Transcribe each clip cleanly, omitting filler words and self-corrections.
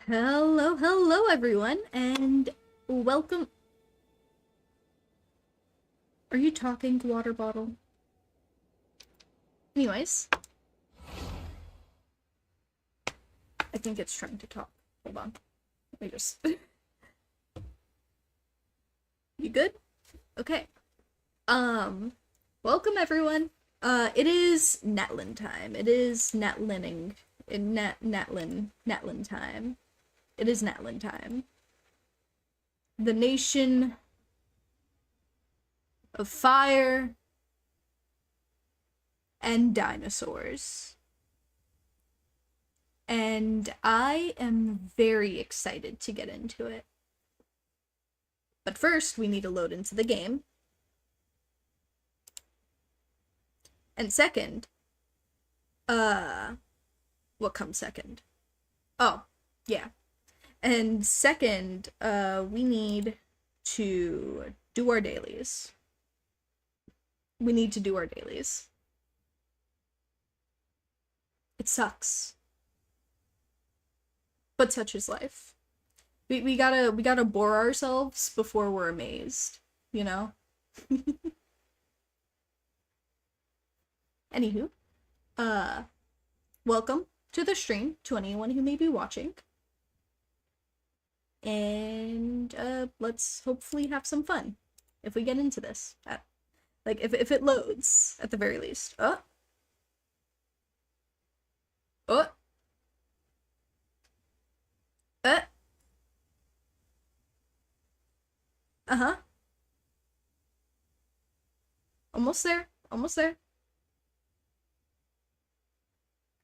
Hello everyone, and welcome. Are you talking, water bottle? Anyways, I think it's trying to talk. Hold on. Let me just... You good? Okay. Welcome everyone. It is Natlan time. It is Natlan time. It is Natlan time. The nation of fire and dinosaurs. And I am very excited to get into it. But first, we need to load into the game. And second, what comes second? Oh, yeah. And second, we need to do our dailies. We need to do our dailies. It sucks. But such is life. We gotta bore ourselves before we're amazed, you know? Anywho, welcome to the stream, to anyone who may be watching. And, let's hopefully have some fun if we get into this. Like, if it loads, at the very least. Oh! Oh! Uh-huh. Almost there. Almost there.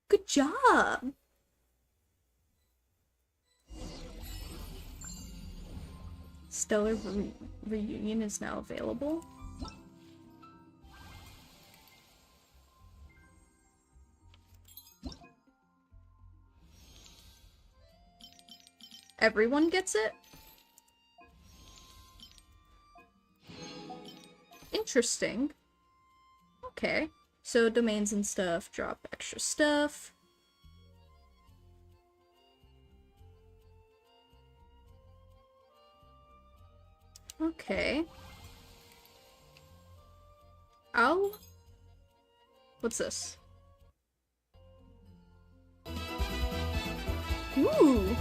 Good job! Stellar Reunion is now available. Everyone gets it? Interesting. Okay. So domains and stuff drop extra stuff. Okay. What's this? Ooh!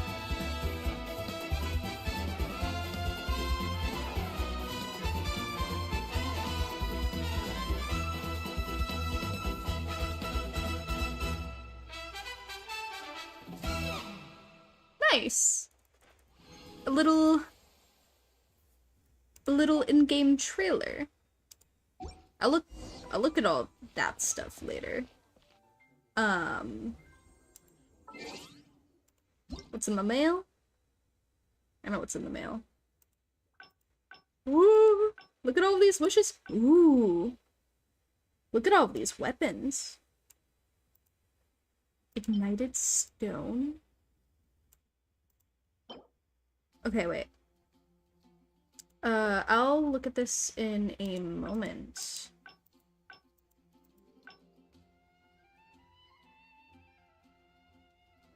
Nice! A little in-game trailer. I'll look at all that stuff later. What's in the mail? I know what's in the mail. Ooh! Look at all these wishes. Ooh! Look at all these weapons. Ignited stone. Okay, wait. I'll look at this in a moment.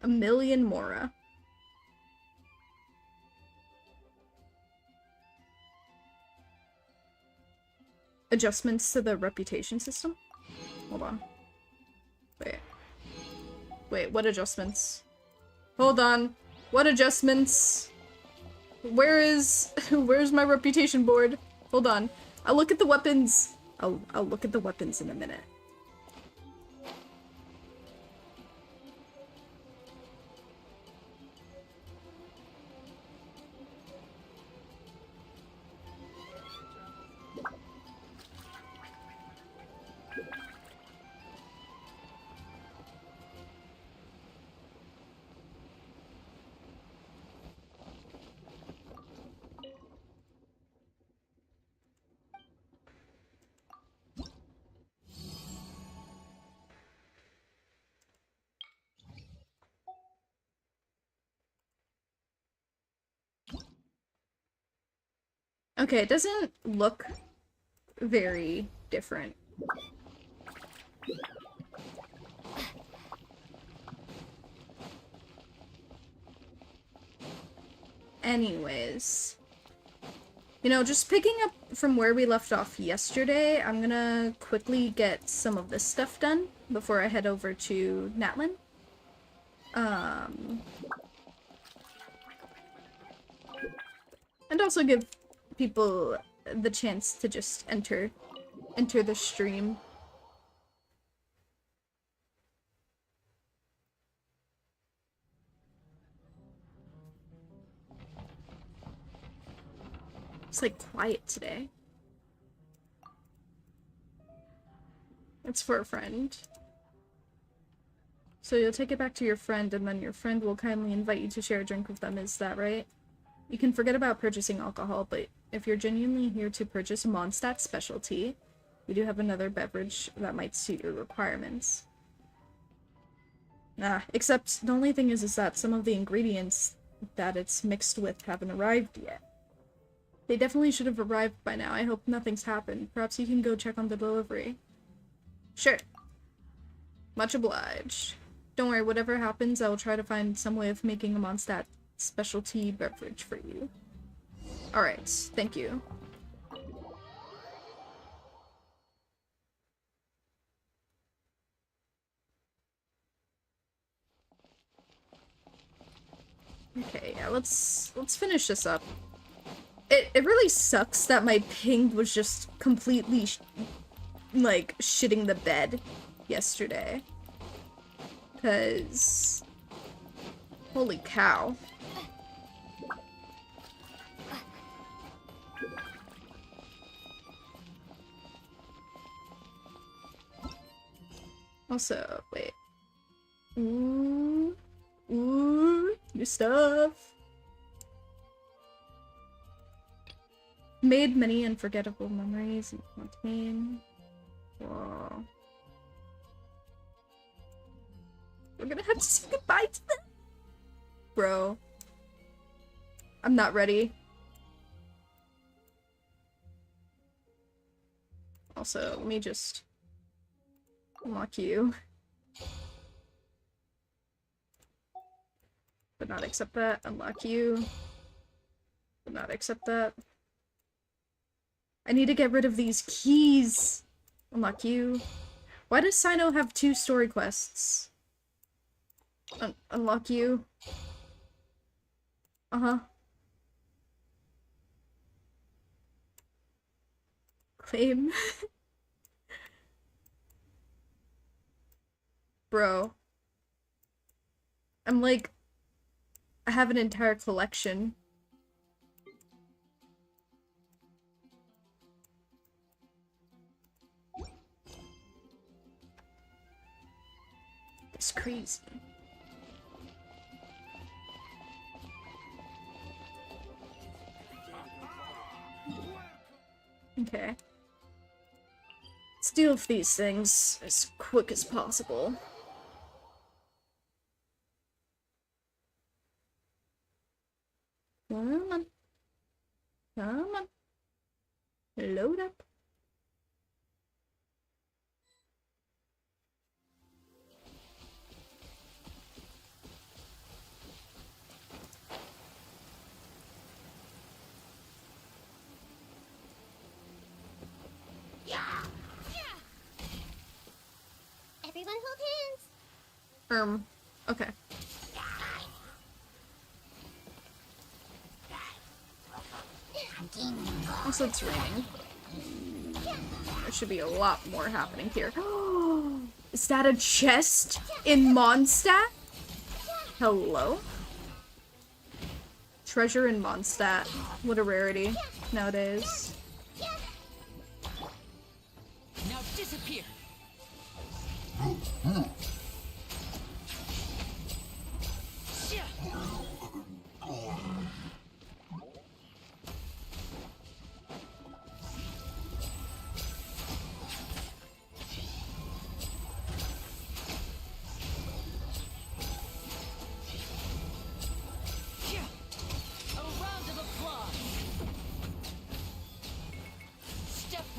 A million Mora. Adjustments to the reputation system? Hold on. Wait, what adjustments? Hold on. What adjustments? Where's my reputation board? Hold on. I'll look at the weapons. I'll look at the weapons in a minute. Okay, it doesn't look very different. Anyways. You know, just picking up from where we left off yesterday, I'm gonna quickly get some of this stuff done before I head over to Natlan. And also give people the chance to just enter the stream. It's like quiet today. It's for a friend. So you'll take it back to your friend and then your friend will kindly invite you to share a drink with them, is that right? You can forget about purchasing alcohol, but if you're genuinely here to purchase a Mondstadt specialty, we do have another beverage that might suit your requirements. Nah, except the only thing is that some of the ingredients that it's mixed with haven't arrived yet. They definitely should have arrived by now. I hope nothing's happened. Perhaps you can go check on the delivery. Sure. Much obliged. Don't worry, whatever happens, I will try to find some way of making a Mondstadt specialty beverage for you. Alright, thank you. Okay, yeah, let's finish this up. It really sucks that my ping was just completely like shitting the bed yesterday. 'Cause holy cow. Also, wait. Ooh. Ooh, new stuff. Made many unforgettable memories in Fontaine. Whoa. We're gonna have to say goodbye to them. Bro. I'm not ready. Also, let me just unlock you. But not accept that. Unlock you. But not accept that. I need to get rid of these keys. Unlock you. Why does Sino have 2 story quests? Unlock you. Uh-huh. Claim. Bro. I'm like... I have an entire collection. It's crazy. Okay. Let's deal with these things as quick as possible. Come on. Come on. Load up. Everyone hold hands. Okay. Also, it's raining. There should be a lot more happening here. Is that a chest in Mondstadt? Hello? Treasure in Mondstadt. What a rarity nowadays. Now disappear.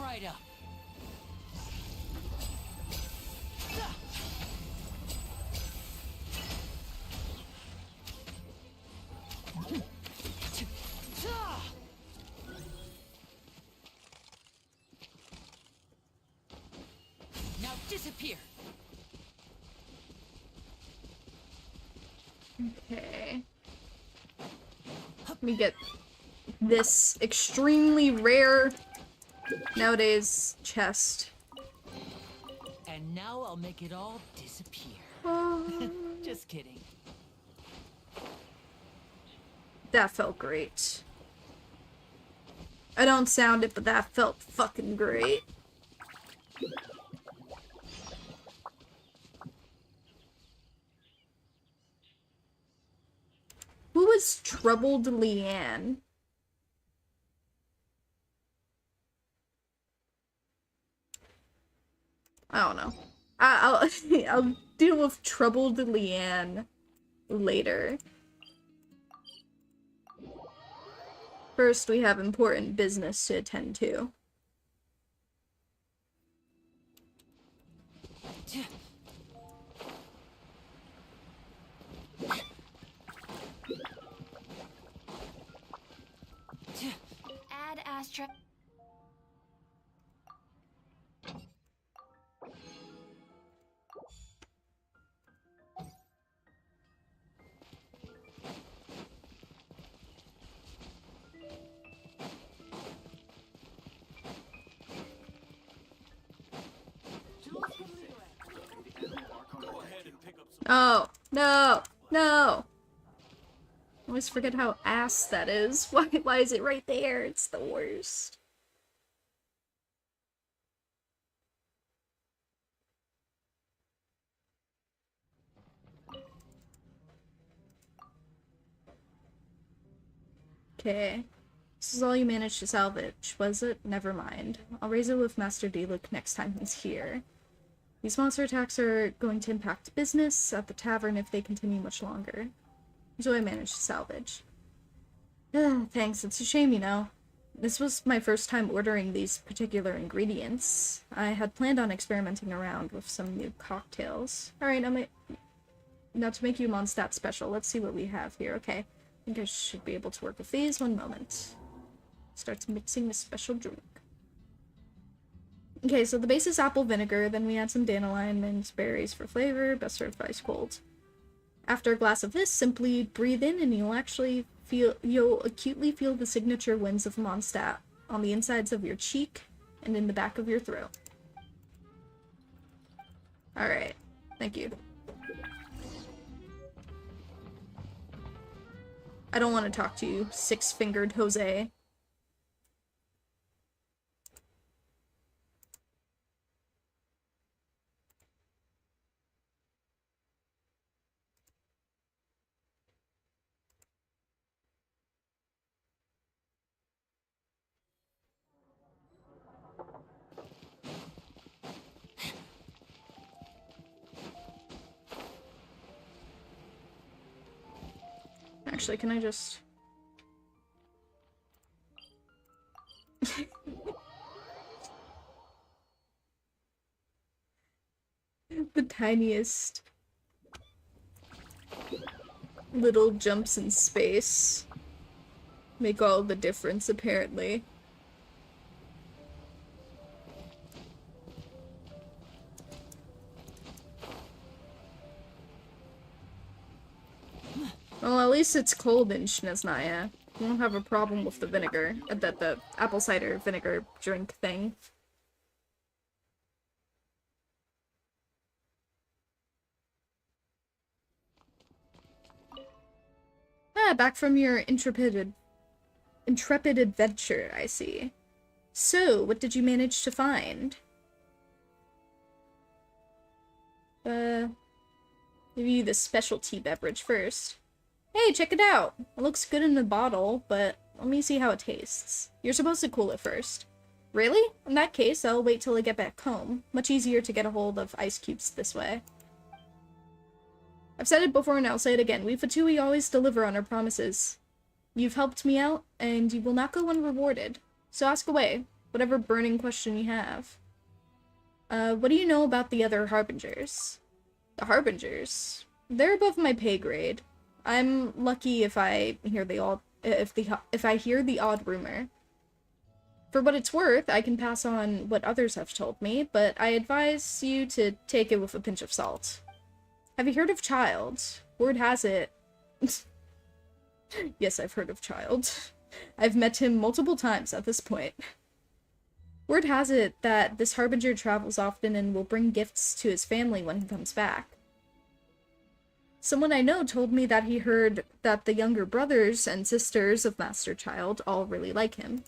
Right up. disappear. Okay. Let me get this extremely rare nowadays chest. And now I'll make it all disappear. Just kidding. That felt great. I don't sound it, but that felt fucking great. Who was Troubled Leanne? I don't know. I'll I'll deal with Troubled Leanne later. First, we have important business to attend to. Add Astra. Oh, no, no. I always forget how ass that is. Why is it right there? It's the worst. Okay. This is all you managed to salvage, was it? Never mind. I'll raise it with Master D-Luke next time he's here. These monster attacks are going to impact business at the tavern if they continue much longer. Here's what I managed to salvage. Thanks, it's a shame, you know. This was my first time ordering these particular ingredients. I had planned on experimenting around with some new cocktails. Alright, now to make you Mondstadt special, let's see what we have here. Okay, I think I should be able to work with these. One moment. Starts mixing the special drink. Okay, so the base is apple vinegar, then we add some dandelion and berries for flavor, best served ice cold. After a glass of this, simply breathe in and you'll acutely feel the signature winds of Mondstadt on the insides of your cheek and in the back of your throat. Alright, thank you. I don't want to talk to you, six-fingered Jose. Actually, can I just... The tiniest little jumps in space make all the difference, apparently. Well, at least it's cold in Snezhnaya. You don't have a problem with the vinegar, the apple cider vinegar drink thing. Ah, back from your intrepid adventure, I see. So, what did you manage to find? Give you the specialty beverage first. Hey, check it out! It looks good in the bottle, but let me see how it tastes. You're supposed to cool it first. Really? In that case, I'll wait till I get back home. Much easier to get a hold of ice cubes this way. I've said it before and I'll say it again. We Fatui always deliver on our promises. You've helped me out, and you will not go unrewarded. So ask away, whatever burning question you have. What do you know about the other Harbingers? The Harbingers? They're above my pay grade. I'm lucky if I hear the odd rumor. For what it's worth, I can pass on what others have told me, but I advise you to take it with a pinch of salt. Have you heard of Child? Word has it... Yes, I've heard of Child. I've met him multiple times at this point. Word has it that this harbinger travels often and will bring gifts to his family when he comes back. Someone I know told me that he heard that the younger brothers and sisters of Master Child all really like him.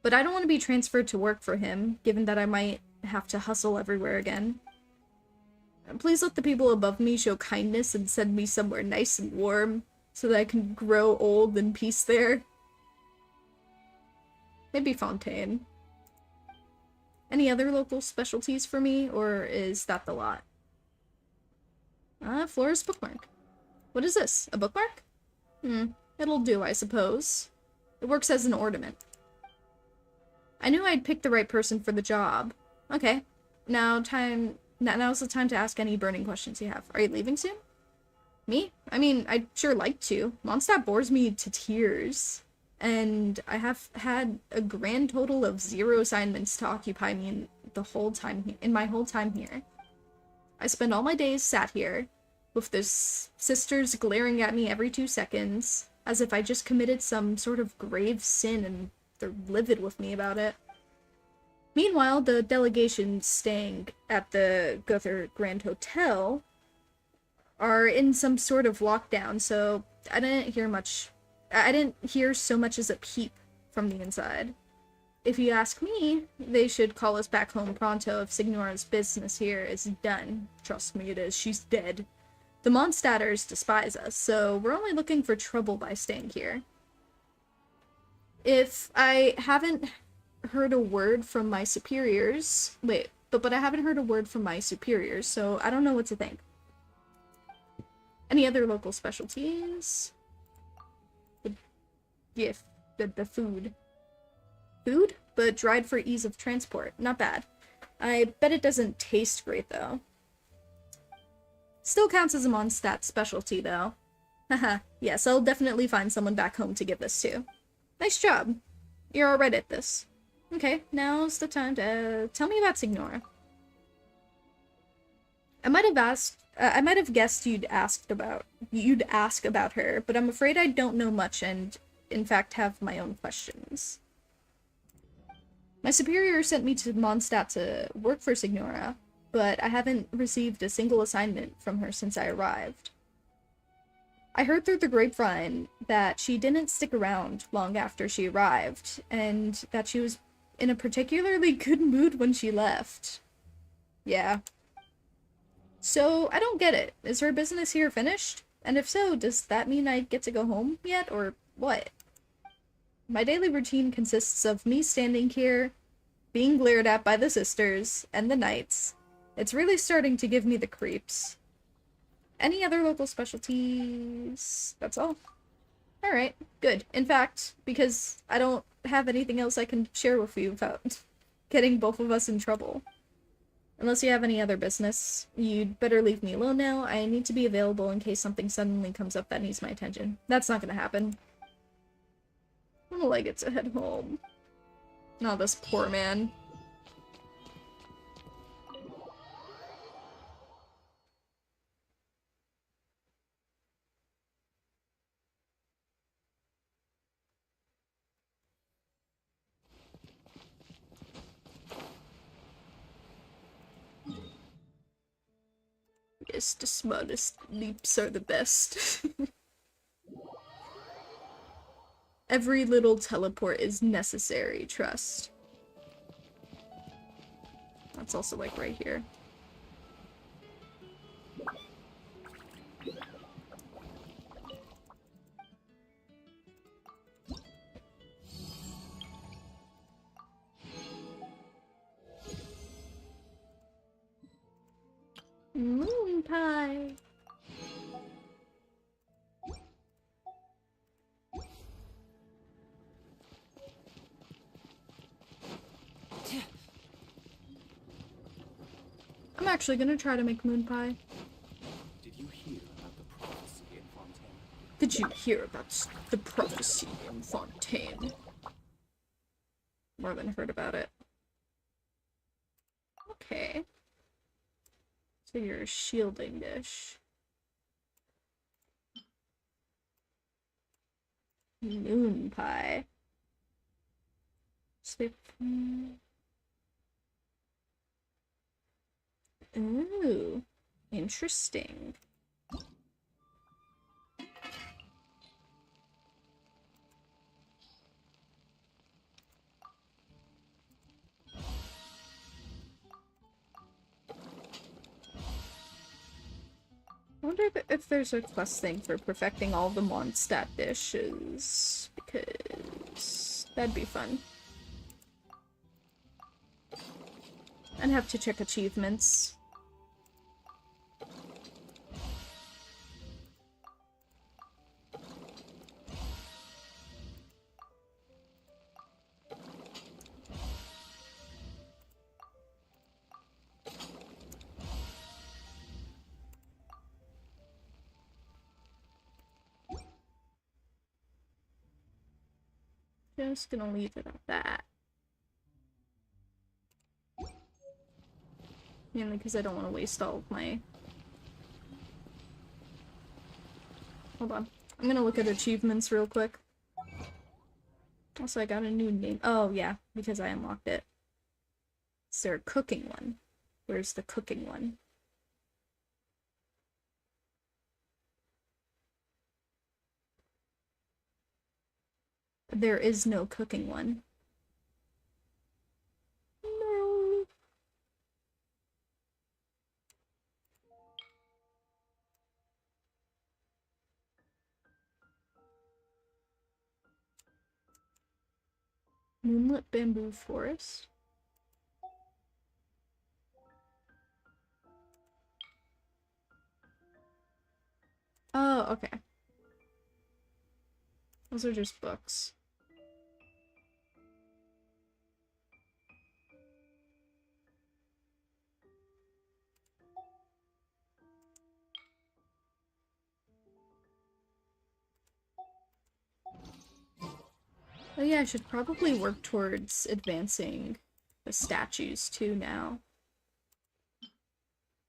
But I don't want to be transferred to work for him, given that I might have to hustle everywhere again. Please let the people above me show kindness and send me somewhere nice and warm, so that I can grow old in peace there. Maybe Fontaine. Any other local specialties for me, or is that the lot? Flora's bookmark. What is this? A bookmark? It'll do, I suppose. It works as an ornament. I knew I'd picked the right person for the job. Okay. Now's the time to ask any burning questions you have. Are you leaving soon? Me? I mean, I'd sure like to. Mondstadt bores me to tears. And I have had a grand total of 0 assignments to occupy me in my whole time here. I spend all my days sat here, with the sisters glaring at me every 2 seconds, as if I just committed some sort of grave sin and they're livid with me about it. Meanwhile, the delegation staying at the Gunther Grand Hotel are in some sort of lockdown, so I didn't hear so much as a peep from the inside. If you ask me, they should call us back home pronto if Signora's business here is done. Trust me, it is. She's dead. The Mondstadters despise us, so we're only looking for trouble by staying here. If I haven't heard a word from my superiors... Wait, but I haven't heard a word from my superiors, so I don't know what to think. Any other local specialties? The food. Food? But dried for ease of transport. Not bad. I bet it doesn't taste great, though. Still counts as a Mondstadt specialty, though. Haha, yes, I'll definitely find someone back home to give this to. Nice job. You're alright at this. Okay, now's the time to tell me about Signora. I might have guessed you'd ask about her, but I'm afraid I don't know much and, in fact, have my own questions. My superior sent me to Mondstadt to work for Signora, but I haven't received a single assignment from her since I arrived. I heard through the grapevine that she didn't stick around long after she arrived, and that she was in a particularly good mood when she left. Yeah. So, I don't get it. Is her business here finished? And if so, does that mean I get to go home yet, or what? My daily routine consists of me standing here, being glared at by the sisters, and the knights. It's really starting to give me the creeps. Any other local specialties? That's all. Alright, good. In fact, because I don't have anything else I can share with you without getting both of us in trouble. Unless you have any other business, you'd better leave me alone now. I need to be available in case something suddenly comes up that needs my attention. That's not gonna happen. When will I get to head home? Oh, this poor man. Yes, the smartest leaps are the best. Every little teleport is necessary, trust. That's also like right here. Moon pie. I'm actually gonna try to make moon pie. Did you hear about the prophecy in Fontaine? Did you hear about the prophecy in Fontaine? more than heard about it. Okay. So you're a shielding dish. Moon pie. Ooh, interesting. I wonder if there's a quest thing for perfecting all the Mondstadt dishes, because that'd be fun. I'd have to check achievements. Just gonna leave it at that. Mainly because I don't want to waste all of my... Hold on. I'm gonna look at achievements real quick. Also, I got a new name. Oh, yeah, because I unlocked it. Is there a cooking one? Where's the cooking one? There is no cooking one. No. Moonlit Bamboo Forest. Oh, okay. Those are just books. Oh yeah, I should probably work towards advancing the statues too now.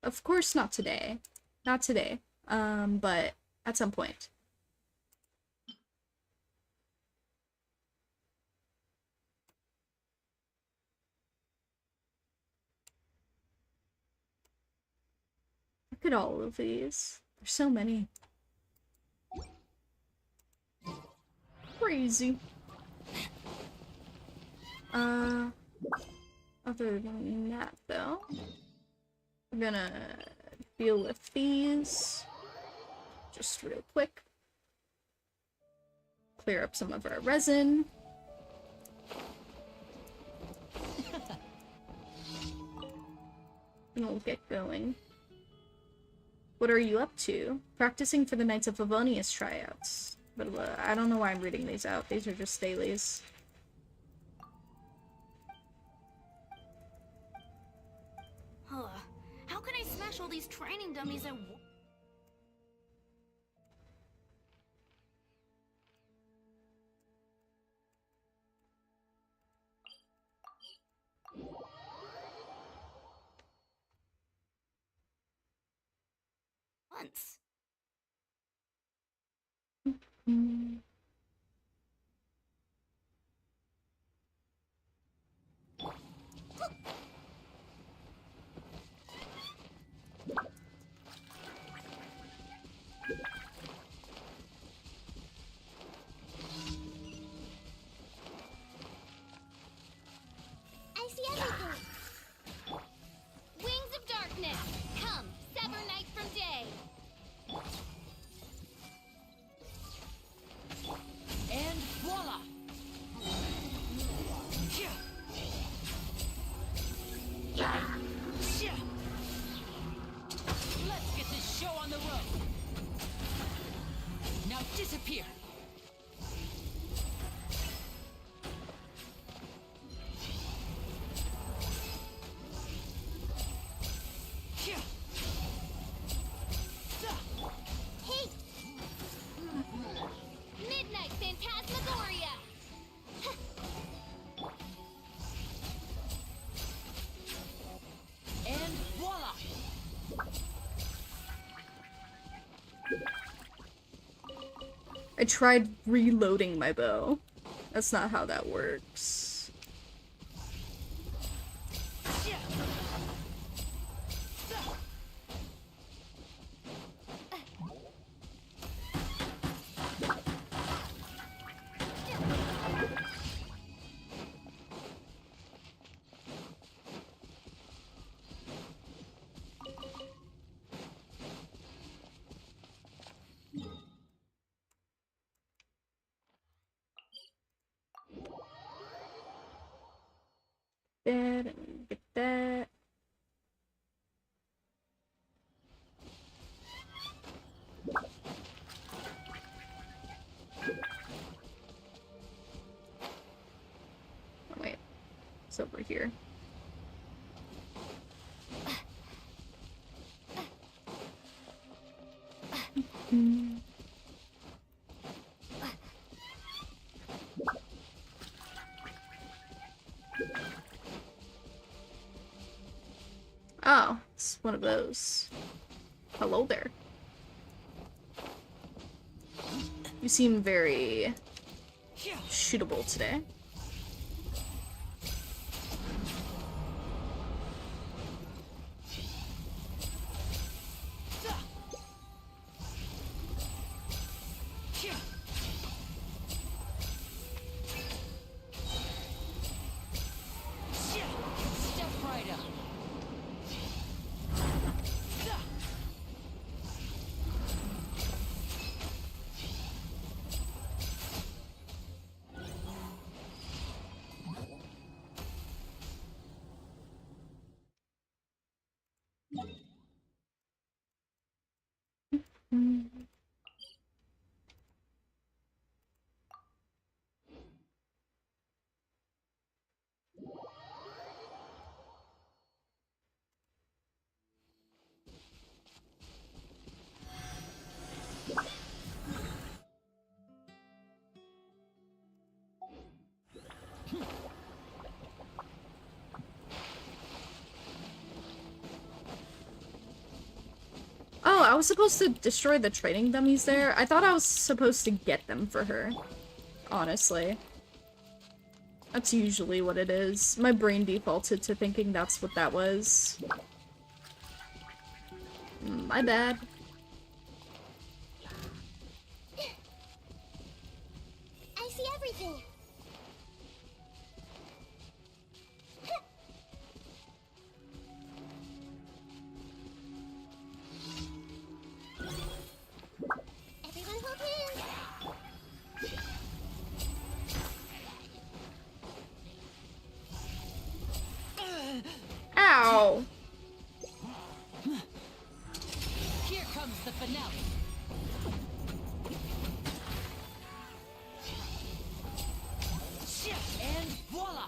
Of course not today. Not today. But at some point. Look at all of these. There's so many. Crazy. Other than that, though, we're gonna deal with these just real quick. Clear up some of our resin. And we'll get going. What are you up to? Practicing for the Knights of Favonius tryouts. But I don't know why I'm reading these out. These are just dailies. How can I smash all these training dummies at once? I see everything. Wings of darkness, come, sever night from day. And voila! Let's get this show on the road. Now disappear. Hey! Midnight Phantasmagoria! I tried reloading my bow. That's not how that works. Get that. Oh, wait, it's over here. Oh, it's one of those. Hello there. You seem very shootable today. Oh, I was supposed to destroy the training dummies there? I thought I was supposed to get them for her. Honestly. That's usually what it is. My brain defaulted to thinking that's what that was. My bad. I see everything. Everyone hold hands. Ow! Here comes the finale. And voila!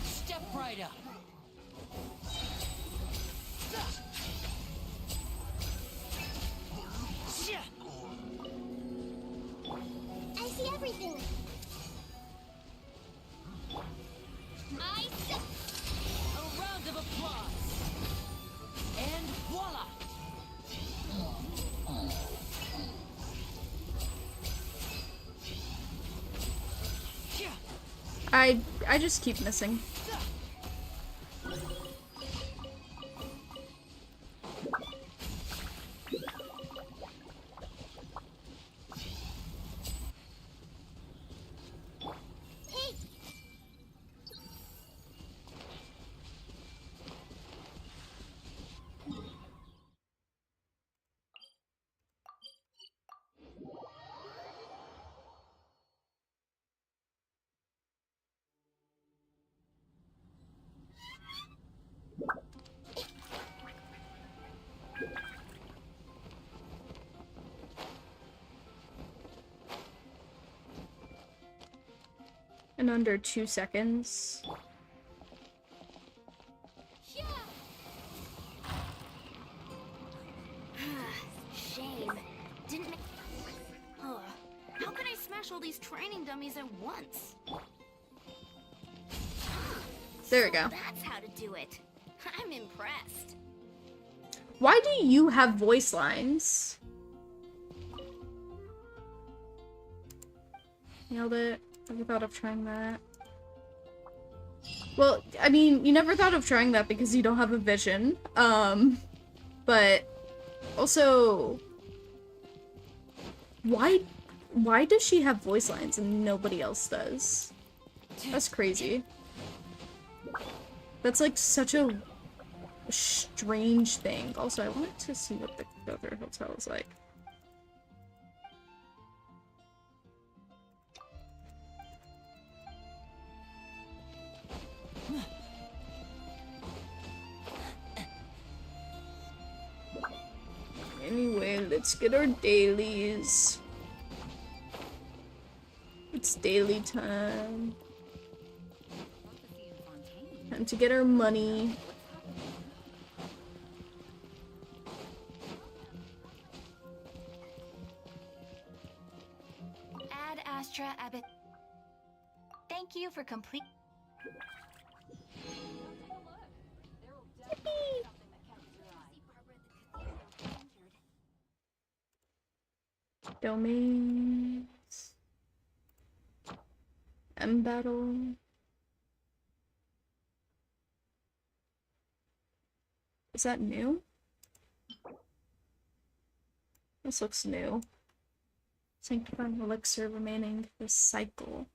Step right up. I see everything. A round of applause. And voila! I just keep missing. Hey, In under 2 seconds. yeah. Shame. Didn't make. Ugh. How can I smash all these training dummies at once? There we go. That's how to do it. I'm impressed. Why do you have voice lines? Nailed it. Never thought of trying that. Well, I mean, you never thought of trying that because you don't have a vision. But also, why does she have voice lines and nobody else does? That's crazy. That's like such a strange thing. Also, I wanted to see what the other hotel is like. Anyway, let's get our dailies. It's daily time. Time to get our money. Ad Astra Abbott. Thank you for complete. Domains. M-Battle. Is that new? This looks new. Sanctifying elixir remaining this cycle.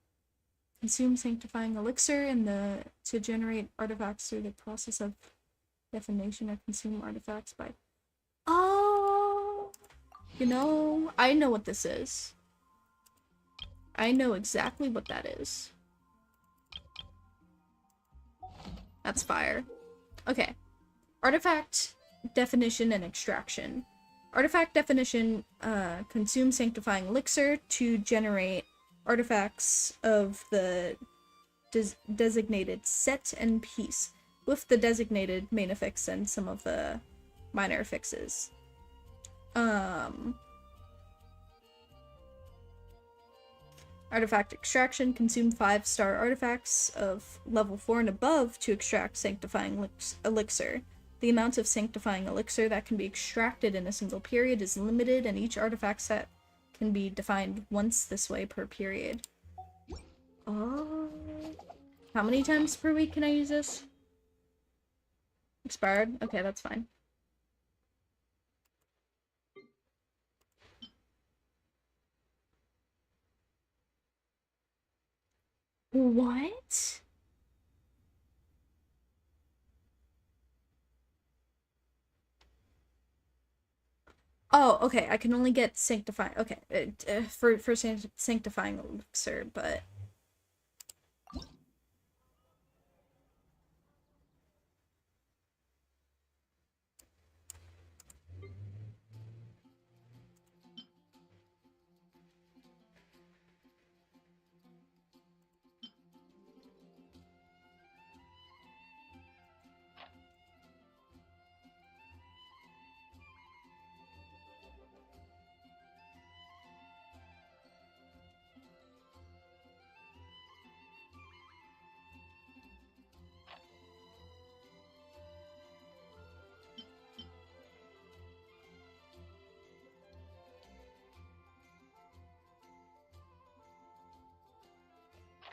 Consume sanctifying elixir to generate artifacts through the process of definition or consume artifacts by. Oh, you know, I know what this is. I know exactly what that is. That's fire. Okay. Artifact definition and extraction. Artifact definition, consume sanctifying elixir to generate artifacts of the designated set and piece, with the designated main affix and some of the minor affixes. Artifact extraction, consume 5-star artifacts of level 4 and above to extract sanctifying elixir. The amount of sanctifying elixir that can be extracted in a single period is limited, and each artifact set can be defined once this way per period. Oh. How many times per week can I use this? Expired? Okay, that's fine. What? Oh, okay. I can only get sanctifying. Okay, for sanctifying elixir, but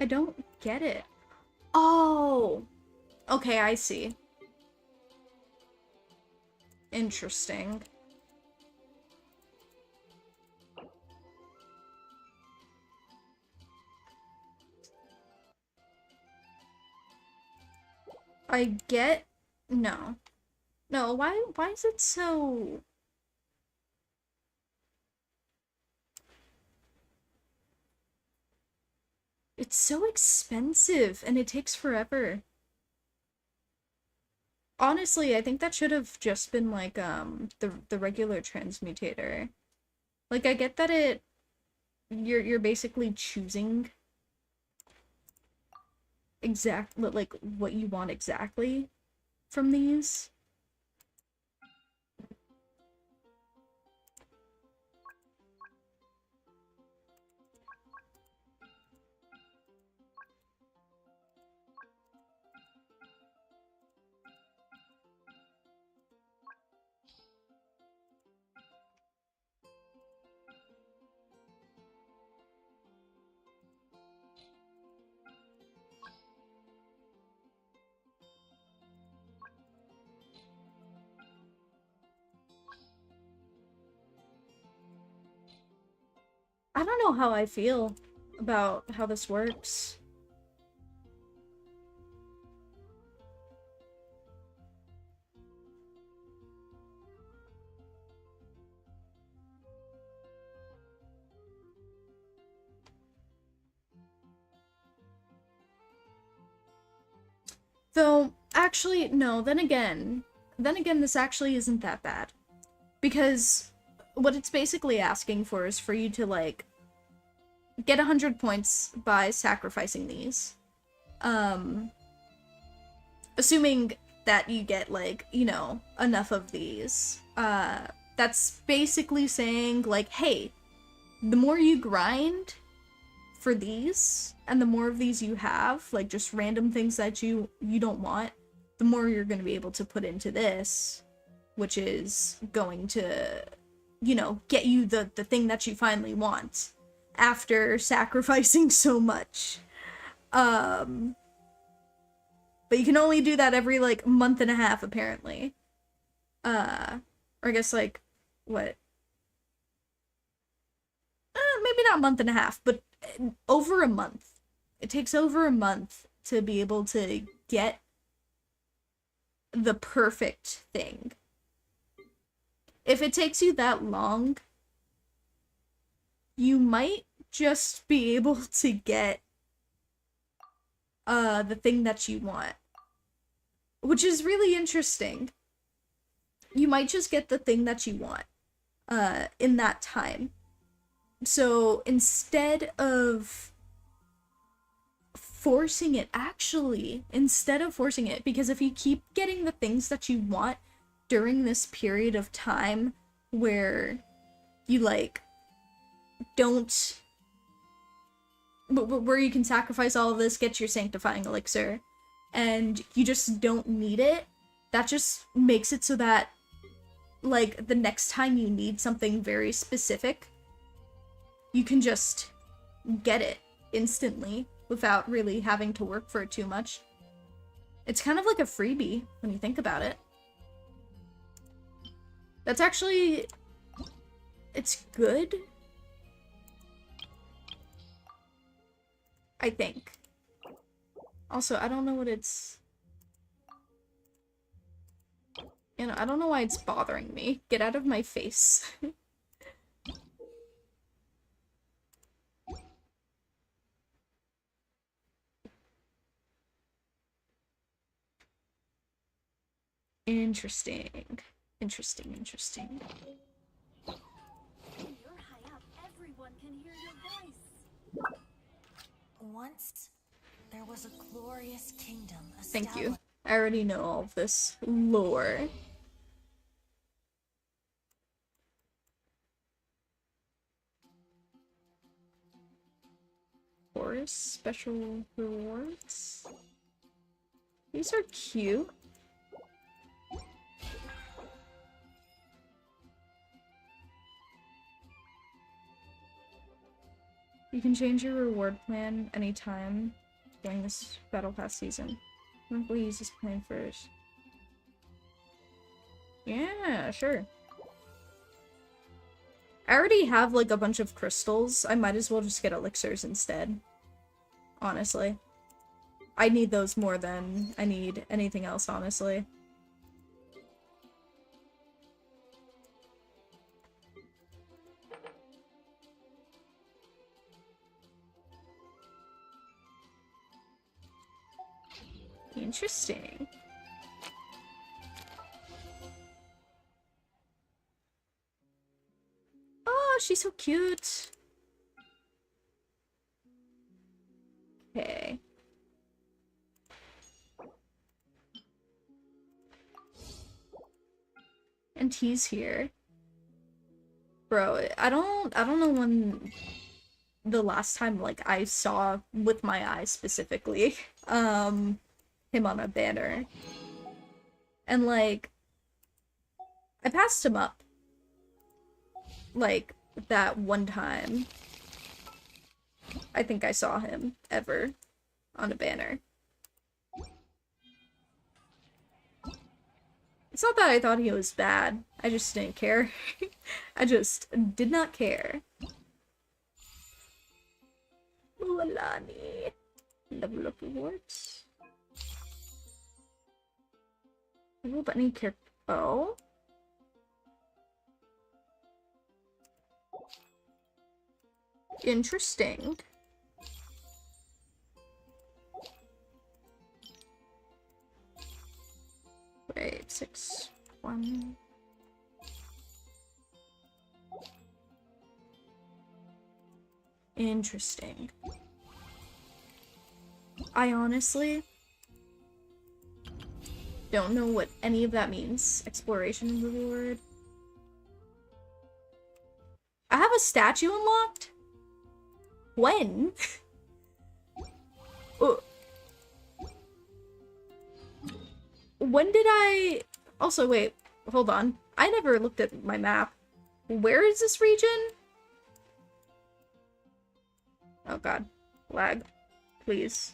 I don't get it. Oh, okay, I see. Interesting. I get... No. No, why is it so... It's so expensive, and it takes forever. Honestly, I think that should have just been, like, the regular transmutator. Like, I get that you're basically choosing like, what you want exactly from these. I don't know how I feel about how this works. Though, actually, no, then again, this actually isn't that bad. Because what it's basically asking for is for you to, like, get 100 points by sacrificing these. Assuming that you get, like, you know, enough of these. That's basically saying, like, hey, the more you grind for these, and the more of these you have, like just random things that you don't want, the more you're going to be able to put into this, which is going to, you know, get you the thing that you finally want after sacrificing so much. But you can only do that every, like, month and a half, apparently. Or I guess, like, what? Maybe not month and a half, but over a month. It takes over a month to be able to get the perfect thing. If it takes you that long, you might just be able to get the thing that you want. Which is really interesting. You might just get the thing that you want in that time. So instead of forcing it, because if you keep getting the things that you want during this period of time where you, like, don't, where you can sacrifice all of this, get your sanctifying elixir, and you just don't need it, that just makes it so that, like, the next time you need something very specific, you can just get it instantly without really having to work for it too much. It's kind of like a freebie when you think about it. That's actually... it's good? I think. Also, I don't know what it's... you know, I don't know why it's bothering me. Get out of my face. Interesting. Interesting. You're high up. Everyone can hear your voice. Once, there was a glorious kingdom Thank you. I already know all of this lore. Forest special rewards. These are cute. You can change your reward plan anytime during this Battle Pass season. We'll use this plan first. Yeah, sure. I already have, like, a bunch of crystals. I might as well just get elixirs instead. Honestly. I need those more than I need anything else, honestly. Interesting. Oh, she's so cute. Okay. And he's here. Bro, I don't know when the last time, like, I saw with my eyes specifically, him on a banner. And, like, I passed him up. Like, that one time. I think I saw him ever on a banner. It's not that I thought he was bad. I just didn't care. I just did not care. Mualani. Level up rewards. Level up any character. Oh. Interesting. Wait, 6, 1. Interesting. I honestly don't know what any of that means. Exploration reward. I have a statue unlocked? When? When did I... Also, wait. Hold on. I never looked at my map. Where is this region? Oh god. Lag. Please.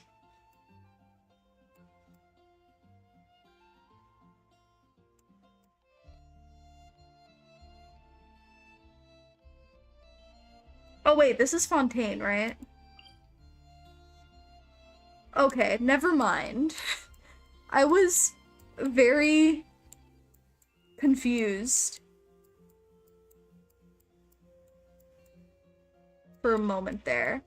Oh wait, this is Fontaine, right? Okay, never mind. I was very confused for a moment there.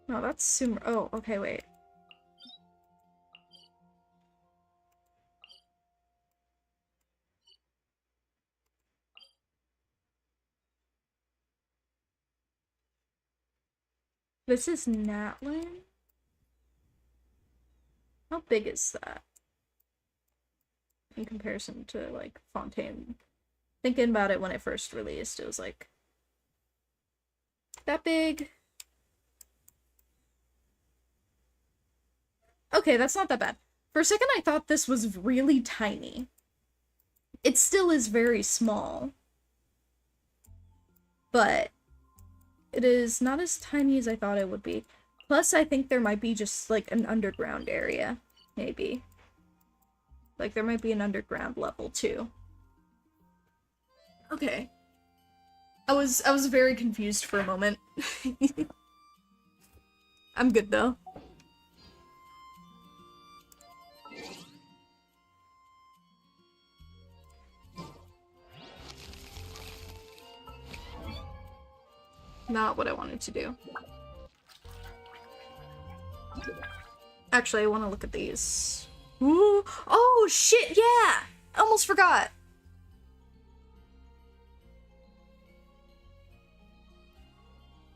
No, that's Sumer. Oh, okay, wait. This is Natlan? How big is that? In comparison to, like, Fontaine. Thinking about it when it first released, it was like... that big? Okay, that's not that bad. For a second I thought this was really tiny. It still is very small. But... it is not as tiny as I thought it would be. Plus, I think there might be just, like, an underground area. Maybe. Like, there might be an underground level, too. Okay. I was very confused for a moment. I'm good, though. Not what I wanted to do. Actually, I want to look at these. Ooh. Oh, shit, yeah! Almost forgot.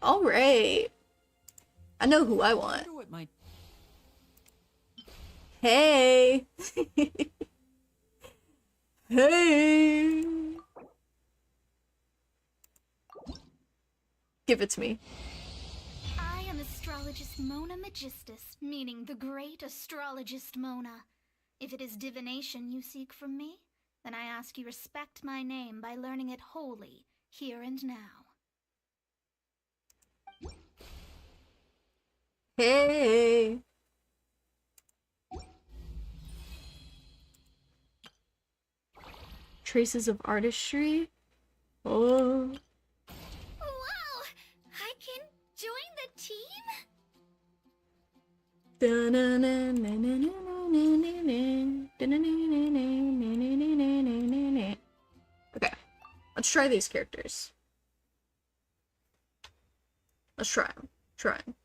Alright. I know who I want. Hey! Hey! Give it to me. I am astrologist Mona Magistus, meaning the great astrologist Mona. If it is divination you seek from me, then I ask you respect my name by learning it wholly, here and now. Hey! Traces of artistry? Oh... I can join the team? Okay, let's try these characters. Let's try them. Try them.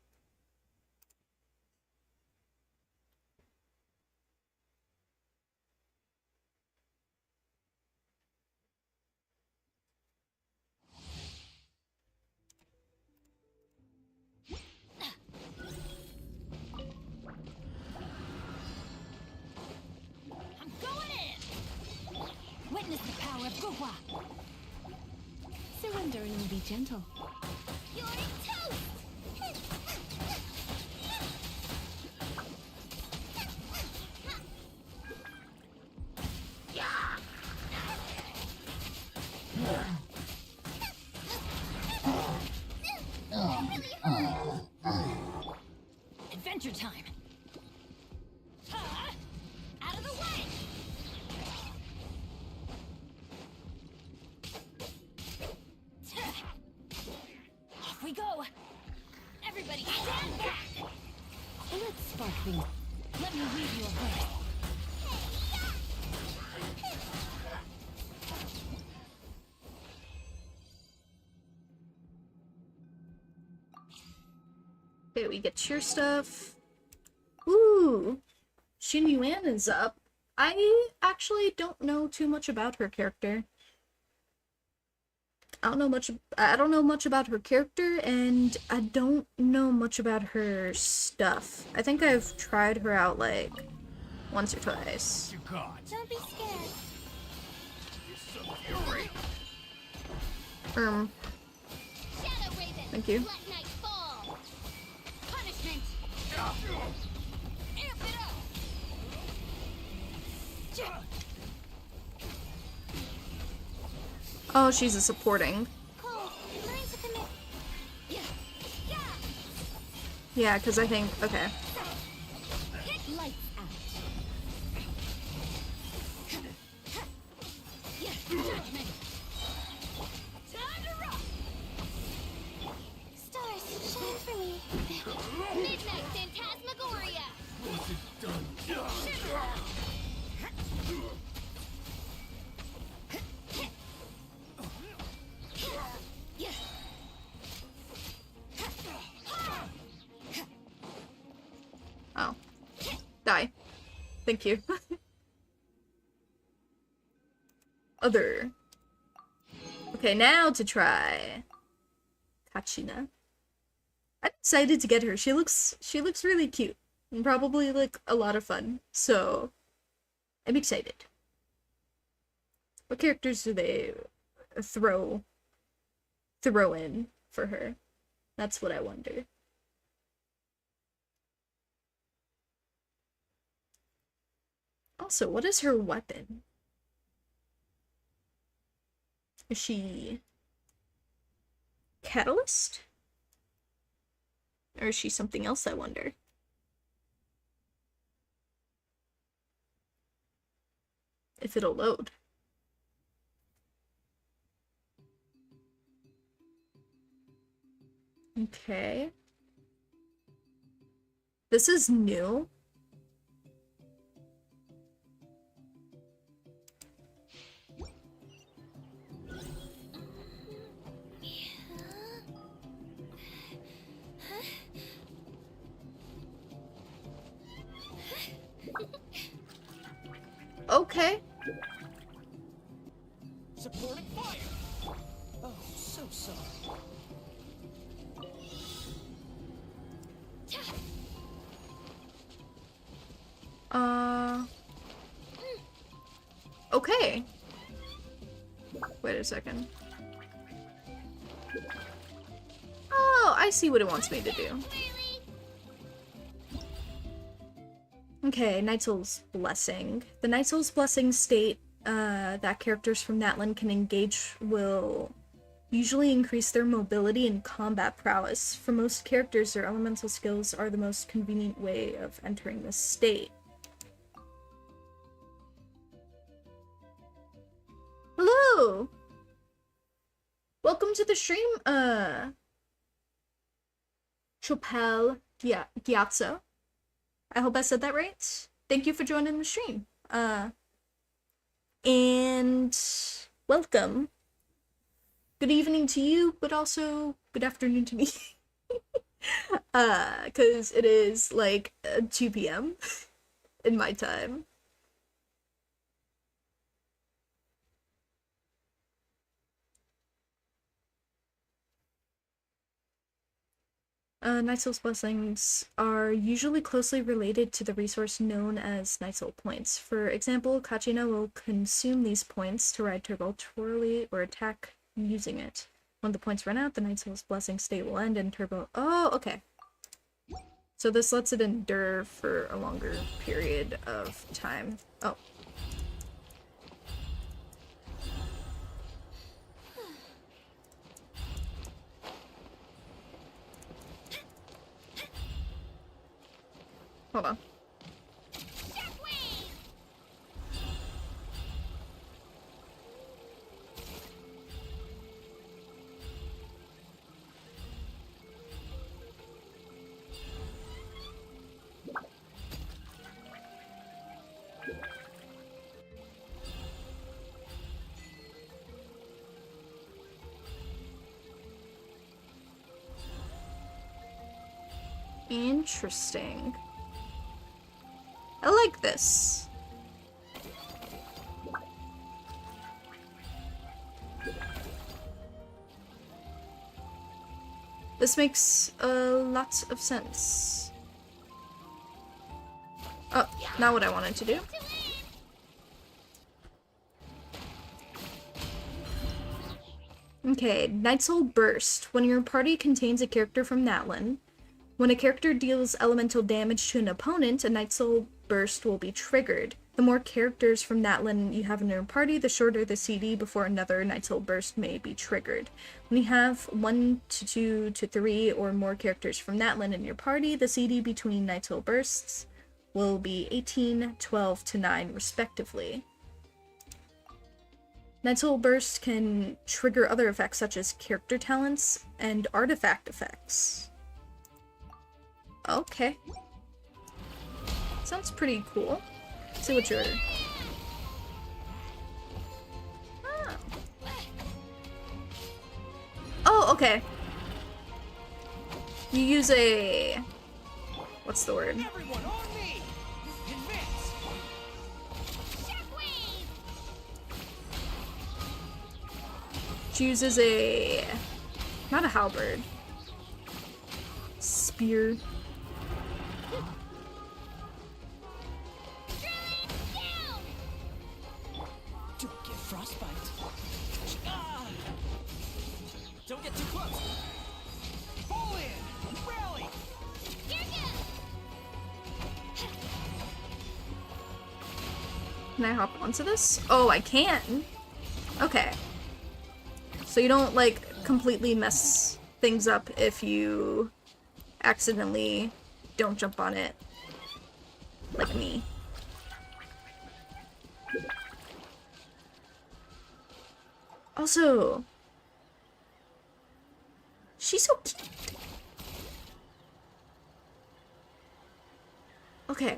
Witness the power of Guhua! Surrender and be gentle. You're in toast! Adventure time! Out of the way! Everybody stand back! Let's spark things. Let me read you a verse. Okay, we get cheer stuff. Ooh, Xin Yuan is up. I actually don't know too much about her character. I don't know much about her character, and I don't know much about her stuff. I think I've tried her out like once or twice. Don't be scared. Shadow Raven. Thank you. Let night fall. Punishment. Amp it up. Oh, she's a supporting. Cole, learn to commit. Yeah, because I think, okay. Lights out. Judgment. Time to rock. Stars, shine for me. Midnight Phantasmagoria. Oh. Die. Thank you. Other. Okay, now to try Kachina. I'm excited to get her. She looks really cute and probably like a lot of fun. So I'm excited. What characters do they throw in for her? That's what I wonder. Also, what is her weapon? Is she catalyst? Or is she something else, I wonder? If it'll load. Okay. This is new. Okay. Supporting fire! Oh, so sorry. Okay. Wait a second. Oh, I see what it wants me to do. Okay, Night Soul's Blessing. The Night Soul's Blessing state that characters from Natlan can engage will usually increase their mobility and combat prowess. For most characters, their elemental skills are the most convenient way of entering this state. Hello! Welcome to the stream, Chopel Gyatso. I hope I said that right. Thank you for joining the stream. And welcome. Good evening to you, but also good afternoon to me. Cause it is like 2 p.m. in my time. Night Soul's Blessings are usually closely related to the resource known as Night Soul Points. For example, Kachina will consume these points to ride turbo-twirly or attack using it. When the points run out, the Night Soul's Blessing state will end and turbo- Oh, okay. So this lets it endure for a longer period of time. Oh. Hold on. Interesting. I like this. This makes lots of sense. Oh, not what I wanted to do. Okay, Night Soul Burst. When your party contains a character from Natlan, when a character deals elemental damage to an opponent, a Night Soul Burst will be triggered. The more characters from Natlan you have in your party, the shorter the CD before another Night Soul Burst may be triggered. When you have 1 to 2 to 3 or more characters from Natlan in your party, the CD between Night Soul Bursts will be 18, 12 to 9 respectively. Night Soul Burst can trigger other effects such as character talents and artifact effects. Okay. Sounds pretty cool. Let's see what you're... Oh, okay. You use a... What's the word? Everyone on me! Advance! She uses a... Not a halberd. Spear. Don't get frostbite. Ah! Don't get too close. Fall in! Rally! Can I hop onto this? Oh, I can. Okay. So you don't, like, completely mess things up if you accidentally don't jump on it. Like me. Also, she's so cute. Okay.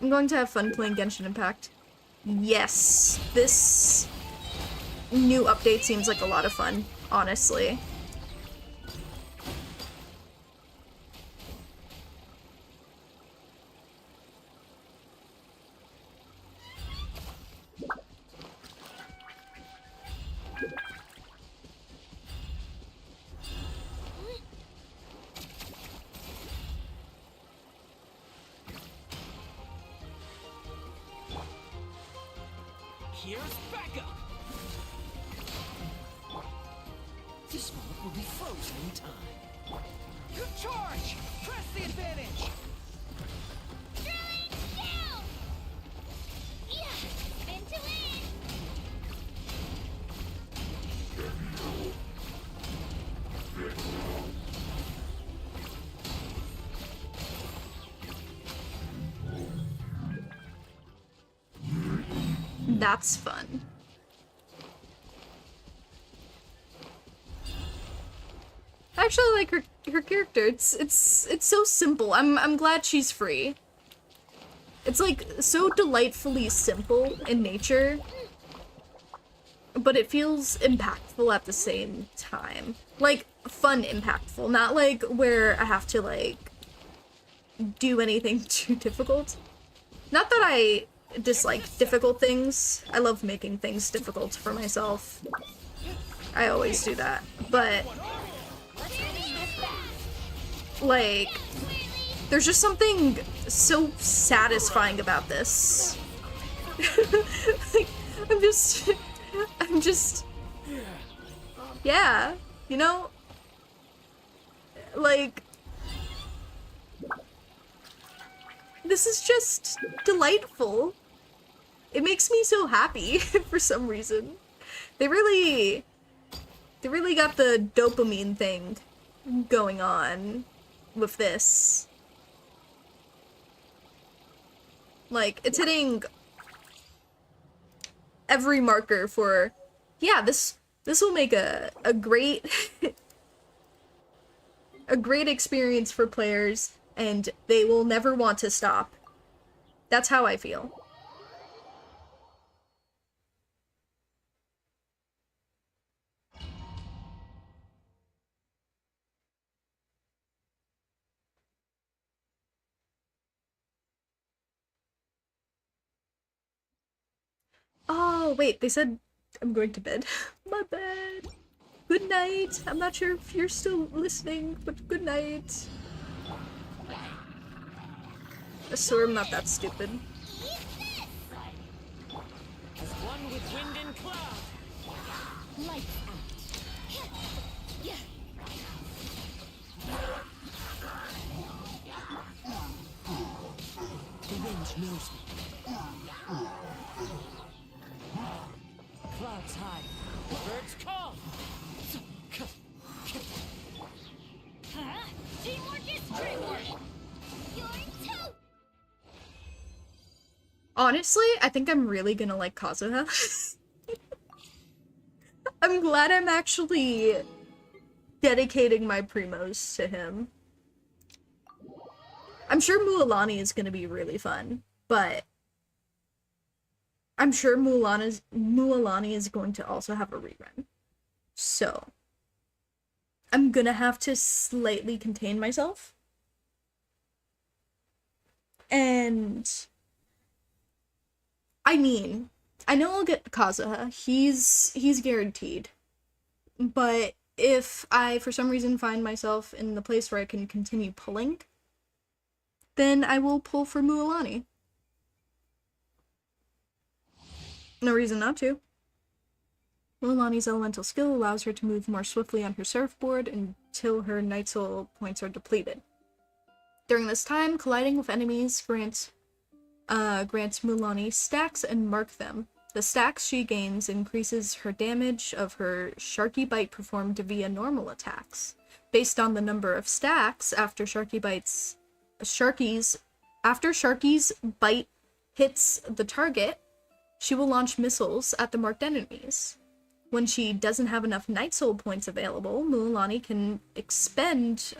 I'm going to have fun playing Genshin Impact. Yes, this new update seems like a lot of fun, honestly. Here's backup! This moment will be frozen in time. Good charge! Press the advantage! That's fun. I actually like her character. It's so simple. I'm glad she's free. It's like so delightfully simple in nature, but it feels impactful at the same time. Like fun impactful, not like where I have to like do anything too difficult. Not that I dislike difficult things. I love making things difficult for myself. I always do that. But like there's just something so satisfying about this. Like, I'm just yeah, you know? Like this is just delightful. It makes me so happy for some reason. They really got the dopamine thing going on with this. Like, it's hitting every marker for, yeah, this will make a great a great experience for players, and they will never want to stop. That's how I feel. Oh, wait, they said I'm going to bed. My bad. Good night. I'm not sure if you're still listening, but good night. I swear I'm not that stupid. As one with wind and cloud. Lights out. The wind knows me. Clouds high. Birds call. Huh? Teamwork is dreamwork. You're too. Honestly, I think I'm really gonna like Kazuha. I'm glad I'm actually dedicating my primos to him. I'm sure Mualani is gonna be really fun, but I'm sure Mualani is going to also have a rerun. So I'm gonna have to slightly contain myself. And I mean, I know I'll get Kazuha. He's guaranteed. But if I, for some reason, find myself in the place where I can continue pulling, then I will pull for Mualani. No reason not to. Mualani's elemental skill allows her to move more swiftly on her surfboard until her Night Soul points are depleted. During this time, colliding with enemies grants Mualani stacks and mark them. The stacks she gains increases her damage of her Sharky Bite performed via normal attacks. Based on the number of stacks after Sharky's bite hits the target, she will launch missiles at the marked enemies. When she doesn't have enough Night Soul points available, Mualani can expend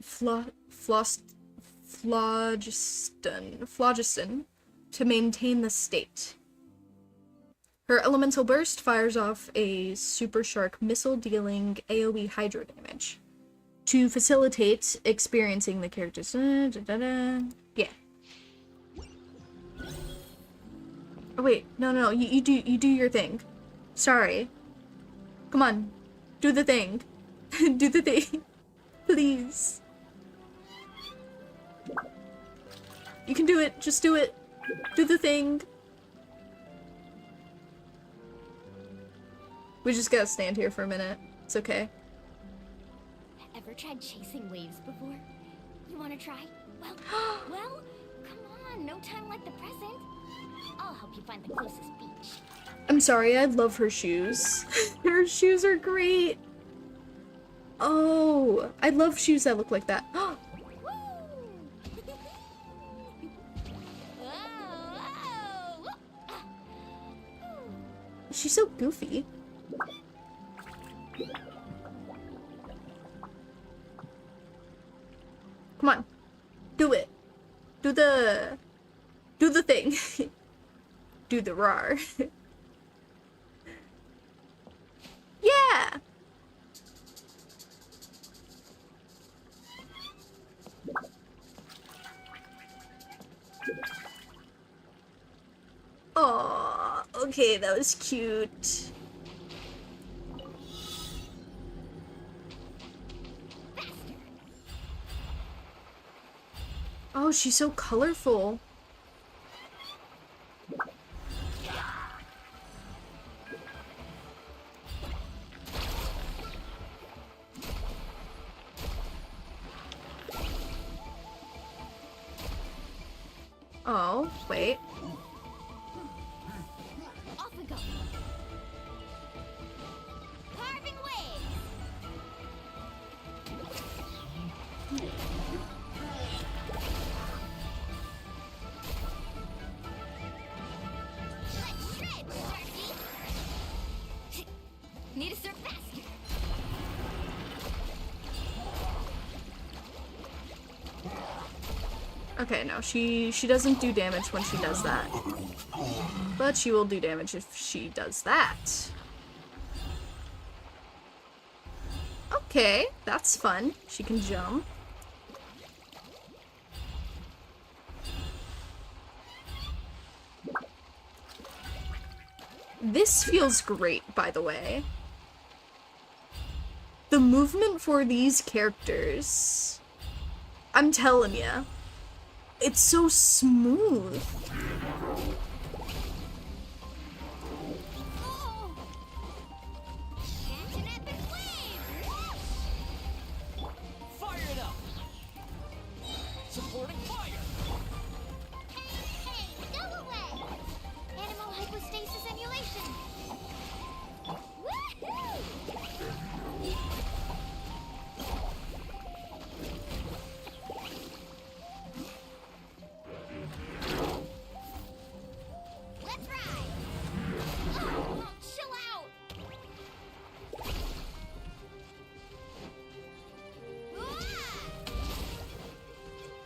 phlogiston to maintain the state. Her elemental burst fires off a super shark missile dealing AoE hydro damage to facilitate experiencing the character's yeah. Oh wait, no, you do your thing. Sorry. Come on. Do the thing. Do the thing. Please. You can do it. Just do it. Do the thing. We just gotta stand here for a minute. It's okay. Ever tried chasing waves before? You wanna try? Well, come on, no time like the present. I'll help you find the closest beach. I'm sorry, I love her shoes. Her shoes are great. Oh, I love shoes that look like that. Woo! She's so goofy. Come on. Do it. Do the thing. Do the rar. Yeah! Aw, okay, that was cute. Oh, she's so colorful. Oh, wait. Off we go. Carving waves. Let's shred, Sharky. Need to surf faster. Okay, no, she doesn't do damage when she does that. But she will do damage if she does that. Okay, that's fun. She can jump. This feels great, by the way. The movement for these characters, I'm telling ya, it's so smooth. Fire it up! Supporting fire! Hey, go away! Animal hypostasis emulation! Woohoo! Let's ride! Oh, chill out!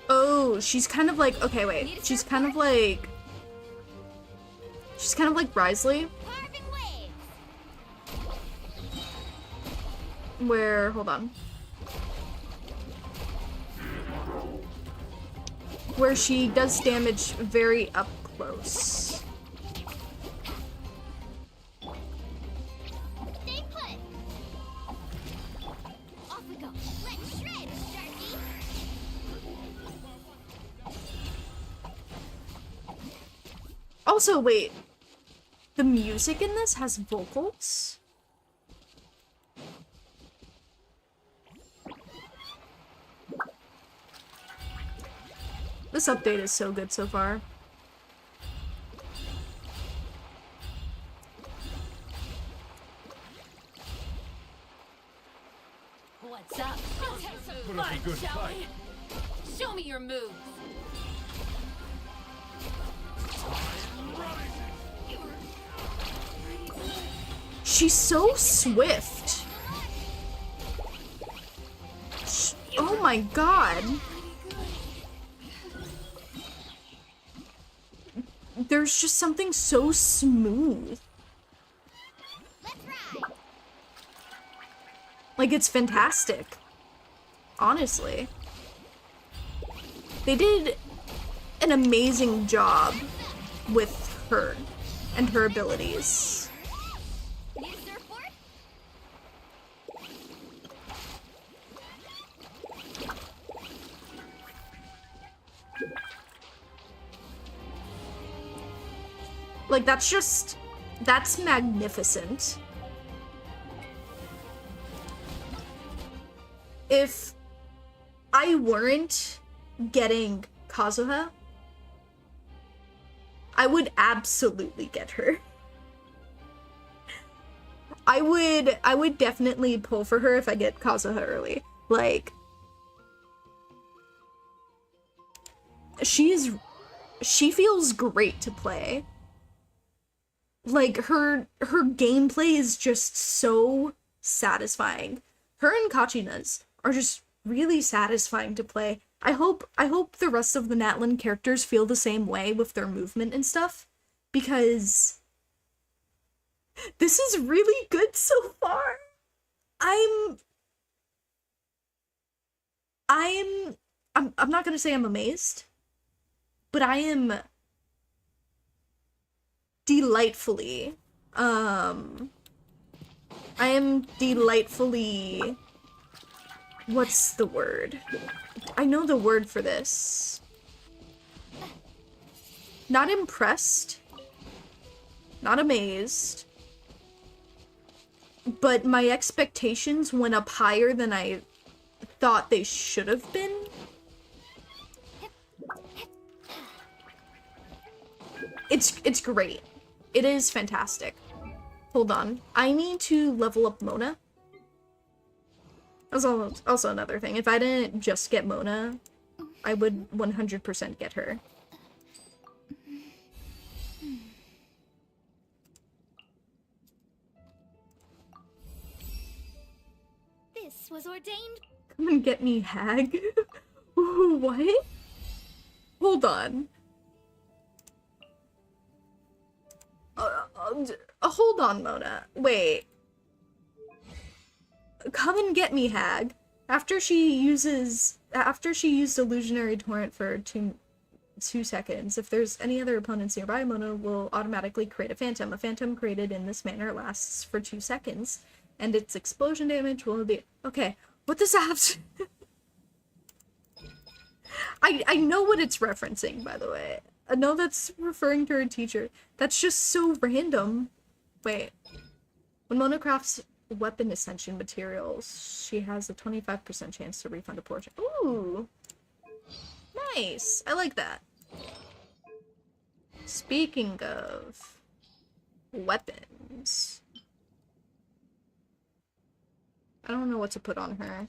Oh, she's kind of like, okay, wait. She's kind of like Risley, Carving waves! where, hold on. Where she does damage very up close. Stay put! Off we go! Let's shred, Sharky! Also, wait. The music in this has vocals? This update is so good so far. What's up? Let's have some fun, shall we? Show me your moves. She's so swift. Oh my god. There's just something so smooth. Let's ride! Like, it's fantastic. Honestly. They did an amazing job with her and her abilities. Need a surfboard? Like, that's magnificent. If I weren't getting Kazuha, I would absolutely get her. I would definitely pull for her if I get Kazuha early. Like, she feels great to play. Like, her gameplay is just so satisfying. Her and Kachina's are just really satisfying to play. I hope the rest of the Natlan characters feel the same way with their movement and stuff, because this is really good so far. I'm not gonna say I'm amazed, but I am delightfully, what's the word? I know the word for this. Not impressed. Not amazed. But my expectations went up higher than I thought they should have been. It's great. It is fantastic. Hold on. I need to level up Mona. That's also another thing. If I didn't just get Mona, I would 100% get her. This was ordained. Come and get me, hag. What? Hold on. Hold on, Mona. Wait. Come and get me, hag. After she used Illusionary Torrent for 2 seconds. If there's any other opponents nearby, Mona will automatically create a phantom. A phantom created in this manner lasts for 2 seconds, and its explosion damage will be... Okay, what does that have to... I know what it's referencing, by the way. I know that's referring to her teacher. That's just so random. Wait. When Mona crafts weapon ascension materials, she has a 25% chance to refund a portion. Ooh! Nice! I like that. Speaking of weapons... I don't know what to put on her.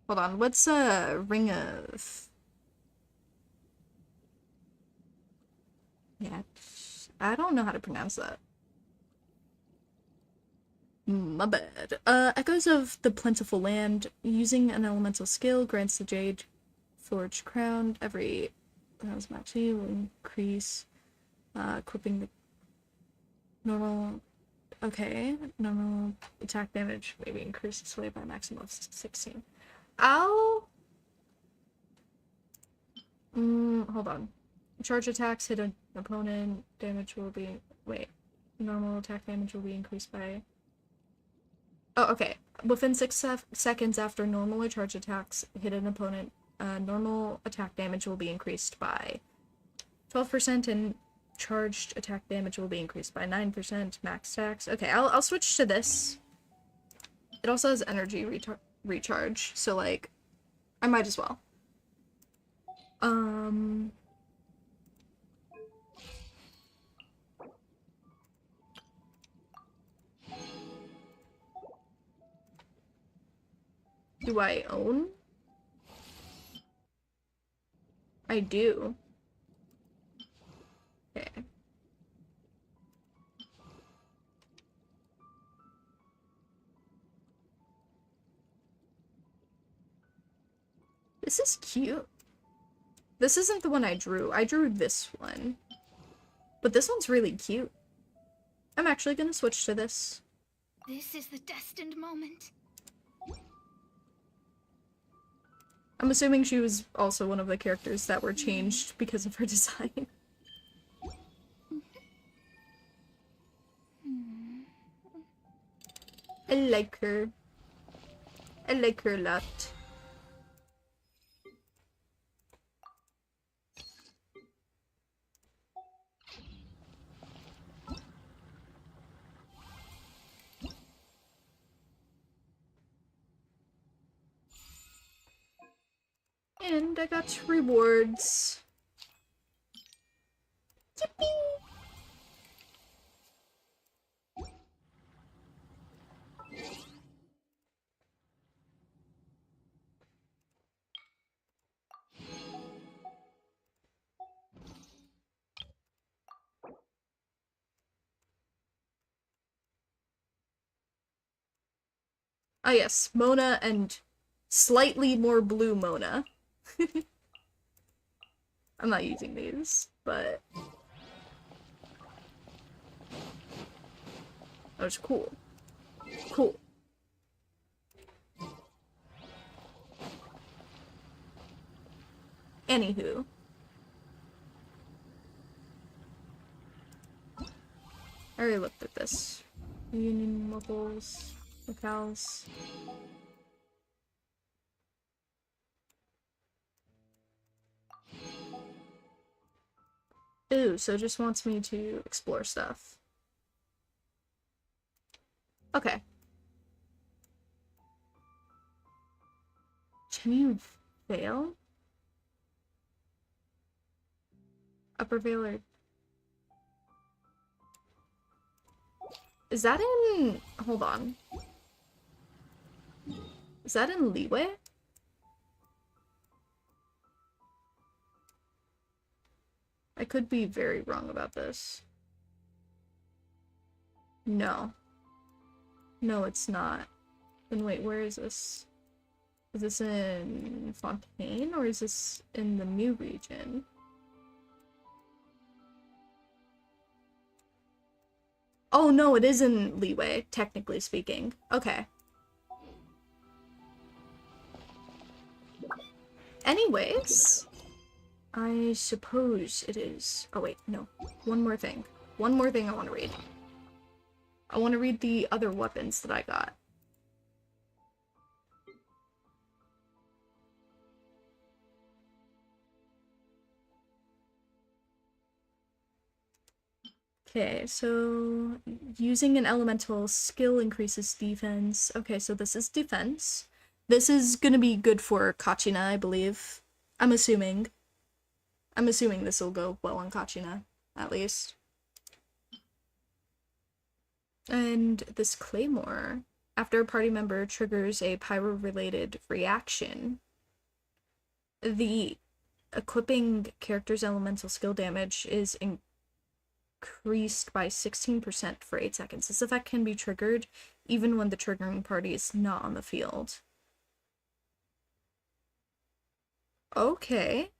Hold on, what's a ring of... Yeah, I don't know how to pronounce that. My bad. Echoes of the Plentiful Land. Using an elemental skill grants the Jade Forged Crown. Every... That was match will increase. Equipping the... Normal... Okay. Normal attack damage maybe increases sway by a maximum of 16. Ow! Hold on. Charge attacks hit an opponent. Damage will be... Wait. Normal attack damage will be increased by... Oh, okay. Within 6 seconds after normal or charge attacks hit an opponent, normal attack damage will be increased by 12%, and charged attack damage will be increased by 9%. Max attacks. Okay, I'll switch to this. It also has energy recharge, so, like, I might as well. Do I own? I do. Okay. This is cute. This isn't the one I drew. I drew this one. But this one's really cute. I'm actually gonna switch to this. This is the destined moment. I'm assuming she was also one of the characters that were changed because of her design. I like her. I like her a lot. And I got rewards. Yippee! Ah yes, Mona and slightly more blue Mona. I'm not using these, but that was cool. Cool. Anywho. I already looked at this. Union locales. Ooh, so it just wants me to explore stuff. Okay. Can Vale? Upper Vale or... Is that in... Hold on. Is that in Leeway? I could be very wrong about this. No. No, it's not. Then wait, where is this? Is this in Fontaine, or is this in the Mew region? Oh no, it is in Leeway, technically speaking. Okay. Anyways. I suppose it is. Oh wait, no. One more thing. One more thing I want to read. I want to read the other weapons that I got. Okay, so using an elemental skill increases defense. Okay, so this is defense. This is gonna be good for Kachina, I believe. I'm assuming. I'm assuming this will go well on Kachina, at least. And this claymore, after a party member triggers a pyro-related reaction, the equipping character's elemental skill damage is increased by 16% for 8 seconds. This effect can be triggered even when the triggering party is not on the field. Okay.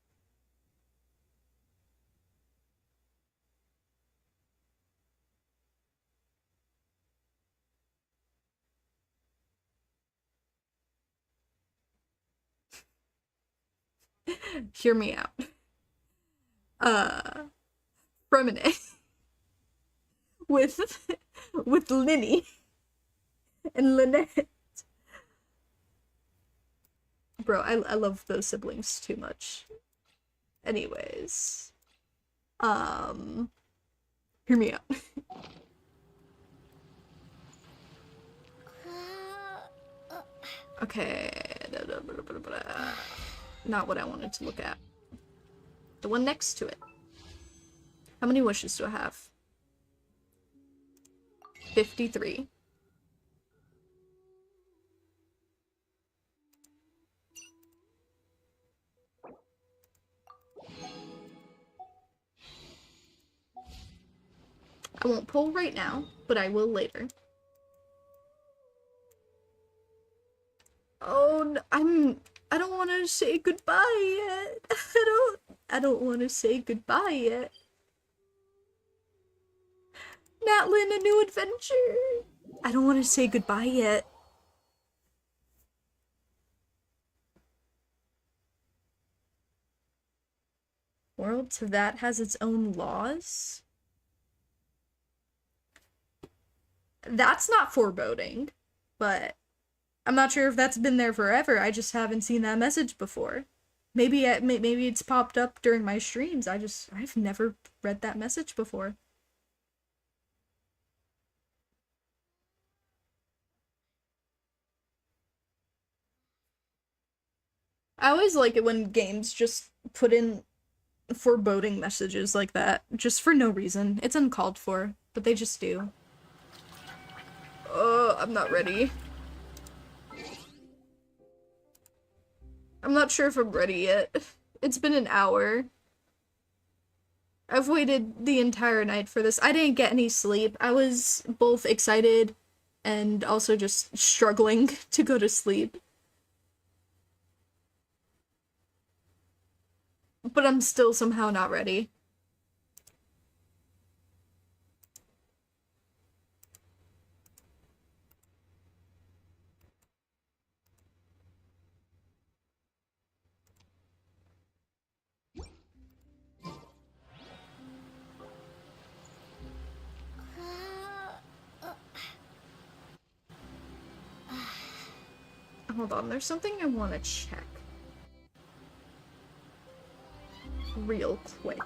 Hear me out. Remine with Linny and Lynette. Bro, I love those siblings too much. Anyways. Hear me out. Okay. Not what I wanted to look at. The one next to it. How many wishes do I have? 53. I won't pull right now, but I will later. Oh, no, I don't want to say goodbye yet. I don't want to say goodbye yet. Natlan, a new adventure. I don't want to say goodbye yet. World to that has its own laws? That's not foreboding, but I'm not sure if that's been there forever. I just haven't seen that message before. Maybe it's popped up during my streams. I've never read that message before. I always like it when games just put in foreboding messages like that, just for no reason. It's uncalled for, but they just do. Oh, I'm not ready. I'm not sure if I'm ready yet. It's been an hour. I've waited the entire night for this. I didn't get any sleep. I was both excited and also just struggling to go to sleep. But I'm still somehow not ready. Hold on, there's something I want to check. Real quick.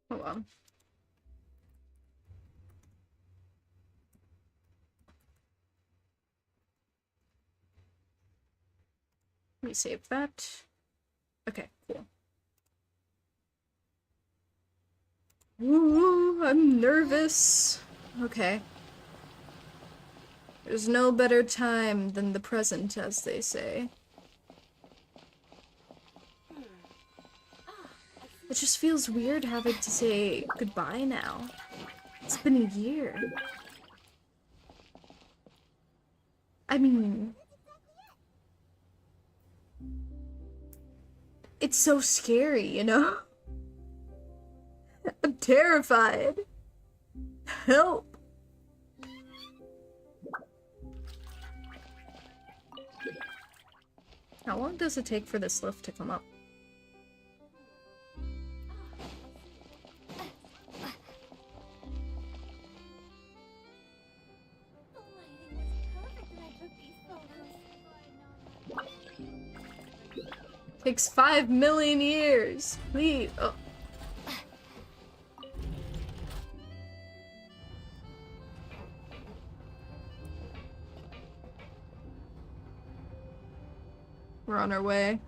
Hold on. Let me save that. Okay, cool. Woo, I'm nervous. Okay. There's no better time than the present, as they say. It just feels weird having to say goodbye now. It's been a year. I mean... It's so scary, you know? I'm terrified. Help. How long does it take for this lift to come up? The lighting was perfect when I took these photos. Takes 5 million years. Please. Oh. We're on our way.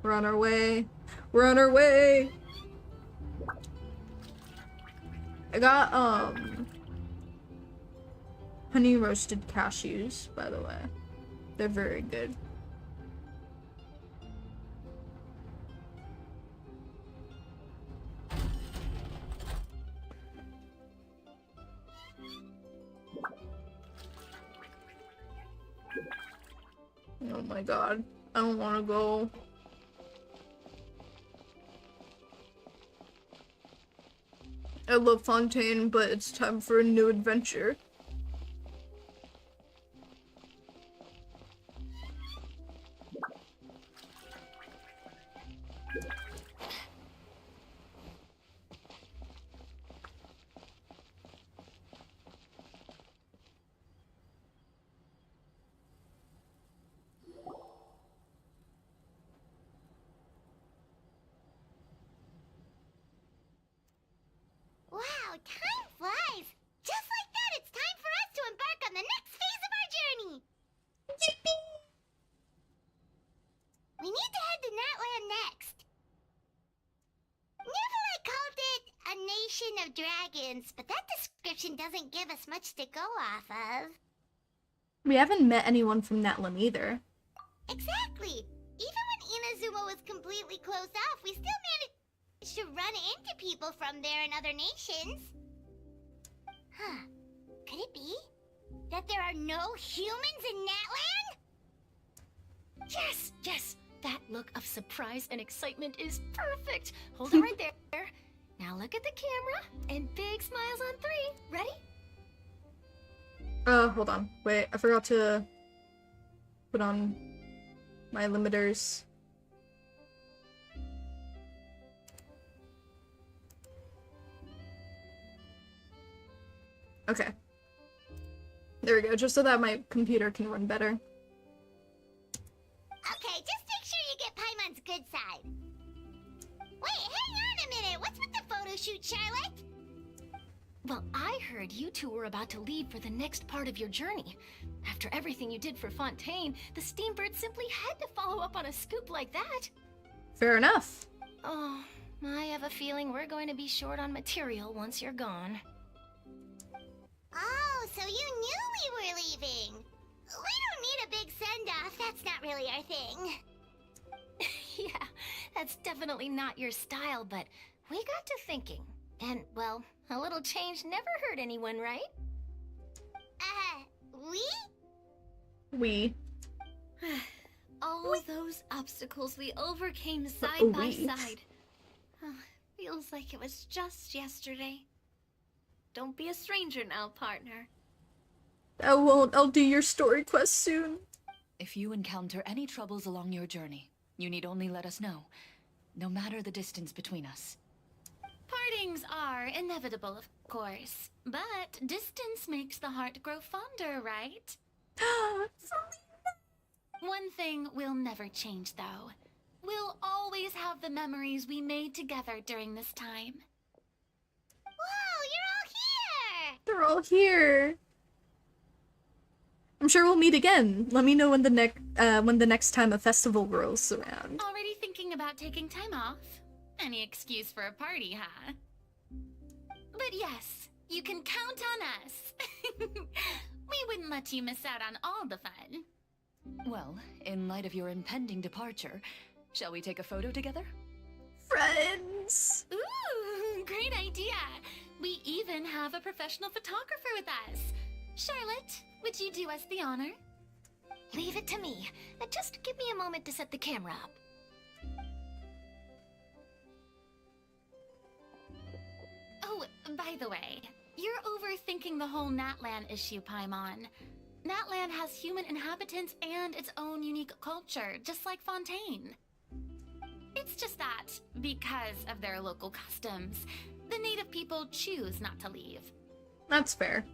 We're on our way. We're on our way. I got, honey roasted cashews, by the way. They're very good. Oh my god. I don't want to go. I love Fontaine, but it's time for a new adventure. Wow, time flies! Just like that, it's time for us to embark on the next phase of our journey! Yippee! We need to head to Natlan next. Never called it a nation of dragons, but that description doesn't give us much to go off of. We haven't met anyone from Natlan either. Exactly! Even when Inazuma was completely closed off, we still managed to run into people from there and other nations. Huh. Could it be that there are no humans in Natlan? Yes, yes. That look of surprise and excitement is perfect. Hold it right there. Now look at the camera and big smiles on 3. Ready? Hold on. Wait, I forgot to put on my limiters. Okay. There we go, just so that my computer can run better. Okay, just make sure you get Paimon's good side. Wait, hang on a minute. What's with the photo shoot, Charlotte? Well, I heard you two were about to leave for the next part of your journey. After everything you did for Fontaine, the Steambird simply had to follow up on a scoop like that. Fair enough. Oh, I have a feeling we're going to be short on material once you're gone. Oh, so you knew we were leaving. We don't need a big send-off. That's not really our thing. Yeah, that's definitely not your style, but we got to thinking. And, well, a little change never hurt anyone, right? We? All those obstacles we overcame side by side. Feels like it was just yesterday. Don't be a stranger now, partner. I won't. I'll do your story quest soon. If you encounter any troubles along your journey, you need only let us know, no matter the distance between us. Partings are inevitable, of course, but distance makes the heart grow fonder, right? One thing will never change, though. We'll always have the memories we made together during this time. They're all here. I'm sure we'll meet again. Let me know when the next time a festival rolls around. Already thinking about taking time off? Any excuse for a party, huh? But yes, you can count on us. We wouldn't let you miss out on all the fun. Well, in light of your impending departure, shall we take a photo together? Friends! Ooh, great idea! We even have a professional photographer with us. Charlotte, would you do us the honor? Leave it to me. Just give me a moment to set the camera up. Oh, by the way, you're overthinking the whole Natlan issue, Paimon. Natlan has human inhabitants and its own unique culture, just like Fontaine. It's just that, because of their local customs, the native people choose not to leave. That's fair.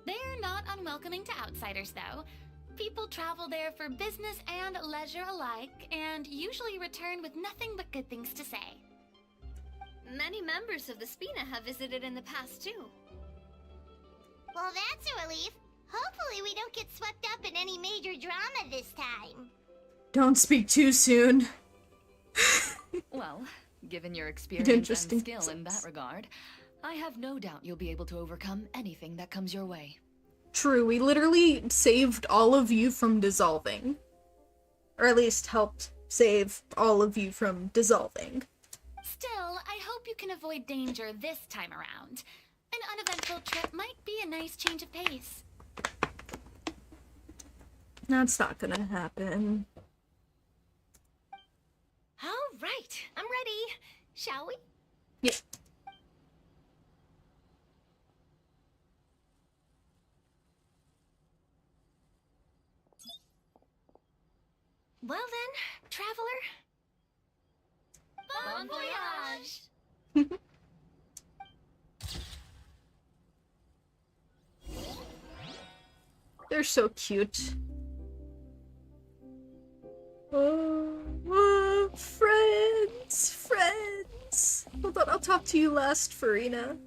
They're not unwelcoming to outsiders, though. People travel there for business and leisure alike, and usually return with nothing but good things to say. Many members of the Spina have visited in the past, too. Well, that's a relief. Hopefully we don't get swept up in any major drama this time. Don't speak too soon. Well, given your experience Interesting and skill in that regard, I have no doubt you'll be able to overcome anything that comes your way. True, we literally saved all of you from dissolving. Or at least helped save all of you from dissolving. Still, I hope you can avoid danger this time around. An uneventful trip might be a nice change of pace. That's not gonna happen. All right, I'm ready. Shall we? Yeah. Well then, traveler. Bon voyage! They're so cute. Friends. Hold on, I'll talk to you last, Farina.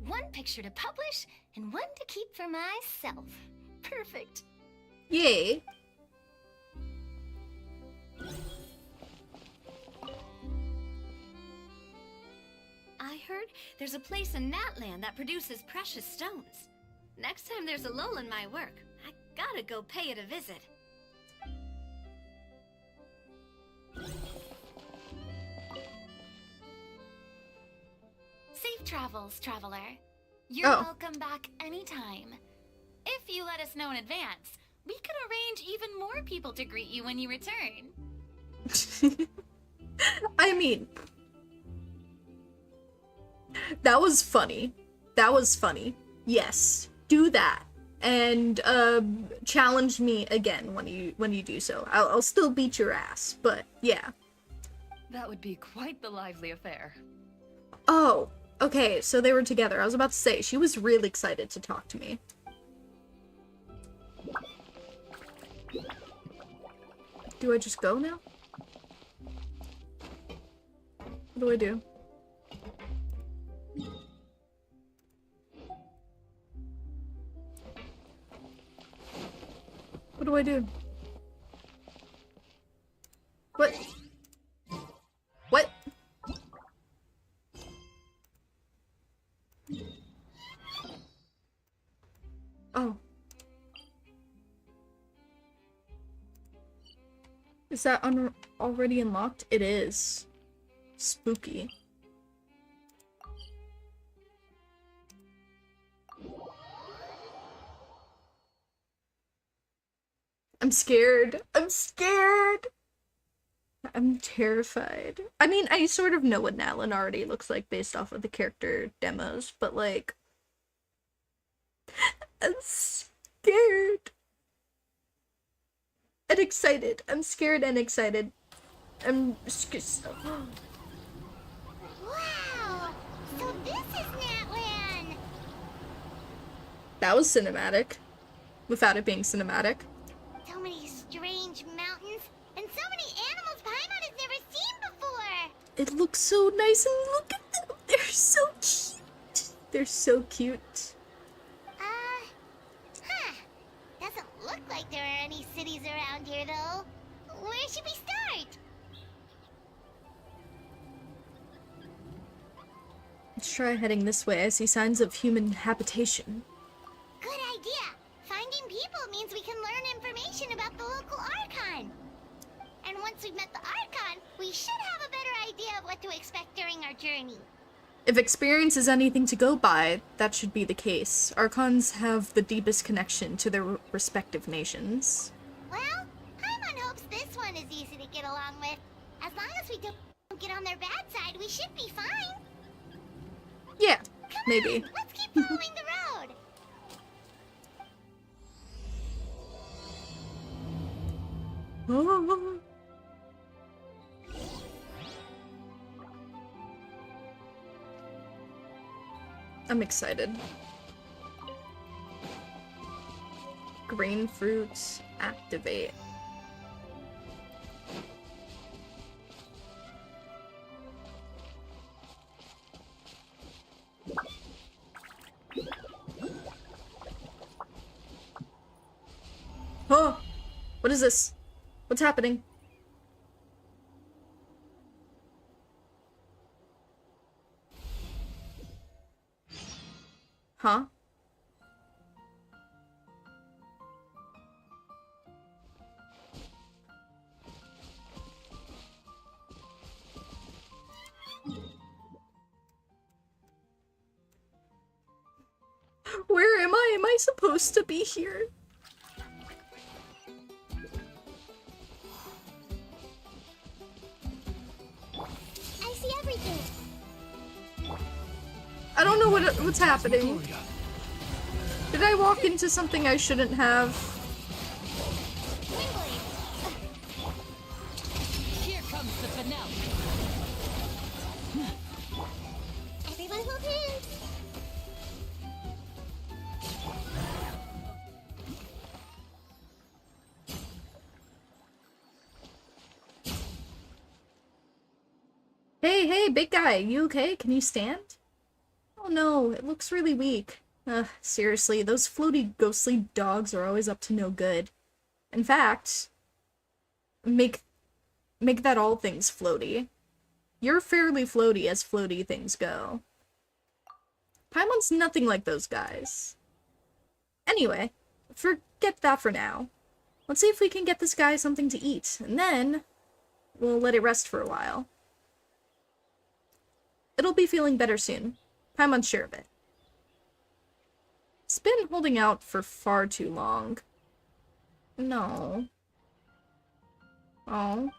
One picture to publish and one to keep for myself. Perfect. Yay. I heard there's a place in Natlan that produces precious stones. Next time there's a lull in my work, I gotta go pay it a visit. Safe travels, traveler. You're welcome back anytime. If you let us know in advance, we could arrange even more people to greet you when you return. I mean, that was funny. That was funny. Yes, do that. And challenge me again when you do so. I'll still beat your ass, but yeah. That would be quite the lively affair. Oh, okay, so they were together. I was about to say, she was really excited to talk to me. Do I just go now? What do I do? What do I do? What? What? Oh. Is that already unlocked? It is. Spooky. I'm scared. I'm scared. I'm terrified. I mean, I sort of know what Natlan already looks like based off of the character demos, but like, I'm scared. And excited. I'm scared and excited. I'm scared. Wow! So this is Natlan! That was cinematic. Without it being cinematic. So many strange mountains, and so many animals Paimon has never seen before! It looks so nice, and look at them! They're so cute! They're so cute. Doesn't look like there are any cities around here, though. Where should we start? Let's try heading this way. I see signs of human habitation. Good idea. Finding people means we can learn information about the local Archon. And once we've met the Archon, we should have a better idea of what to expect during our journey. If experience is anything to go by, that should be the case. Archons have the deepest connection to their respective nations. Well, Paimon hopes this one is easy to get along with. As long as we don't get on their bad side, we should be fine. Yeah, Come maybe. on, let's keep following the road. Oh. I'm excited. Green fruits activate. Oh! What is this? What's happening? Huh? Where am I? Am I supposed to be here? I see everything. I don't know what's happening. Did I walk into something I shouldn't have? Here comes the finale. Everyone hold hands. Hey, big guy, you okay? Can you stand? Oh no, it looks really weak. Seriously, those floaty, ghostly dogs are always up to no good. In fact, make that all things floaty. You're fairly floaty as floaty things go. Paimon's nothing like those guys. Anyway, forget that for now. Let's see if we can get this guy something to eat, and then we'll let it rest for a while. It'll be feeling better soon. Paimon's sure of it. It's been holding out for far too long. No. Oh.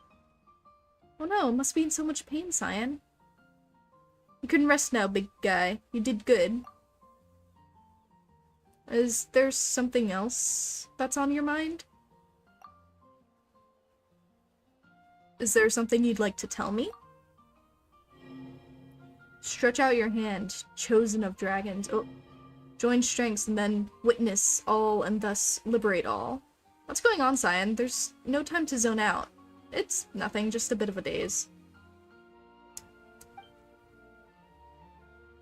Oh no, it must be in so much pain, Cyan. You can rest now, big guy. You did good. Is there something else that's on your mind? Is there something you'd like to tell me? Stretch out your hand, chosen of dragons. Oh, join strengths and then witness all and thus liberate all. What's going on, Cyan? There's no time to zone out. It's nothing, just a bit of a daze.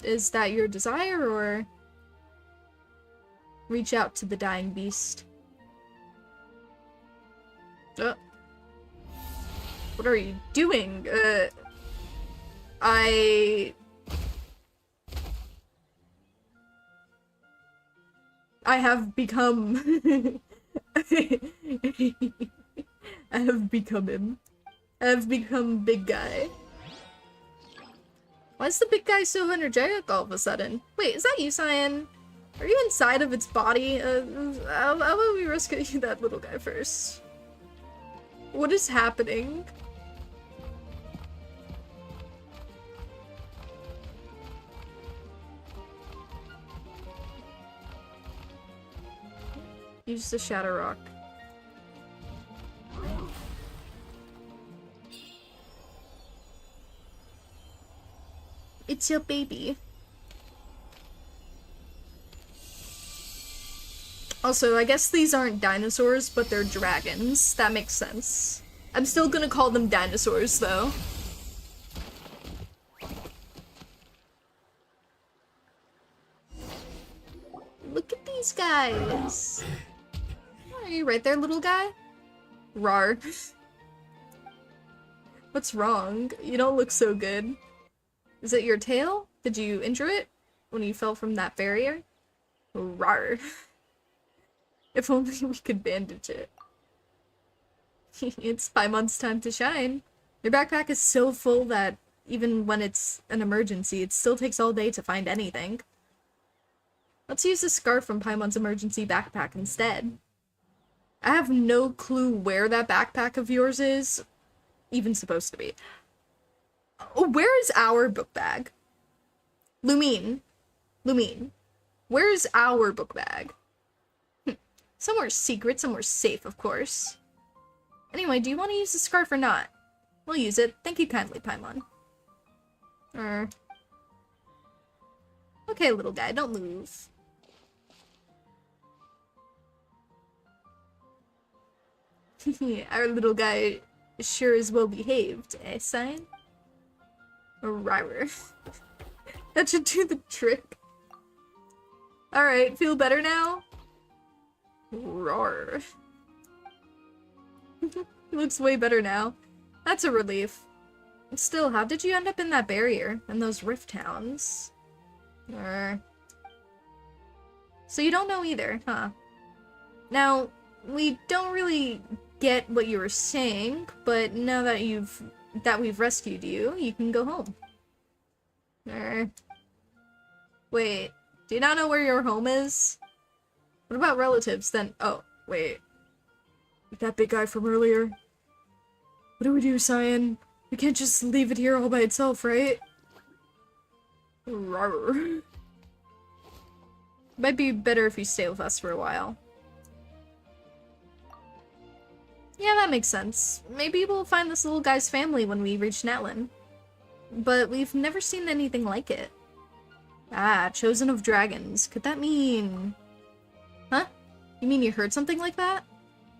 Is that your desire, or reach out to the dying beast? What are you doing? I have become... I have become him. I have become big guy. Why is the big guy so energetic all of a sudden? Wait, is that you, Cyan? Are you inside of its body? How about we rescue that little guy first? What is happening? Use the Shadow Rock. It's your baby. Also, I guess these aren't dinosaurs, but they're dragons. That makes sense. I'm still gonna call them dinosaurs, though. these guys. Are you right there, little guy? Rar. What's wrong? You don't look so good. Is it your tail? Did you injure it when you fell from that barrier? Rar. If only we could bandage it. It's Paimon's time to shine. Your backpack is so full that even when it's an emergency, it still takes all day to find anything. Let's use the scarf from Paimon's emergency backpack instead. I have no clue where that backpack of yours is even supposed to be. Oh, where is our book bag? Lumine, where is our book bag? Somewhere secret, somewhere safe, of course. Anyway, do you want to use the scarf or not? We'll use it. Thank you kindly, Paimon. Okay, little guy, don't move. Our little guy sure is well behaved, eh, Sign? Rawr. That should do the trick. Alright, feel better now? Roar. He looks way better now. That's a relief. Still, how did you end up in that barrier and those rift towns? So you don't know either, huh? Now, we don't really get what you were saying, but now that we've rescued you, you can go home. Wait, do you not know where your home is? What about relatives then? Oh, wait. That big guy from earlier. What do we do, Cyan? We can't just leave it here all by itself, right? Rawr. Might be better if you stay with us for a while. Yeah, that makes sense. Maybe we'll find this little guy's family when we reach Natlan. But we've never seen anything like it. Ah, chosen of dragons. Could that mean... Huh? You mean you heard something like that?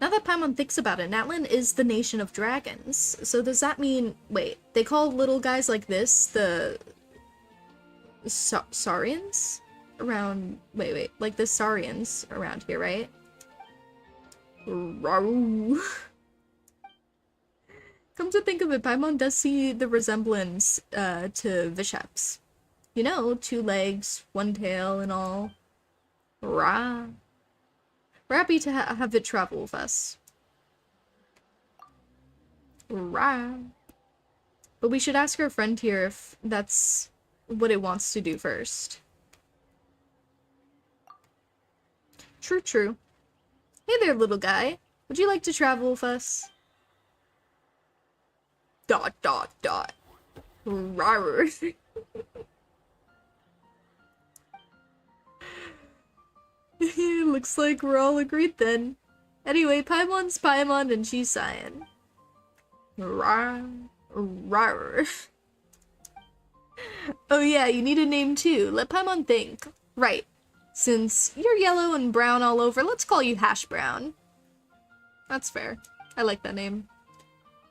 Now that Paimon thinks about it, Natlan is the nation of dragons. So does that mean... Wait, they call little guys like this the... Saurians? Around... Wait, like the Saurians around here, right? Rawr. Come to think of it, Paimon does see the resemblance to Vishaps. You know, 2 legs, 1 tail, and all. Rah. We're happy to have it travel with us. Rah. But we should ask our friend here if that's what it wants to do first. True, true. Hey there, little guy. Would you like to travel with us? ... Rawr. Looks like we're all agreed then. Anyway, Paimon's Paimon and she's Cyan. Rawr. Rawr. Oh yeah, you need a name too. Let Paimon think. Right. Since you're yellow and brown all over, let's call you Hash Brown. That's fair. I like that name.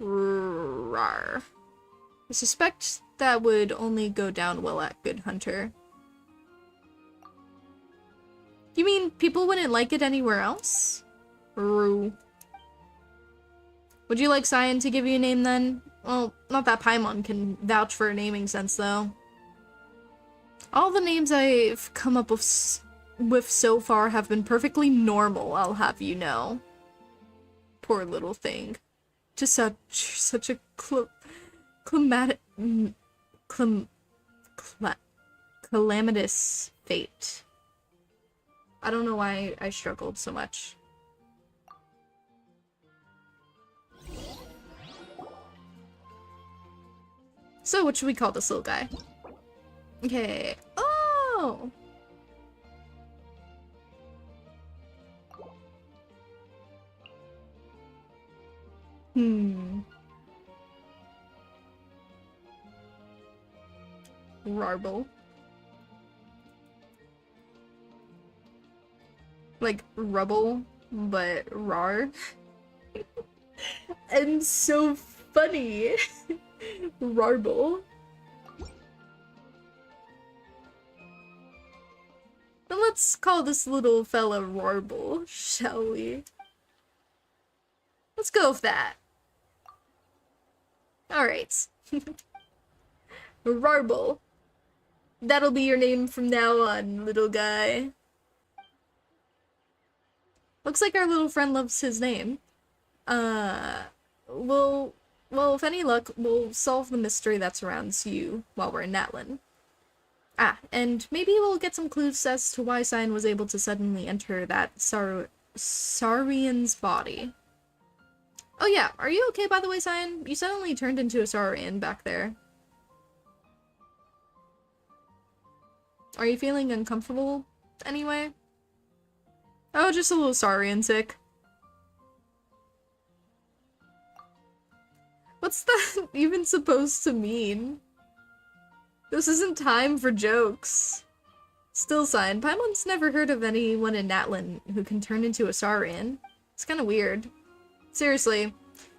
Rawr. I suspect that would only go down well at Good Hunter. You mean people wouldn't like it anywhere else? Roo. Would you like Cyan to give you a name then? Well, not that Paimon can vouch for a naming sense though. All the names I've come up with so far have been perfectly normal, I'll have you know. Poor little thing. Just such a calamitous fate. I don't know why I struggled so much. So, what should we call this little guy? Okay. Oh! Rarble. Like rubble, but rar. And so funny. Rarble. Then let's call this little fella Rarble, shall we? Let's go with that. Alright. Rarble. That'll be your name from now on, little guy. Looks like our little friend loves his name. Well, with any luck, we'll solve the mystery that surrounds you while we're in Natlan. Ah, and maybe we'll get some clues as to why Cyan was able to suddenly enter that Saurian's body. Oh yeah, are you okay by the way, Cyan? You suddenly turned into a Saurian back there. Are you feeling uncomfortable anyway? Oh, just a little Saurian sick. What's that even supposed to mean? This isn't time for jokes. Still, Cyan, Paimon's never heard of anyone in Natlan who can turn into a Saurian. It's kinda weird. Seriously,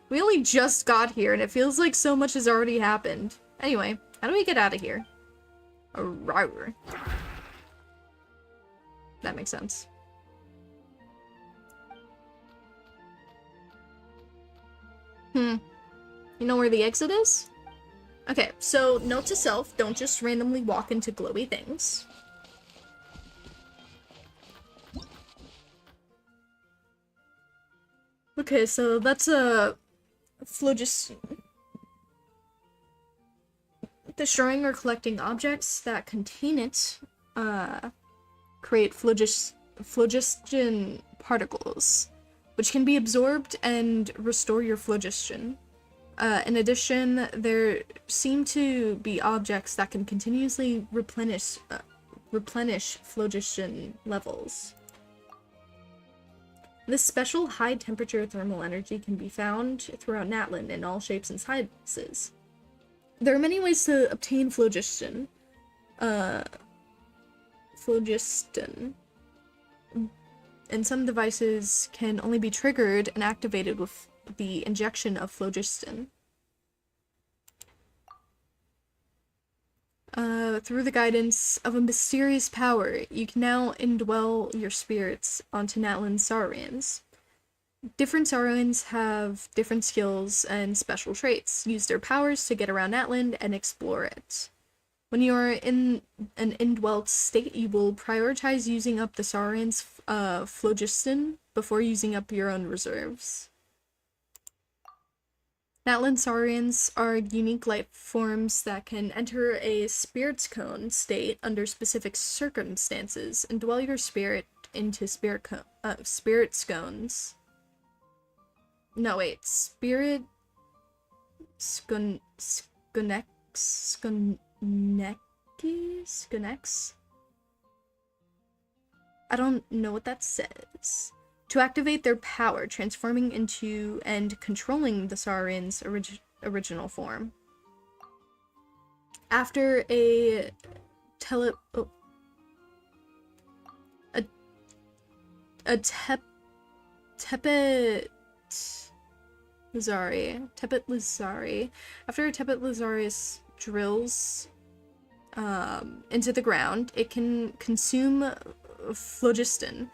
we only just got here and it feels like so much has already happened. Anyway, how do we get out of here? Arrgh. That makes sense. You know where the exit is? Okay, so note to self, don't just randomly walk into glowy things. Okay, so that's a phlogiston. Destroying or collecting objects that contain it create phlogiston particles, which can be absorbed and restore your phlogiston. In addition, there seem to be objects that can continuously replenish phlogiston levels. This special high-temperature thermal energy can be found throughout Natlan in all shapes and sizes. There are many ways to obtain phlogiston. And some devices can only be triggered and activated with the injection of phlogiston. Through the guidance of a mysterious power, you can now indwell your spirits onto Natlan's Saurians. Different Saurians have different skills and special traits. Use their powers to get around Natlan and explore it. When you are in an indwelt state, you will prioritize using up the Saurian's phlogiston before using up your own reserves. Natlan Saurians are unique life forms that can enter a spirit's cone state under specific circumstances and dwell your spirit into spirit scones. No, wait, spirit Skonex? I don't know what that says. To activate their power, transforming into and controlling the Saurian's original form. After a tepet Lizari. After a Tepet Lizarius drills into the ground, it can consume phlogiston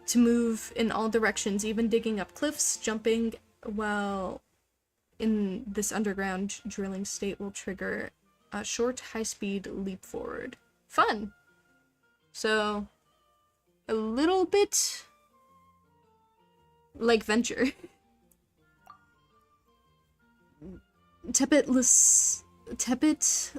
to move in all directions, even digging up cliffs. Jumping while in this underground drilling state will trigger a short, high-speed leap forward. Fun! So, a little bit like Venture. Tepet Lazarus. Tepet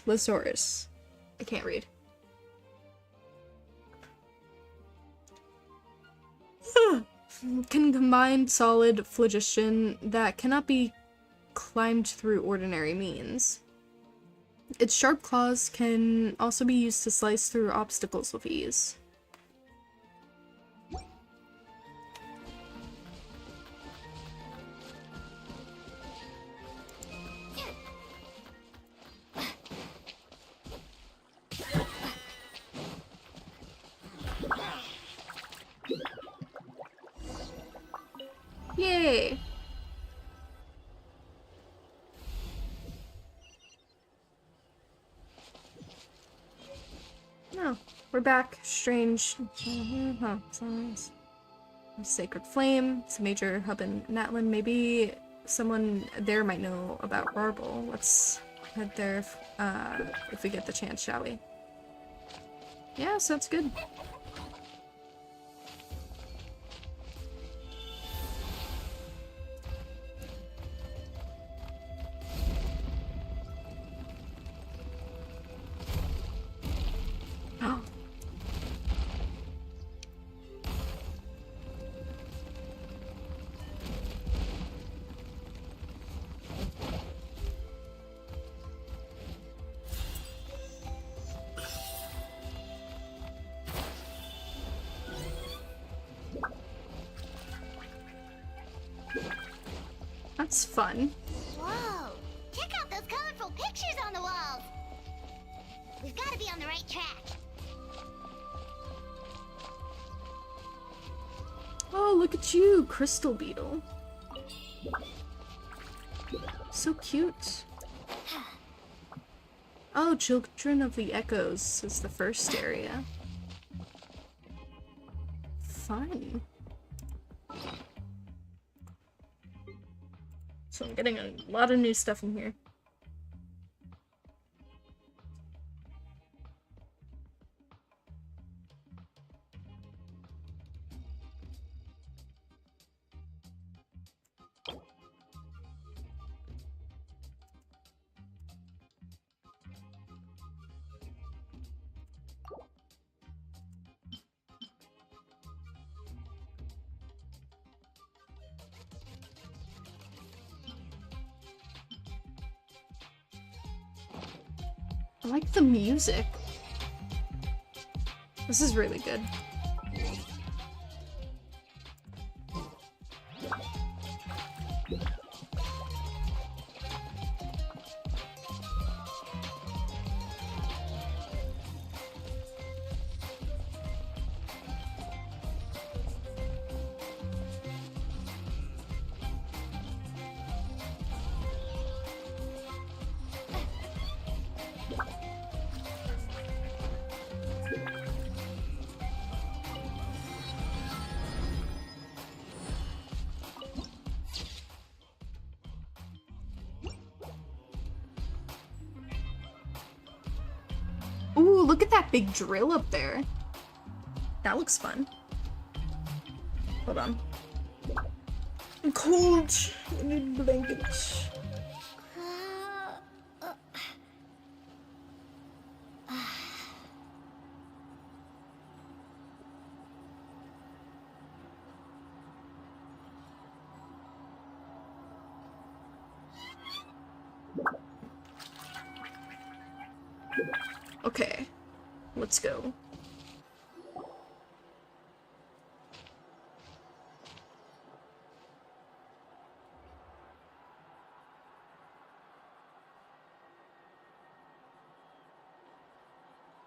Lazarus. I can't read. Can combine solid phlogiston that cannot be climbed through ordinary means. Its sharp claws can also be used to slice through obstacles with ease. Yay! We're back. Strange. Sacred Flame. It's a major hub in Natlan. Maybe someone there might know about Warble. Let's head there if we get the chance, shall we? Yeah, sounds good. That's fun. Whoa! Check out those colorful pictures on the walls! We've got to be on the right track. Oh, look at you, Crystal Beetle. So cute. Oh, Children of the Echoes is the first area. Fun. So I'm getting a lot of new stuff in here. I like the music. This is really good. Ooh, look at that big drill up there. That looks fun. Hold on. I'm cold. I need blankets. Okay, let's go.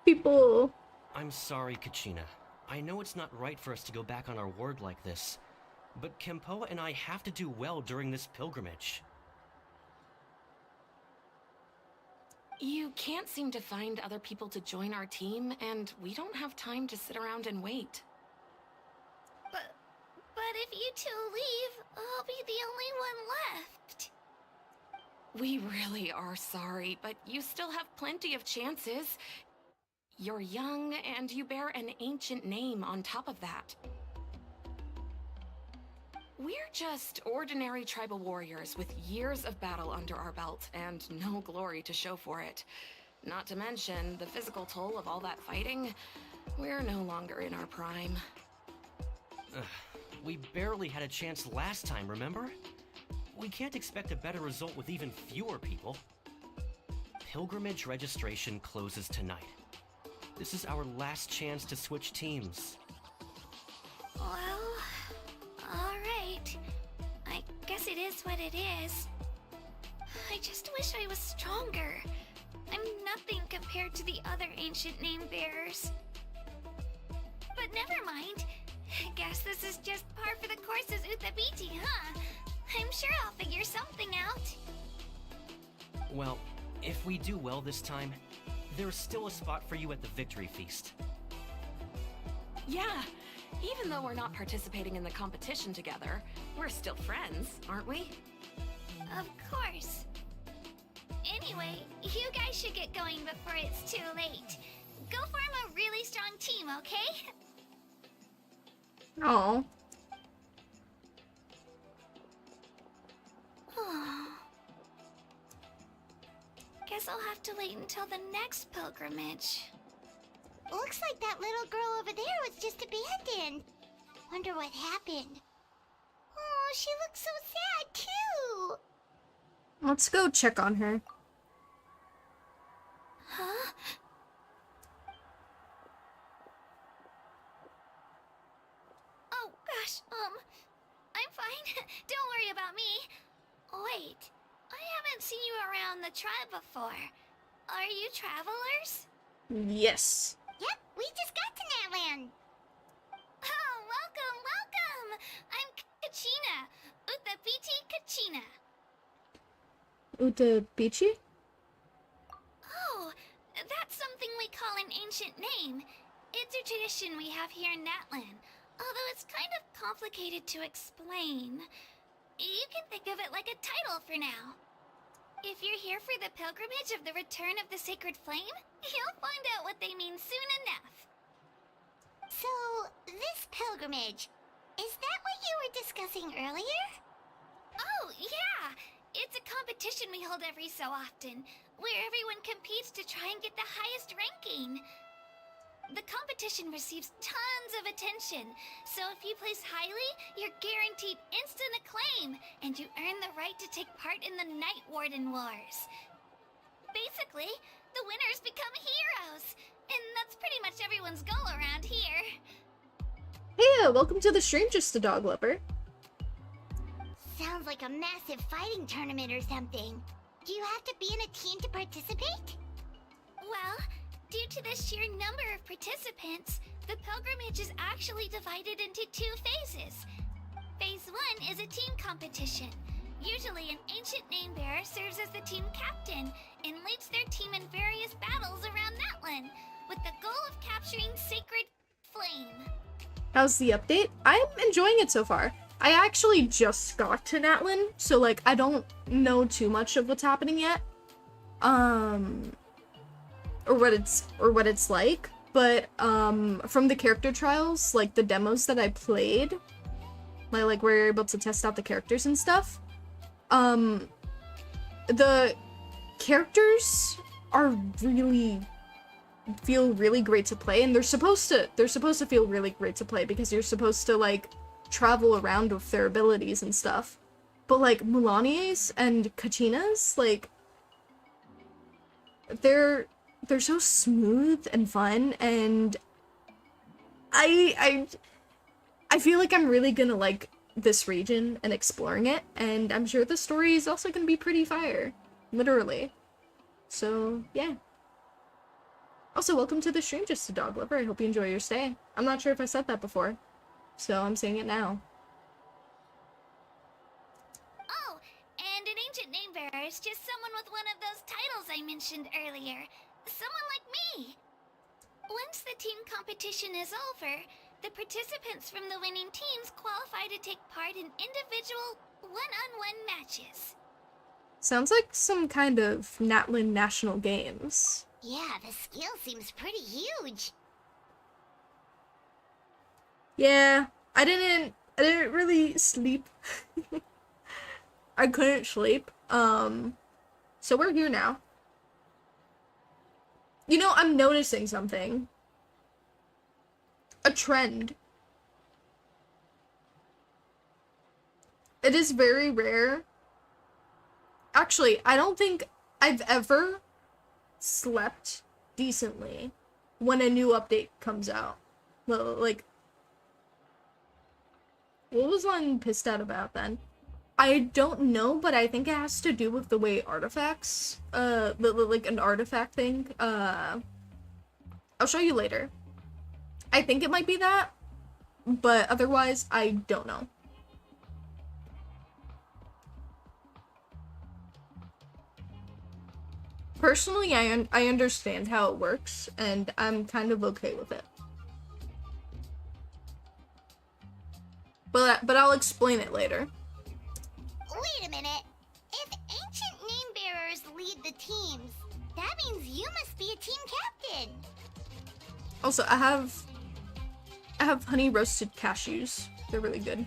People. I'm sorry, Kachina. I know it's not right for us to go back on our word like this, but Kempoa and I have to do well during this pilgrimage. You can't seem to find other people to join our team, and we don't have time to sit around and wait. But if you two leave, I'll be the only one left. We really are sorry, but you still have plenty of chances. You're young, and you bear an ancient name on top of that. We're just ordinary tribal warriors with years of battle under our belt and no glory to show for it. Not to mention the physical toll of all that fighting. We're no longer in our prime. We barely had a chance last time, remember? We can't expect a better result with even fewer people. Pilgrimage registration closes tonight. This is our last chance to switch teams. Well, alright. I guess it is what it is. I just wish I was stronger. I'm nothing compared to the other ancient name bearers. But never mind. Guess this is just par for the course as Uthabiti, huh? I'm sure I'll figure something out. Well, if we do well this time, there's still a spot for you at the Victory Feast. Yeah, even though we're not participating in the competition together, we're still friends, aren't we? Of course. Anyway, you guys should get going before it's too late. Go form a really strong team, okay? Oh. Guess I'll have to wait until the next pilgrimage. Looks like that little girl over there was just abandoned. Wonder what happened. Oh, she looks so sad too. Let's go check on her. Huh? Oh gosh, I'm fine. Don't worry about me. Wait, I haven't seen you around the tribe before. Are you travelers? Yes. Yep, we just got to Natlan. Oh, welcome, welcome! I'm Kachina, Utapichi Kachina. Utapichi? Oh, that's something we call an ancient name. It's a tradition we have here in Natlan, although it's kind of complicated to explain. You can think of it like a title for now. If you're here for the pilgrimage of the return of the sacred flame, you'll find out what they mean soon enough. So, this pilgrimage, is that what you were discussing earlier? Oh, yeah! It's a competition we hold every so often, where everyone competes to try and get the highest ranking. The competition receives tons of attention, so if you place highly, you're guaranteed instant acclaim, and you earn the right to take part in the Night Warden Wars. Basically, the winners become heroes, and that's pretty much everyone's goal around here. Hey, welcome to the stream, Just a Dog Lover. Sounds like a massive fighting tournament or something. Do you have to be in a team to participate? Well, due to the sheer number of participants, the pilgrimage is actually divided into 2 phases. Phase 1 is a team competition. Usually an ancient name bearer serves as the team captain and leads their team in various battles around Natlan, with the goal of capturing Sacred Flame. How's the update? I'm enjoying it so far. I actually just got to Natlan, so like I don't know too much of what's happening yet. Or what it's like, but from the character trials, like the demos that I played, like where you're able to test out the characters and stuff, the characters are feel really great to play, and they're supposed to feel really great to play because you're supposed to like travel around with their abilities and stuff. But like Mulani's and Kachina's, like they're so smooth and fun, and I feel like I'm really gonna like this region and exploring it, and I'm sure the story is also gonna be pretty fire, literally. So yeah. Also, welcome to the stream, Just a Dog Lover. I hope you enjoy your stay. I'm not sure if I said that before, so I'm saying it now. Oh, and an ancient name bearer is just someone with one of those titles I mentioned earlier. Someone like me. Once the team competition is over, the participants from the winning teams qualify to take part in individual one-on-one matches. Sounds like some kind of Natlan National Games. Yeah, the scale seems pretty huge. Yeah, I didn't really sleep. I couldn't sleep. So we're here now. You know, I'm noticing something. A trend. It is very rare. Actually, I don't think I've ever slept decently when a new update comes out. Well, like, what was I pissed out about then? I don't know, but I think it has to do with the way artifacts, like an artifact thing, I'll show you later. I think it might be that, but otherwise, I don't know. Personally, I understand how it works, and I'm kind of okay with it. but I'll explain it later. Wait a minute. If ancient name bearers lead the teams, that means you must be a team captain. Also, I have honey roasted cashews. They're really good.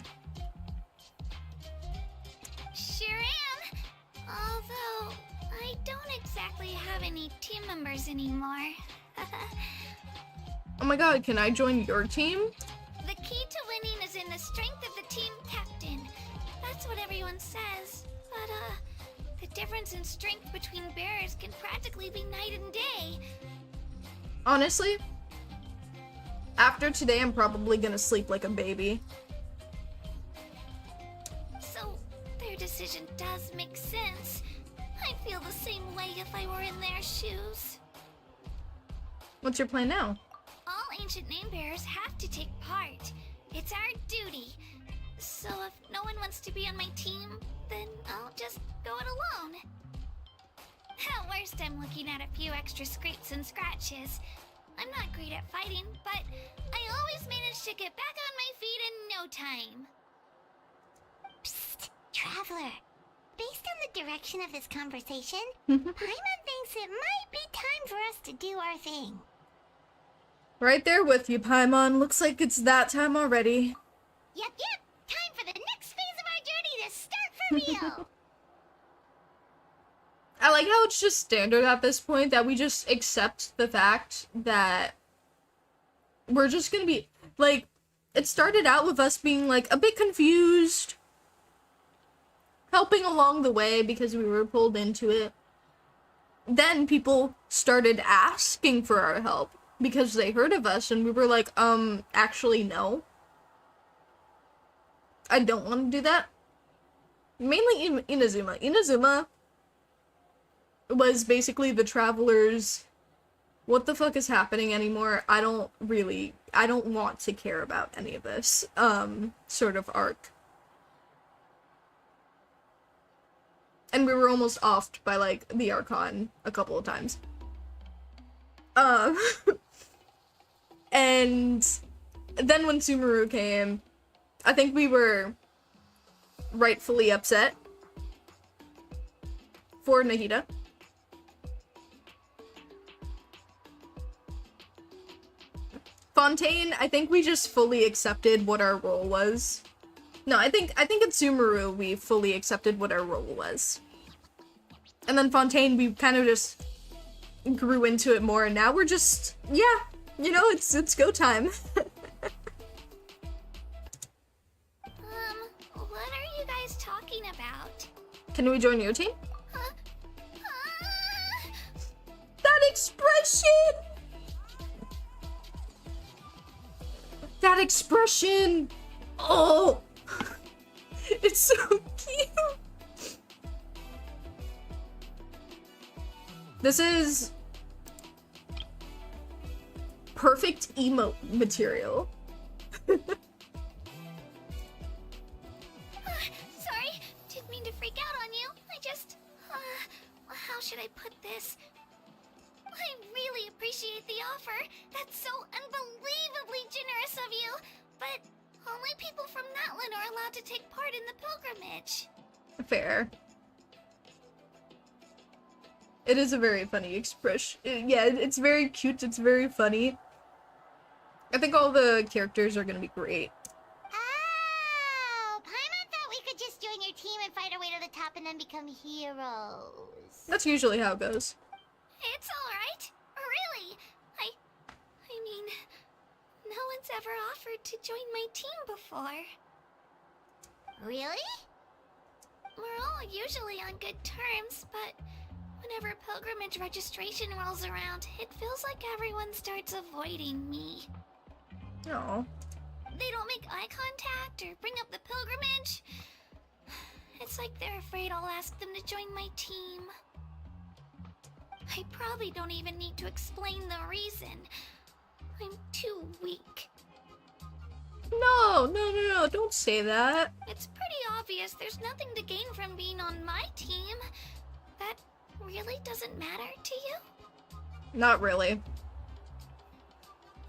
Sure am. Although, I don't exactly have any team members anymore. Oh my god, can I join your team? The key to winning is in the strength of the team captain. That's what everyone says. But, the difference in strength between bearers can practically be night and day. Honestly, after today, I'm probably gonna sleep like a baby. So, their decision does make sense. I'd feel the same way if I were in their shoes. What's your plan now? All ancient name bearers have to take part. It's our duty. So if no one wants to be on my team, then I'll just go it alone. At worst, I'm looking at a few extra scrapes and scratches. I'm not great at fighting, but I always manage to get back on my feet in no time. Psst, Traveler. Based on the direction of this conversation, Paimon thinks it might be time for us to do our thing. Right there with you, Paimon. Looks like it's that time already. Yep. Time for the next phase of our journey to start for real. I like how it's just standard at this point that we just accept the fact that we're just gonna be, like, it started out with us being, like, a bit confused, helping along the way because we were pulled into it. Then people started asking for our help because they heard of us, and we were like, actually, no. I don't want to do that. Mainly Inazuma. Inazuma was basically the travelers, what the fuck is happening anymore? I don't want to care about any of this, sort of arc. And we were almost offed by, like, the Archon a couple of times. And then when Sumeru came, I think we were rightfully upset for Nahida. Fontaine, I think we just fully accepted what our role was. No, I think at Sumeru we fully accepted what our role was. And then Fontaine, we kind of just grew into it more, and now we're just, yeah, you know, it's go time. What are you guys talking about? Can we join your team? That expression! That expression! Oh! It's so cute! This is perfect emote material. Sorry, didn't mean to freak out on you. I just, how should I put this? I really appreciate the offer. That's so unbelievably generous of you. But only people from Natlan are allowed to take part in the pilgrimage. Fair. It is a very funny expression. Yeah, it's very cute, it's very funny. I think all the characters are gonna be great. Oh, Paimon thought we could just join your team and fight our way to the top and then become heroes. That's usually how it goes. It's alright. Really. I mean, no one's ever offered to join my team before. Really? We're all usually on good terms, but whenever pilgrimage registration rolls around, it feels like everyone starts avoiding me. Oh. They don't make eye contact or bring up the pilgrimage. It's like they're afraid I'll ask them to join my team. I probably don't even need to explain the reason. I'm too weak. No, don't say that. It's pretty obvious there's nothing to gain from being on my team. That really doesn't matter to you? Not really.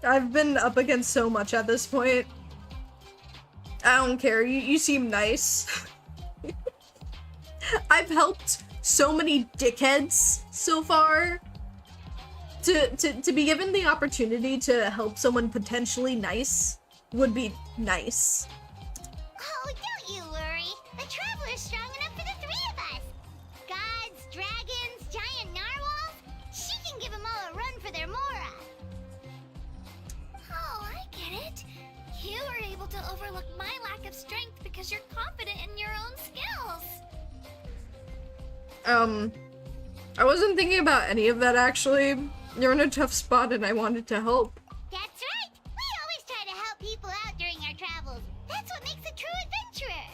I've been up against so much at this point. I don't care. You seem nice. I've helped so many dickheads so far. To be given the opportunity to help someone potentially nice would be nice. Oh, don't you worry. The Traveler's strong enough for the three of us. Gods, dragons, giant narwhals. She can give them all a run for their Mora. Oh, I get it. You were able to overlook my lack of strength because you're confident in your own skills. I wasn't thinking about any of that, actually. You're in a tough spot and I wanted to help. That's right. We always try to help people out during our travels. That's what makes a true adventurer.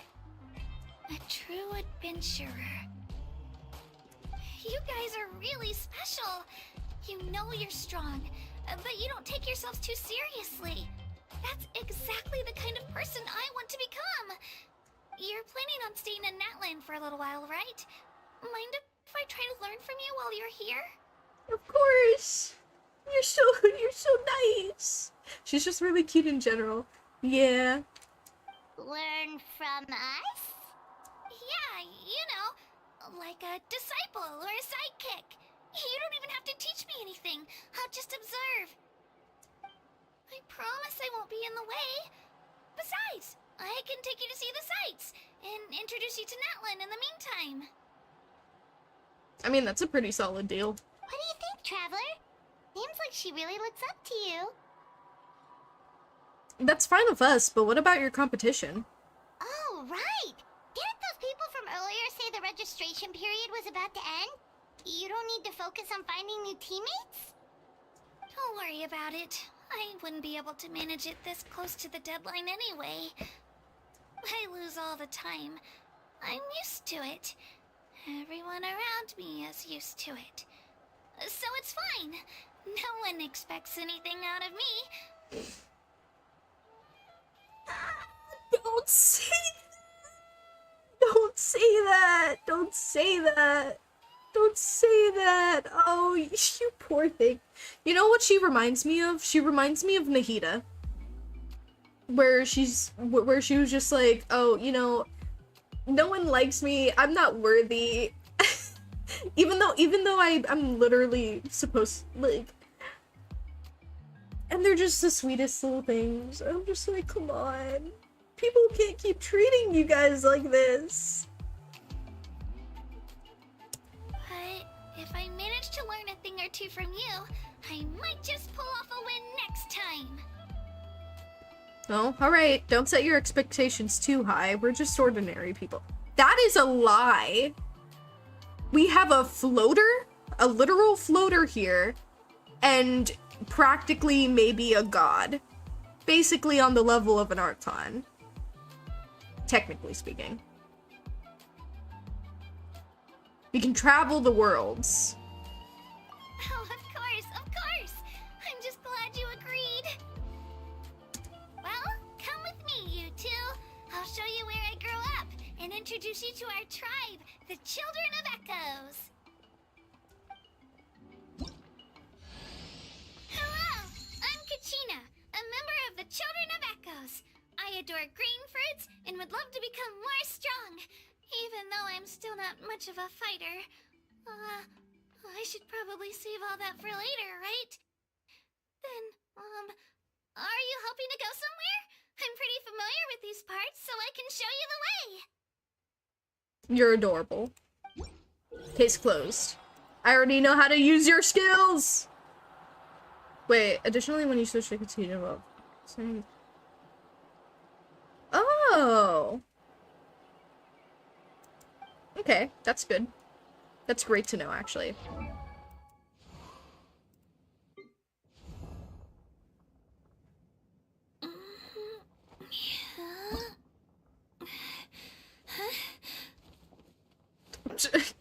A true adventurer. You guys are really special. You know you're strong, but you don't take yourselves too seriously. That's exactly the kind of person I want to become. You're planning on staying in Natlan for a little while, right? Mind if I try to learn from you while you're here? Of course. You're so nice. She's just really cute in general. Yeah. Learn from us? Yeah, you know, like a disciple or a sidekick. You don't even have to teach me anything. I'll just observe. I promise I won't be in the way. Besides, I can take you to see the sights and introduce you to Natlan in the meantime. I mean, that's a pretty solid deal. What do you think, Traveler? Seems like she really looks up to you. That's fine with us, but what about your competition? Oh, right! Didn't those people from earlier say the registration period was about to end? You don't need to focus on finding new teammates? Don't worry about it. I wouldn't be able to manage it this close to the deadline anyway. I lose all the time. I'm used to it. Everyone around me is used to it. So it's fine. No one expects anything out of me. Don't say that! Don't say that! Don't say that! Don't say that! Oh, you poor thing. You know what she reminds me of? She reminds me of Nahida. Where she was just like, oh, you know, no one likes me, I'm not worthy. even though I'm literally supposed, like, and they're just the sweetest little things. I'm just like, come on. People can't keep treating you guys like this. But if I manage to learn a thing or two from you, I might just pull off a win next time. Oh, alright. Don't set your expectations too high. We're just ordinary people. That is a lie. We have a floater, a literal floater here, and practically maybe a god. Basically on the level of an Archon. Technically speaking. We can travel the worlds. Oh, of course. I'm just glad you agreed. Well, come with me, you two. I'll show you where I grew up and introduce you to our tribe, the Children of Echoes. Hello, I'm Kachina, a member of the Children of Echoes. I adore green fruits and would love to become more strong, even though I'm still not much of a fighter. I should probably save all that for later, right? Then, are you hoping to go somewhere? I'm pretty familiar with these parts, so I can show you the way. You're adorable. Case closed. I already know how to use your skills! Wait, additionally, when you switch to continue above. Oh! Okay, that's good. That's great to know, actually.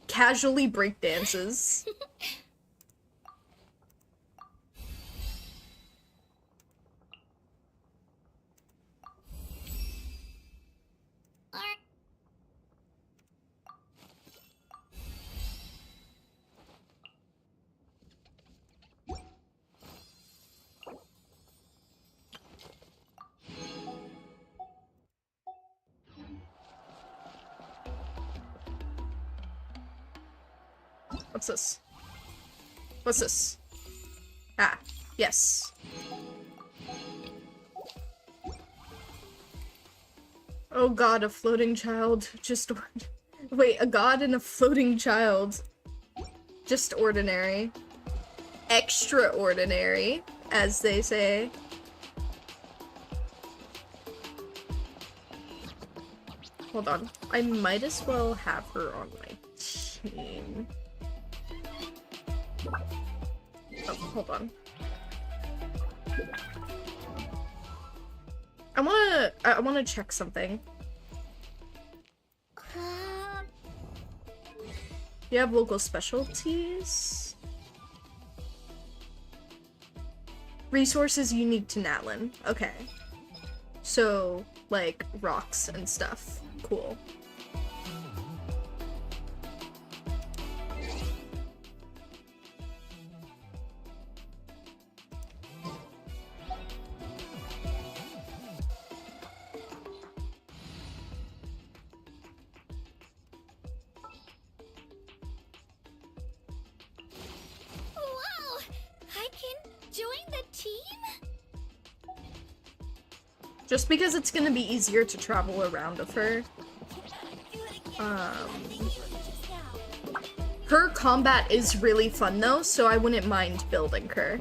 Casually break dances. What's this? What's this? Ah, yes. Oh god, a floating child. Just wait, a god and a floating child. Just ordinary. Extraordinary, as they say. Hold on. I might as well have her on my team. Oh, hold on. I wanna check something. You have local specialties? Resources unique to Natlan. Okay. So, like, rocks and stuff. Cool. Whoa! I can join the team? Just because it's gonna be easier to travel around with her. Her combat is really fun though, so I wouldn't mind building her.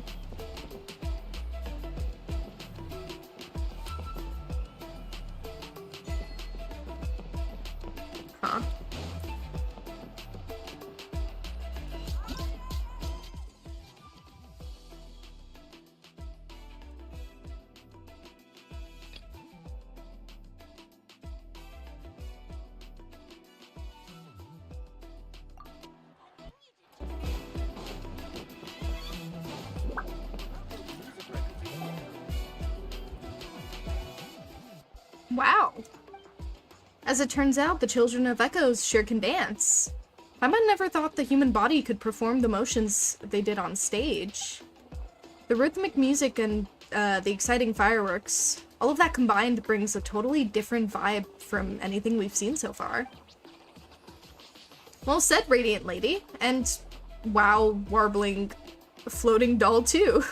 Huh. Wow. As it turns out, the children of Echoes sure can dance. I might never thought the human body could perform the motions they did on stage. The rhythmic music and the exciting fireworks, all of that combined brings a totally different vibe from anything we've seen so far. Well said, Radiant Lady, and wow, warbling floating doll too.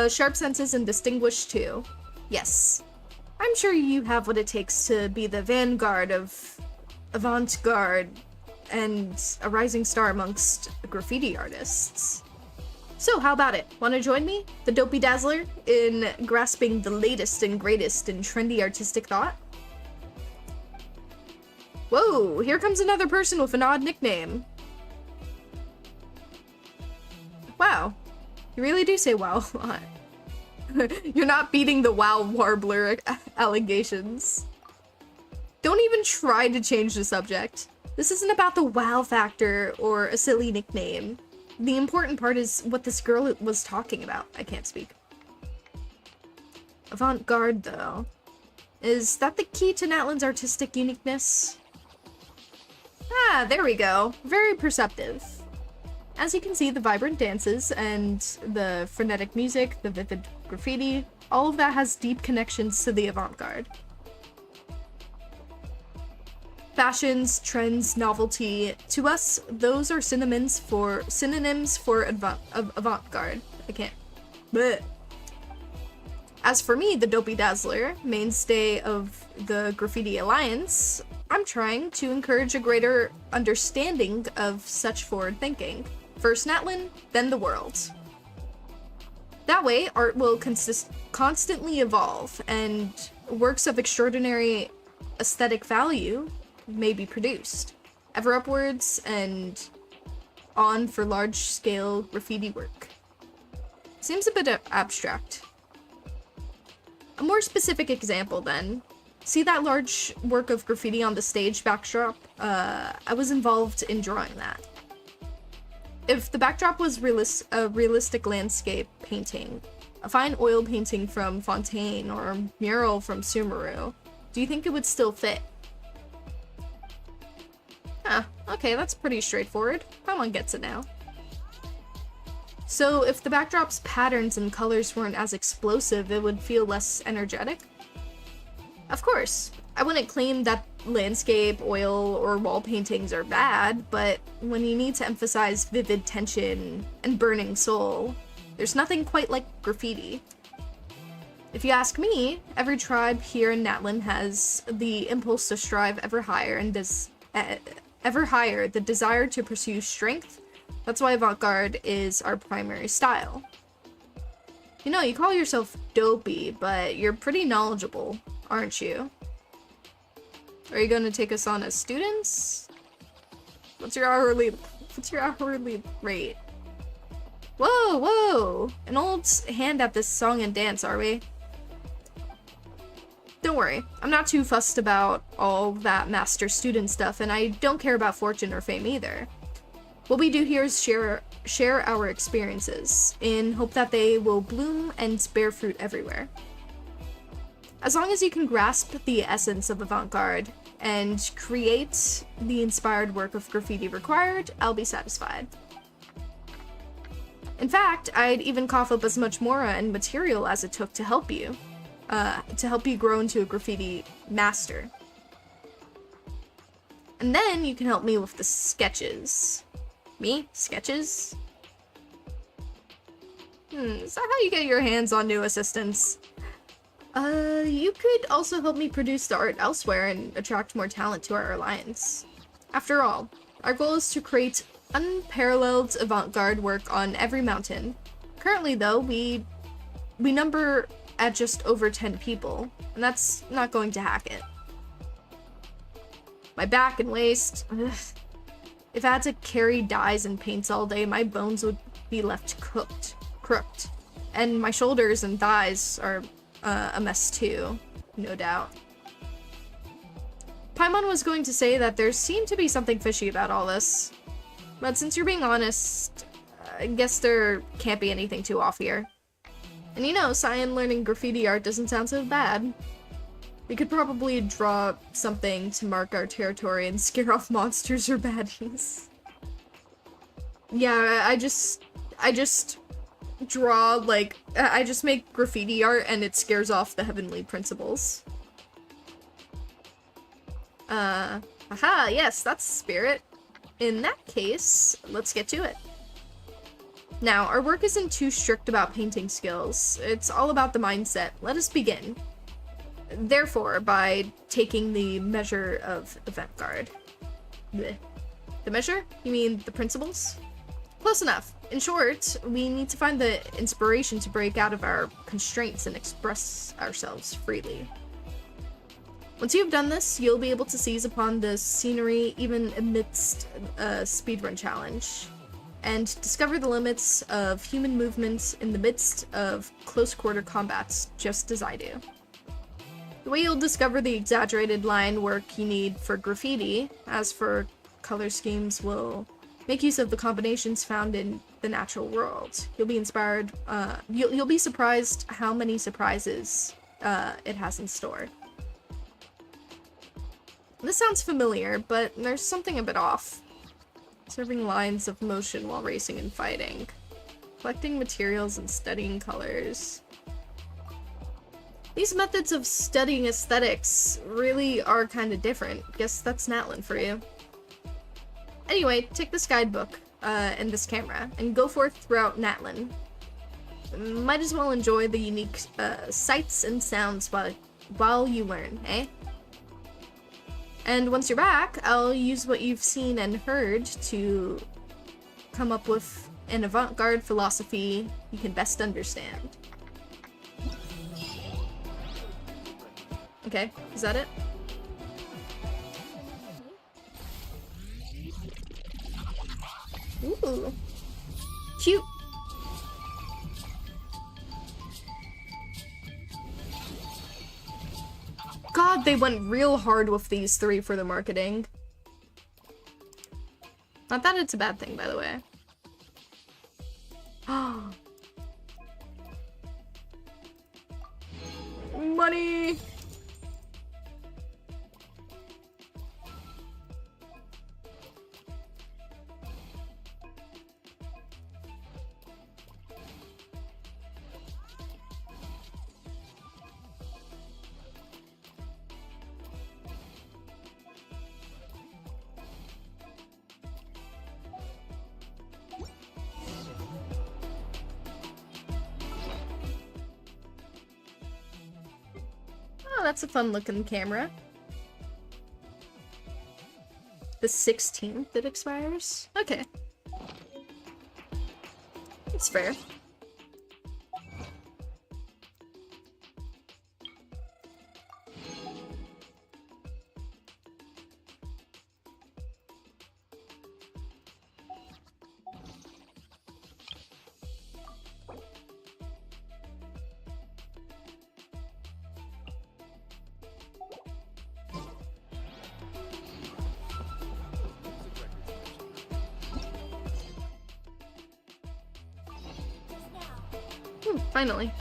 Sharp senses and distinguished too. Yes. I'm sure you have what it takes to be the vanguard of avant-garde and a rising star amongst graffiti artists. So how about it? Want to join me, the Dopey Dazzler, in grasping the latest and greatest in trendy artistic thought? Whoa, here comes another person with an odd nickname. Wow, you really do say wow a lot. You're not beating the WoW Warbler allegations. Don't even try to change the subject. This isn't about the WoW factor or a silly nickname. The important part is what this girl was talking about. I can't speak. Avant-garde, though. Is that the key to Natlan's artistic uniqueness? Ah, there we go. Very perceptive. As you can see, the vibrant dances and the frenetic music, the vivid graffiti, all of that has deep connections to the avant-garde. Fashions, trends, novelty, to us, those are synonyms for avant-garde. I can't. Blech. As for me, the Dopey Dazzler, mainstay of the Graffiti Alliance, I'm trying to encourage a greater understanding of such forward thinking. First Natlan, then the world. That way, art will constantly evolve, and works of extraordinary aesthetic value may be produced, ever upwards and on for large-scale graffiti work. Seems a bit abstract. A more specific example, then. See that large work of graffiti on the stage backdrop? I was involved in drawing that. If the backdrop was a realistic landscape painting, a fine oil painting from Fontaine or a mural from Sumeru, do you think it would still fit? Ah, okay, that's pretty straightforward. Paimon gets it now. So if the backdrop's patterns and colors weren't as explosive, it would feel less energetic? Of course. I wouldn't claim that landscape, oil, or wall paintings are bad, but when you need to emphasize vivid tension and burning soul, there's nothing quite like graffiti. If you ask me, every tribe here in Natlan has the impulse to strive ever higher and ever higher, the desire to pursue strength. That's why avant-garde is our primary style. You know, you call yourself dopey, but you're pretty knowledgeable, aren't you? Are you going to take us on as students? What's your hourly rate? Whoa, whoa! An old hand at this song and dance, are we? Don't worry, I'm not too fussed about all that master-student stuff, and I don't care about fortune or fame either. What we do here is share our experiences, in hope that they will bloom and bear fruit everywhere. As long as you can grasp the essence of avant-garde and create the inspired work of graffiti required, I'll be satisfied. In fact, I'd even cough up as much mora and material as it took to help you grow into a graffiti master. And then you can help me with the sketches. Me? Sketches? Is that how you get your hands on new assistants? You could also help me produce the art elsewhere and attract more talent to our alliance. After all, our goal is to create unparalleled avant-garde work on every mountain. Currently, though, we number at just over 10 people, and that's not going to hack it. My back and waist, ugh. If I had to carry dyes and paints all day, my bones would be left crooked. And my shoulders and thighs are a mess too, no doubt. Paimon was going to say that there seemed to be something fishy about all this. But since you're being honest, I guess there can't be anything too off here. And you know, Cyan learning graffiti art doesn't sound so bad. We could probably draw something to mark our territory and scare off monsters or baddies. Yeah, I just draw, like, I just make graffiti art and it scares off the heavenly principles. Aha, yes, that's the spirit. In that case, let's get to it. Now, our work isn't too strict about painting skills. It's all about the mindset. Let us begin. Therefore, by taking the measure of avant-garde. Blech. The measure? You mean the principles? Close enough. In short, we need to find the inspiration to break out of our constraints and express ourselves freely. Once you've done this, you'll be able to seize upon the scenery even amidst a speedrun challenge, and discover the limits of human movement in the midst of close-quarter combats, just as I do. The way you'll discover the exaggerated line work you need for graffiti, as for color schemes, will make use of the combinations found in the natural world. You'll be inspired, you'll be surprised how many surprises it has in store. This sounds familiar, but there's something a bit off. Observing lines of motion while racing and fighting. Collecting materials and studying colors. These methods of studying aesthetics really are kind of different. Guess that's Natlan for you. Anyway, take this guidebook and this camera and go forth throughout Natlan. Might as well enjoy the unique sights and sounds while you learn, eh? And once you're back, I'll use what you've seen and heard to come up with an avant-garde philosophy you can best understand. Okay, is that it? Ooh. Cute. God, they went real hard with these three for the marketing. Not that it's a bad thing, by the way. Money! that's a fun looking camera. The 16th it expires? Okay. It's fair. Finally.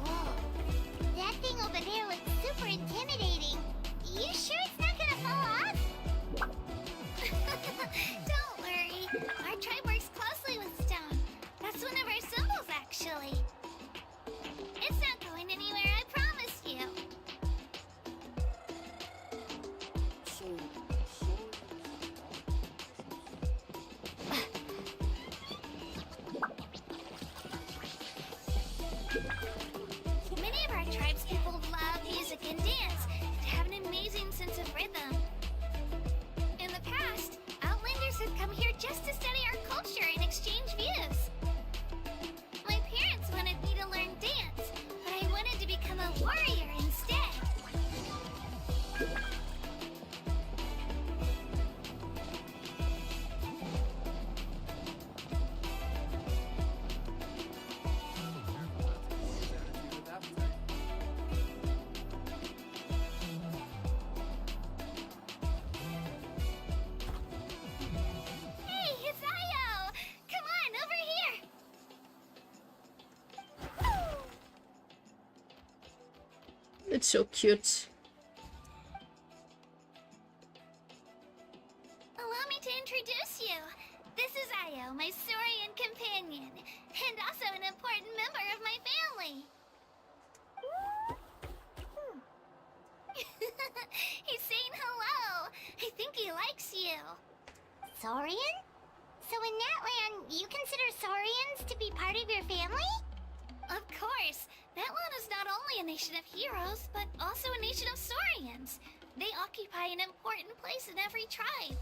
Whoa. That thing over there looks super intimidating. You sure it's not gonna fall off? Don't worry. Our tribe works closely with stone. That's one of our symbols, actually. It's not going anywhere, I promise you. Many of our tribes people love music and dance. They have an amazing sense of rhythm. In the past, Outlanders have come here just to study our culture and exchange views. My parents wanted me to learn dance, but I wanted to become a warrior instead. Hey, it's Io! Come on, over here! It's so cute. Allow me to introduce you. This is Io, my Saurian companion, and also an important member of my family. He's saying hello. I think he likes you. Saurian? So in Natlan, you consider Saurians to be part of your family? Of course. Natlan is not only a nation of heroes, but also a nation of Saurians. They occupy an important place in every tribe.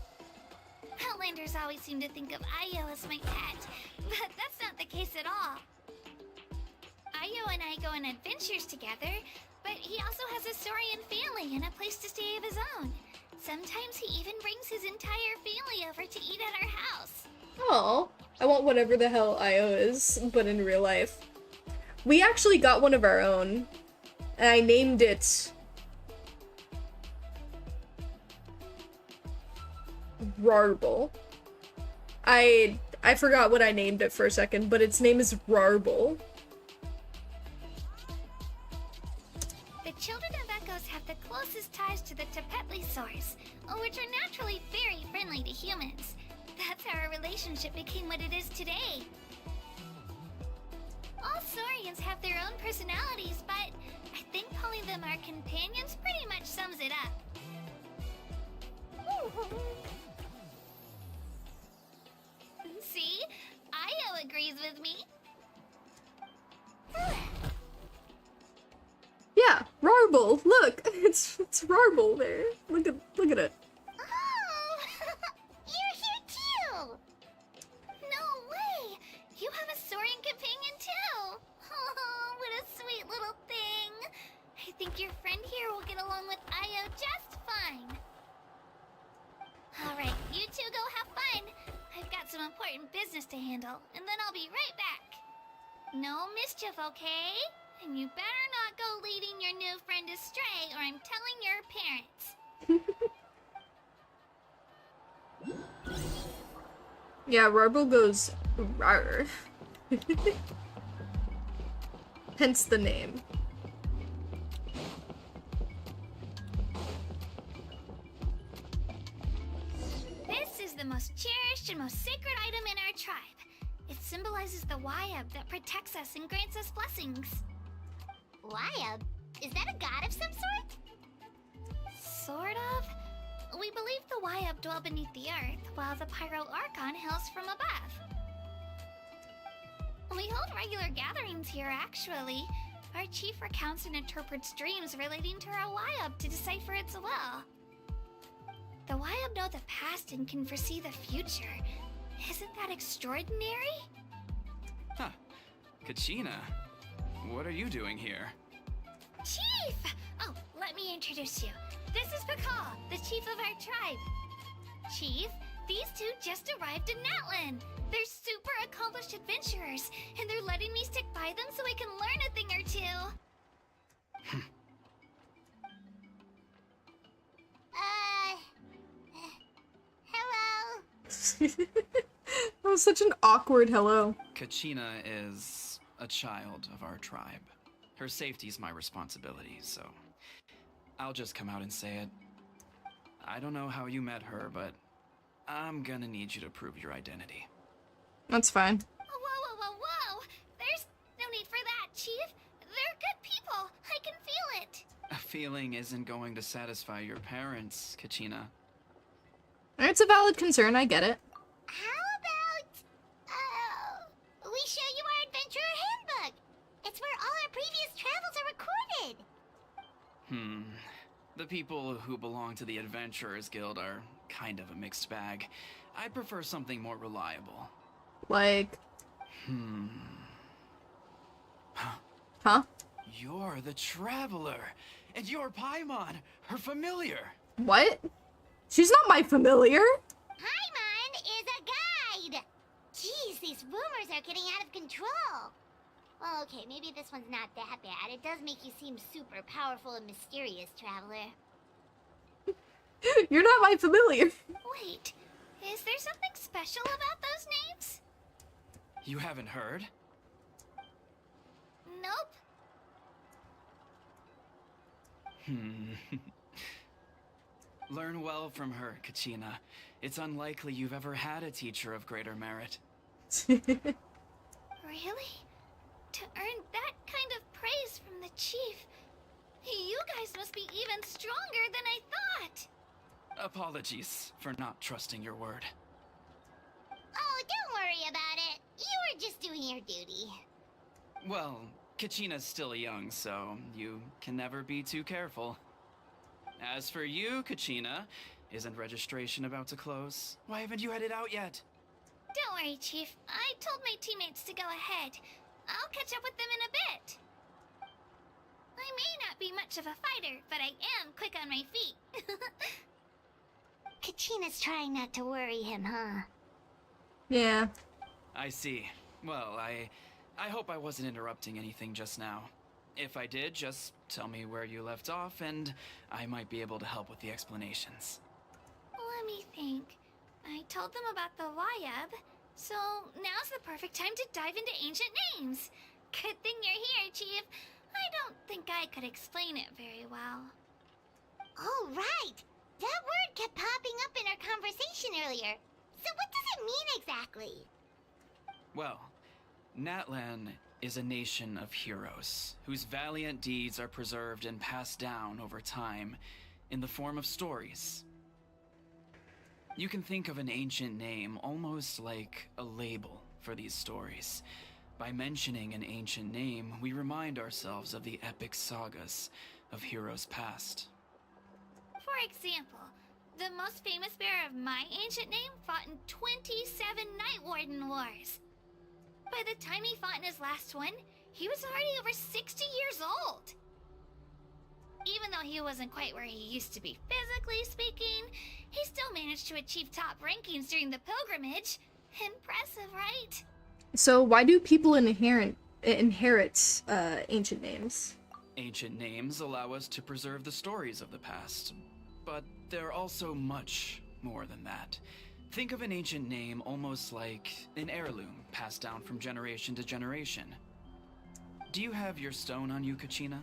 Outlanders always seem to think of Io as my pet, but that's not the case at all. Io and I go on adventures together, but he also has a Saurian family and a place to stay of his own. Sometimes he even brings his entire family over to eat at our house. Oh, I want whatever the hell Io is, but in real life. We actually got one of our own, and I named it Rahhhh. I forgot what I named it for a second, but its name is Rahhhh. The children of Echoes have the closest ties to the Tepetlisaurs, which are naturally very friendly to humans. That's how our relationship became what it is today. All Saurians have their own personalities, but I think calling them our companions pretty much sums it up. See? Io agrees with me. Yeah, Rahhhh. Look, it's Rahhhh there. Look at it. Oh! You're here too! No way! You have a Saurian companion too! Oh, what a sweet little thing! I think your friend here will get along with Io just fine. Alright, you two go have fun. I've got some important business to handle, and then I'll be right back. No mischief, okay? And you better not go leading your new friend astray, or I'm telling your parents. Yeah, Rahhhh goes rawr. Hence the name. This is the most cherished and most sacred item in our tribe. It symbolizes the YIPEEEEEEE that protects us and grants us blessings. YIPEEEEEEEE? Is that a god of some sort? Sort of. We believe the YIPEEEEEEEE dwell beneath the earth, while the Pyro Archon hails from above. We hold regular gatherings here, actually. Our chief recounts and interprets dreams relating to our YIPEEEEEEE to decipher its will. The YIPEEEEEEE know the past and can foresee the future. Isn't that extraordinary? Huh. Kachina, what are you doing here? Chief! Oh, let me introduce you. This is Pakal, the chief of our tribe. Chief, these two just arrived in Natlan. They're super accomplished adventurers, and they're letting me stick by them so I can learn a thing or two. Hello? That was such an awkward hello. Kachina is a child of our tribe. Her safety's my responsibility, so I'll just come out and say it. I don't know how you met her, but I'm gonna need you to prove your identity. That's fine. Whoa! There's no need for that, Chief. They're good people. I can feel it. A feeling isn't going to satisfy your parents, Kachina. It's a valid concern, I get it. How about, we show you our adventurer handbook? It's where all our previous travels are recorded. The people who belong to the Adventurers Guild are kind of a mixed bag. I'd prefer something more reliable. Like... Huh? You're the Traveler, and you're Paimon, her familiar. What? She's not my familiar. Paimon is a guide! Jeez, these rumors are getting out of control. Well, okay, maybe this one's not that bad. It does make you seem super powerful and mysterious, Traveler. You're not my familiar. Wait, is there something special about those names? You haven't heard? Nope. Learn well from her, Kachina. It's unlikely you've ever had a teacher of greater merit. Really? To earn that kind of praise from the chief, you guys must be even stronger than I thought. Apologies for not trusting your word. Oh, don't worry about it. You were just doing your duty. Well, Kachina's still young, so you can never be too careful. As for you, Kachina, isn't registration about to close? Why haven't you headed out yet? Don't worry, Chief. I told my teammates to go ahead. I'll catch up with them in a bit. I may not be much of a fighter, but I am quick on my feet. Kachina's trying not to worry him, huh? Yeah. I see. Well, I hope I wasn't interrupting anything just now. If I did, just tell me where you left off, and I might be able to help with the explanations. Let me think. I told them about the YIPEEEEEEEE, so now's the perfect time to dive into ancient names. Good thing you're here, Chief. I don't think I could explain it very well. Oh, right! That word kept popping up in our conversation earlier. So what does it mean exactly? Well, Natlan is a nation of heroes, whose valiant deeds are preserved and passed down over time in the form of stories. You can think of an ancient name almost like a label for these stories. By mentioning an ancient name, we remind ourselves of the epic sagas of heroes past. For example, the most famous bearer of my ancient name fought in 27 Night Warden Wars. By the time he fought in his last one, he was already over 60 years old. Even though he wasn't quite where he used to be physically speaking, he still managed to achieve top rankings during the pilgrimage. Impressive, right? So why do people inherit ancient names? Ancient names allow us to preserve the stories of the past, but they're also much more than that. Think of an ancient name almost like an heirloom passed down from generation to generation. Do you have your stone on you, Kachina?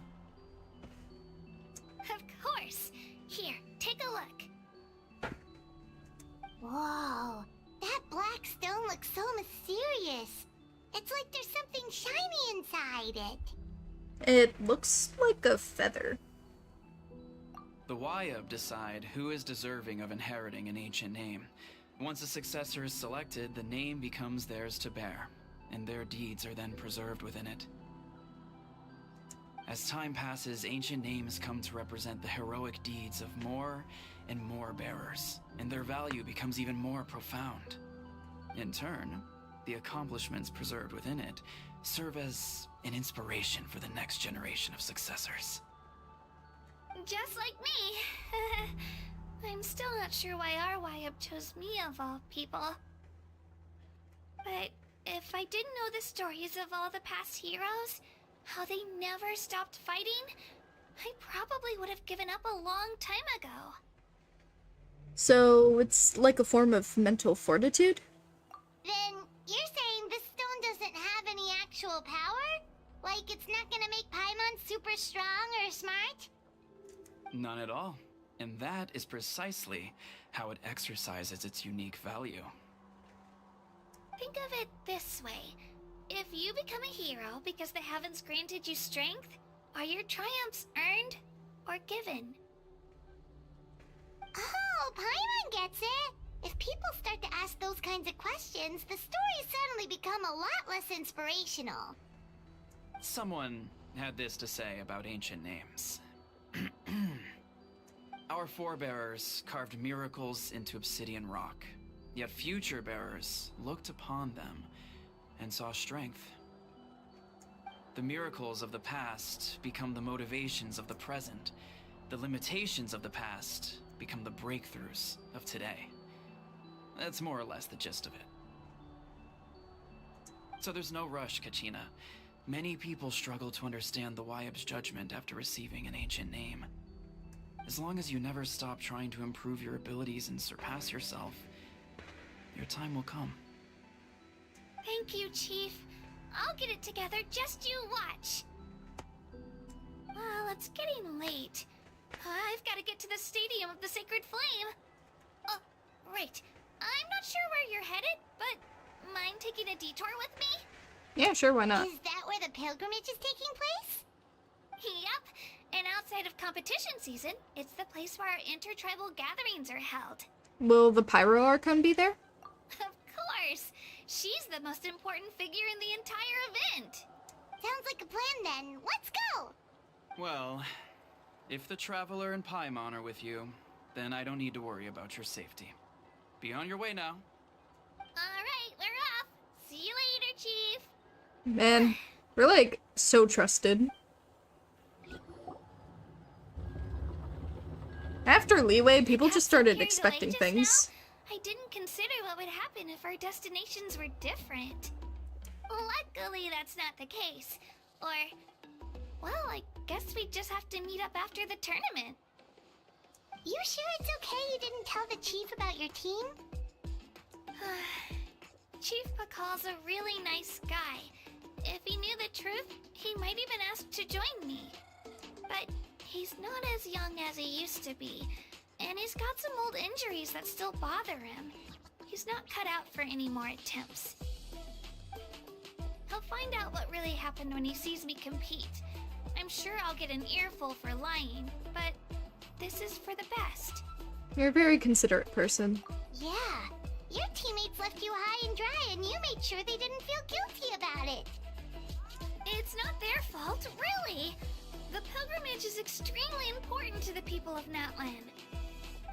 Of course. Here, take a look. Whoa, that black stone looks so mysterious. It's like there's something shiny inside it. It looks like a feather. The YIPEEEEEEEE decide who is deserving of inheriting an ancient name. Once a successor is selected, the name becomes theirs to bear, and their deeds are then preserved within it. As time passes, ancient names come to represent the heroic deeds of more and more bearers, and their value becomes even more profound. In turn, the accomplishments preserved within it serve as an inspiration for the next generation of successors. Just like me. I'm still not sure why our YIPEEEEEEE chose me of all people. But if I didn't know the stories of all the past heroes, how they never stopped fighting, I probably would have given up a long time ago. So it's like a form of mental fortitude? Then you're saying this stone doesn't have any actual power? Like it's not gonna make Paimon super strong or smart? None at all. And that is precisely how it exercises its unique value. Think of it this way. If you become a hero because the heavens granted you strength, are your triumphs earned or given? Oh, Paimon gets it! If people start to ask those kinds of questions, the stories suddenly become a lot less inspirational. Someone had this to say about ancient names. Our forebearers carved miracles into obsidian rock, yet future bearers looked upon them and saw strength. The miracles of the past become the motivations of the present. The limitations of the past become the breakthroughs of today. That's more or less the gist of it. So there's no rush, Kachina. Many people struggle to understand the YIPEEEEEE's judgment after receiving an ancient name. As long as you never stop trying to improve your abilities and surpass yourself, your time will come. Thank you, Chief. I'll get it together, just you watch. Well, it's getting late. I've got to get to the Stadium of the Sacred Flame. Oh, right. I'm not sure where you're headed, but mind taking a detour with me? Yeah, sure, why not? Is that where the pilgrimage is taking place? Yep. And outside of competition season, it's the place where our intertribal gatherings are held. Will the Pyro Archon be there? Of course. She's the most important figure in the entire event. Sounds like a plan then. Let's go! Well, if the Traveler and Paimon are with you, then I don't need to worry about your safety. Be on your way now. Alright, we're off. See you later, Chief. Man, we're like so trusted. After Leeway, people just started expecting things. I didn't consider what would happen if our destinations were different. Luckily, that's not the case. Or, well, I guess we just have to meet up after the tournament. You sure it's okay you didn't tell the chief about your team? Chief Pakal's a really nice guy. If he knew the truth, he might even ask to join me. But he's not as young as he used to be, and he's got some old injuries that still bother him. He's not cut out for any more attempts. He'll find out what really happened when he sees me compete. I'm sure I'll get an earful for lying, but this is for the best. You're a very considerate person. Yeah. Your teammates left you high and dry, and you made sure they didn't feel guilty about it. It's not their fault, really. The pilgrimage is extremely important to the people of Natlan.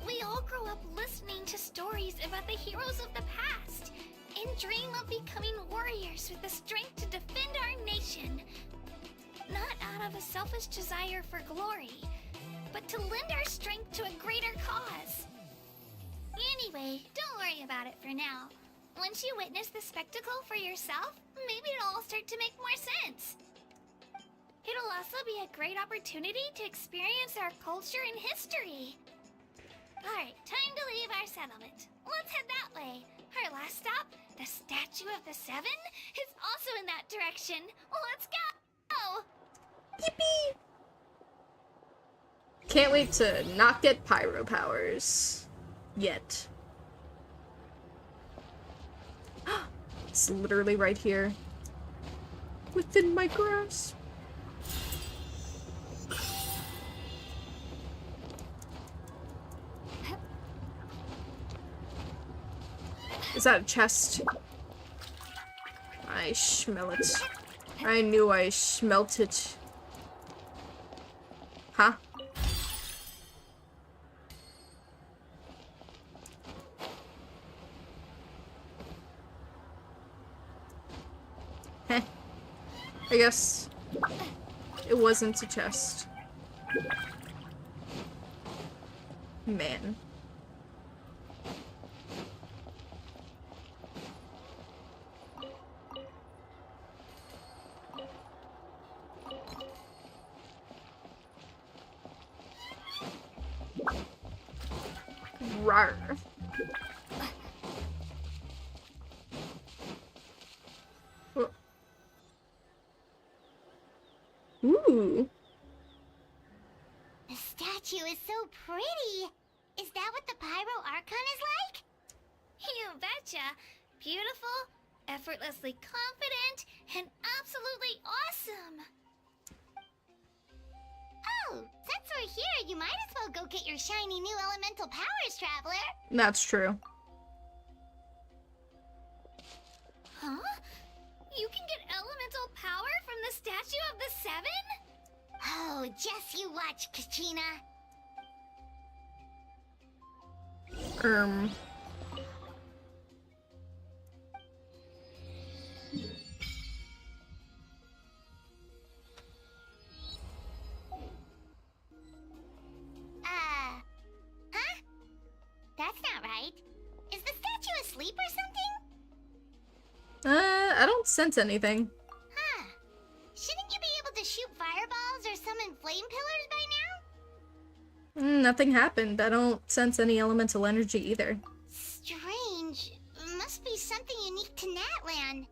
We all grow up listening to stories about the heroes of the past and dream of becoming warriors with the strength to defend our nation. Not out of a selfish desire for glory, but to lend our strength to a greater cause. Anyway, don't worry about it for now. Once you witness the spectacle for yourself, maybe it'll all start to make more sense. It'll also be a great opportunity to experience our culture and history. Alright, time to leave our settlement. Let's head that way. Our last stop, the Statue of the Seven, is also in that direction. Let's go! Yippee! Can't wait to not get pyro powers. Yet. It's literally right here. Within my grasp. Is that a chest? I smell it. I knew I smelt it. Huh? Heh. I guess it wasn't a chest. Man. Rawr. Oh. Ooh. The statue is so pretty. Is that what the Pyro Archon is like? You betcha. Beautiful, effortlessly confident, and absolutely awesome. Oh, since we're here, you might as well go get your shiny new elemental powers, Traveler. That's true. Huh? You can get elemental power from the Statue of the Seven? Oh, just you watch, Kachina. Huh? That's not right. Is the statue asleep or something? I don't sense anything. Huh. Shouldn't you be able to shoot fireballs or summon flame pillars by now? Nothing happened. I don't sense any elemental energy either. Strange. Must be something unique to Natlan.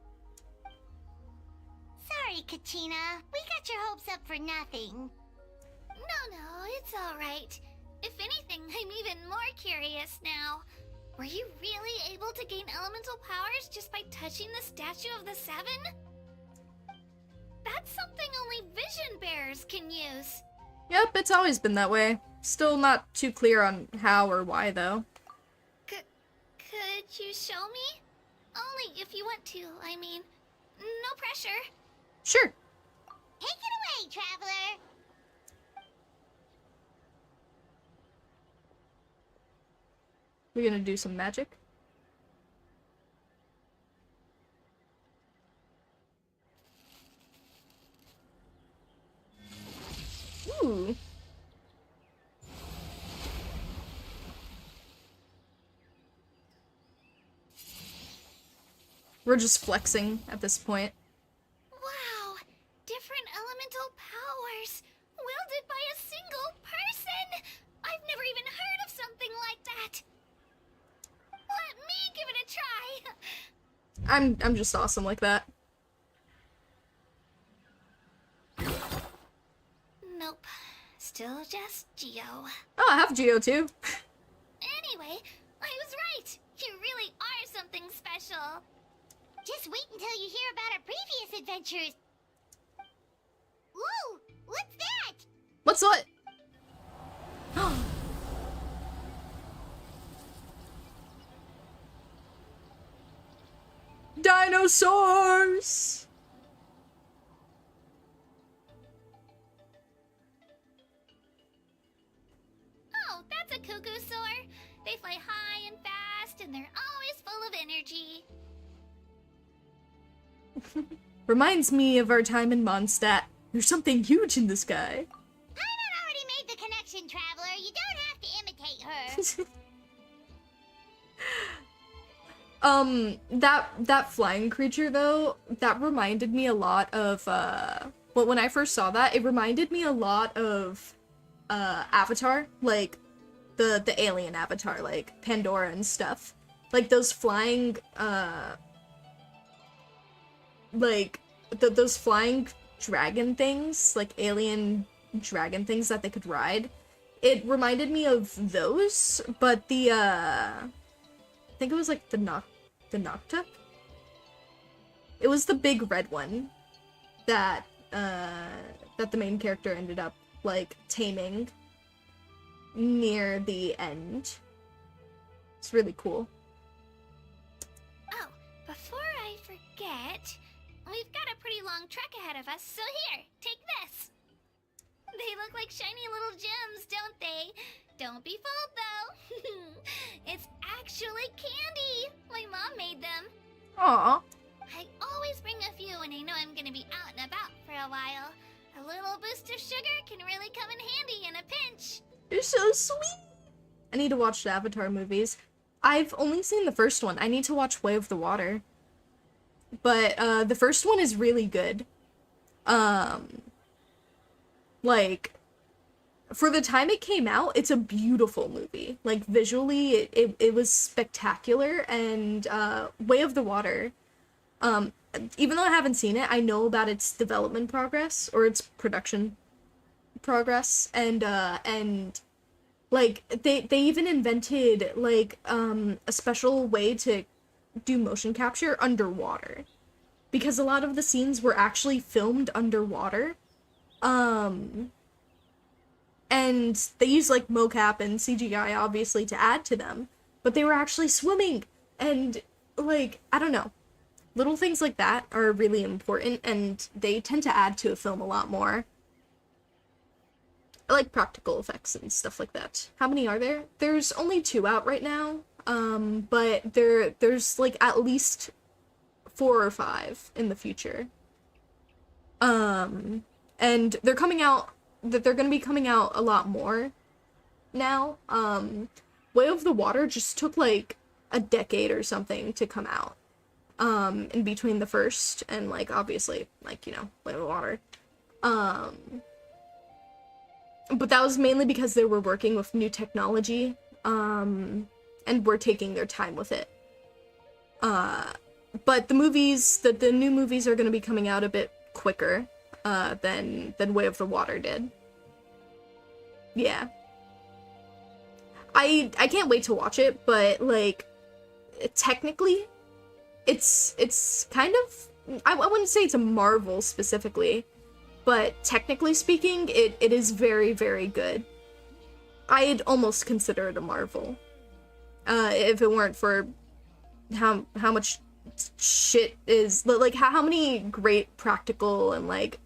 Sorry, Kachina. We got your hopes up for nothing. No, it's alright. If anything, I'm even more curious now. Were you really able to gain elemental powers just by touching the Statue of the Seven? That's something only vision bearers can use. Yep, it's always been that way. Still not too clear on how or why, though. Could you show me? Only if you want to, I mean. No pressure. Sure. Take it away, Traveler. We're gonna do some magic. Ooh. We're just flexing at this point. Wow! Different elemental powers! Wielded by a single person! I've never even heard of something like that! Let me give it a try! I'm just awesome like that. Nope. Still just Geo. Oh, I have Geo too. Anyway, I was right! You really are something special! Just wait until you hear about our previous adventures. Ooh, what's that? What's what? Dinosaurs! Oh, that's a cuckoosaur. They fly high and fast, and they're always full of energy. Reminds me of our time in Mondstadt. There's something huge in the sky. Paimon already made the connection, Traveler. You don't have to imitate her. That flying creature though, that reminded me a lot of well, when I first saw that, it reminded me a lot of Avatar, like the alien Avatar, like Pandora and stuff. Like those flying those flying dragon things, like alien dragon things that they could ride. It reminded me of those, but the I think it was like the Nocta? It was the big red one that that the main character ended up like taming near the end. It's really cool. yet. We've got a pretty long trek ahead of us, so here, take this. They look like shiny little gems, don't they? Don't be fooled, though. It's actually candy. My mom made them. Aw. I always bring a few when I know I'm gonna be out and about for a while. A little boost of sugar can really come in handy in a pinch. You're so sweet. I need to watch the Avatar movies. I've only seen the first one. I need to watch Way of the Water. But the first one is really good. Like, for the time it came out, it's a beautiful movie. Like, visually, it was spectacular. And Way of the Water, even though I haven't seen it, I know about its development progress, or its production progress, and like, they even invented, like, a special way to do motion capture underwater, because a lot of the scenes were actually filmed underwater, and they used, like, mocap and CGI, obviously, to add to them, but they were actually swimming, and, like, I don't know. Little things like that are really important, and they tend to add to a film a lot more. I like practical effects and stuff like that. How many are there? There's only 2 out right now, but there's, like, at least 4 or 5 in the future. And they're gonna be coming out a lot more now. Way of the Water just took, like, a decade or something to come out. In between the first and, like, obviously, like, you know, Way of the Water. But that was mainly because they were working with new technology, and were taking their time with it. But the movies, the new movies are gonna be coming out a bit quicker, than Way of the Water did. Yeah. I can't wait to watch it, but, like, technically, it's kind of, I wouldn't say it's a Marvel specifically, but technically speaking, it is very, very good. I'd almost consider it a Marvel, if it weren't for how much shit is, like, how many great practical and, like,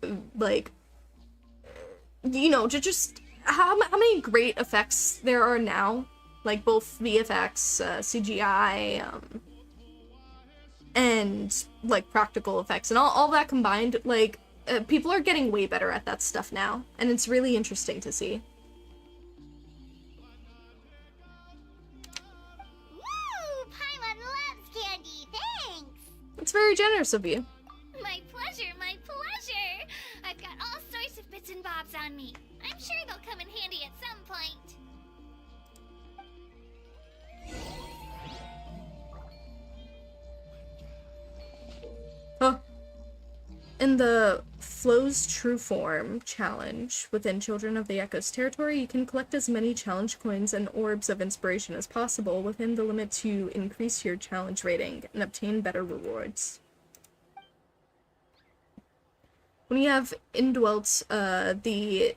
you know, just how many great effects there are now, like, both VFX, CGI, and, like, practical effects, and all that combined, like, people are getting way better at that stuff now, and it's really interesting to see. Woo! Paimon loves candy, thanks! It's very generous of you. My pleasure, my pleasure! I've got all sorts of bits and bobs on me. I'm sure they'll come in handy at some point. Oh. In the Flow's True Form challenge within Children of the Echo's territory, you can collect as many challenge coins and orbs of inspiration as possible within the limit to increase your challenge rating and obtain better rewards. When you have indwelt the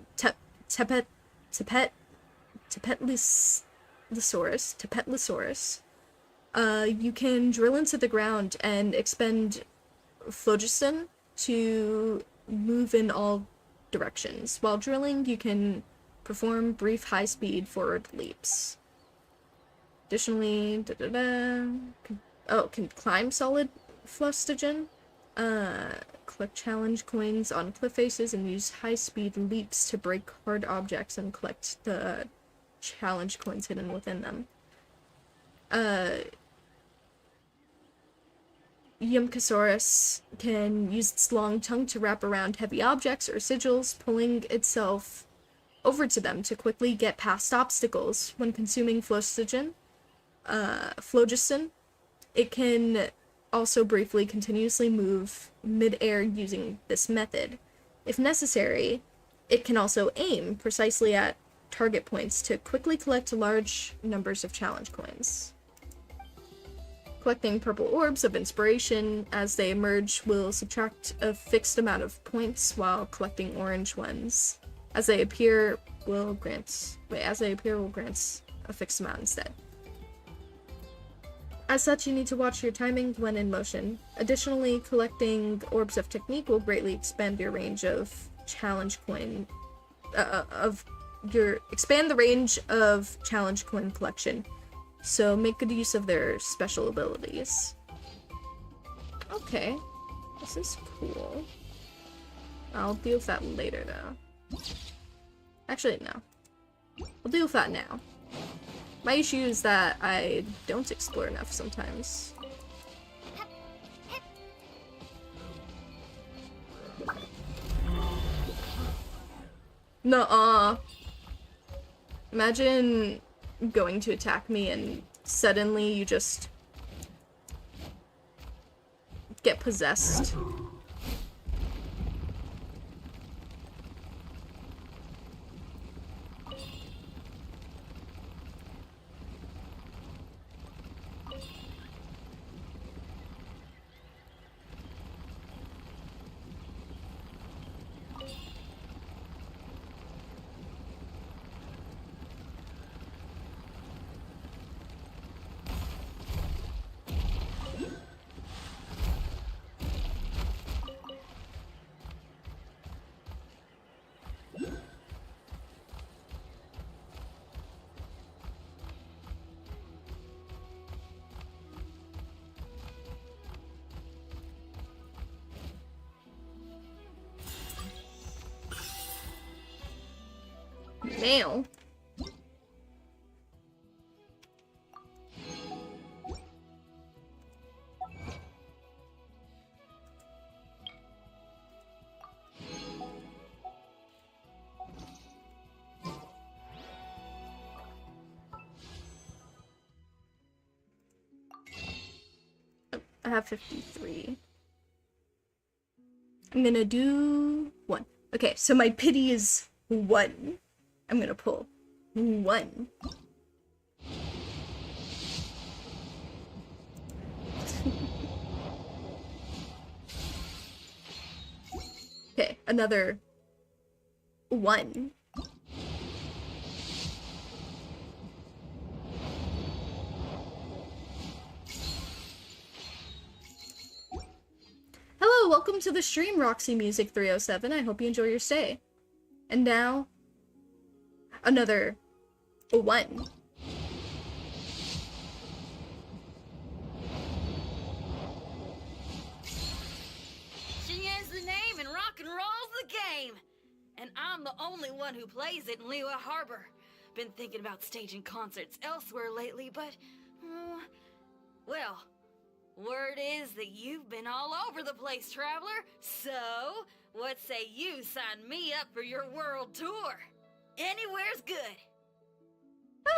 Tepetlisaurus, you can drill into the ground and expend phlogiston to move in all directions. While drilling, you can perform brief high-speed forward leaps. Additionally, can climb solid phlogiston, collect challenge coins on cliff faces, and use high-speed leaps to break hard objects and collect the challenge coins hidden within them. Yumkasaurus can use its long tongue to wrap around heavy objects or sigils, pulling itself over to them to quickly get past obstacles. When consuming phlogiston, it can also briefly continuously move mid-air using this method. If necessary, it can also aim precisely at target points to quickly collect large numbers of challenge coins. Collecting purple orbs of inspiration as they emerge will subtract a fixed amount of points, while collecting orange ones as they appear will grant a fixed amount instead. As such, you need to watch your timing when in motion. Additionally, collecting orbs of technique will greatly expand your range of challenge coin expand the range of challenge coin collection. So make good use of their special abilities. Okay. This is cool. I'll deal with that later though. Actually, no. I'll deal with that now. My issue is that I don't explore enough sometimes. Nuh-uh. Imagine going to attack me and suddenly you just get possessed. Nail. I have 53. I'm gonna do 1. Okay, so my pity is 1. I'm gonna pull 1. Okay, another 1. Hello, welcome to the stream, Roxy Music 307. I hope you enjoy your stay. And now, another 1. Xinyan's the name and rock and roll's the game. And I'm the only one who plays it in Liyue Harbor. Been thinking about staging concerts elsewhere lately, but... well, word is that you've been all over the place, traveler. So, what say you sign me up for your world tour? Anywhere's good.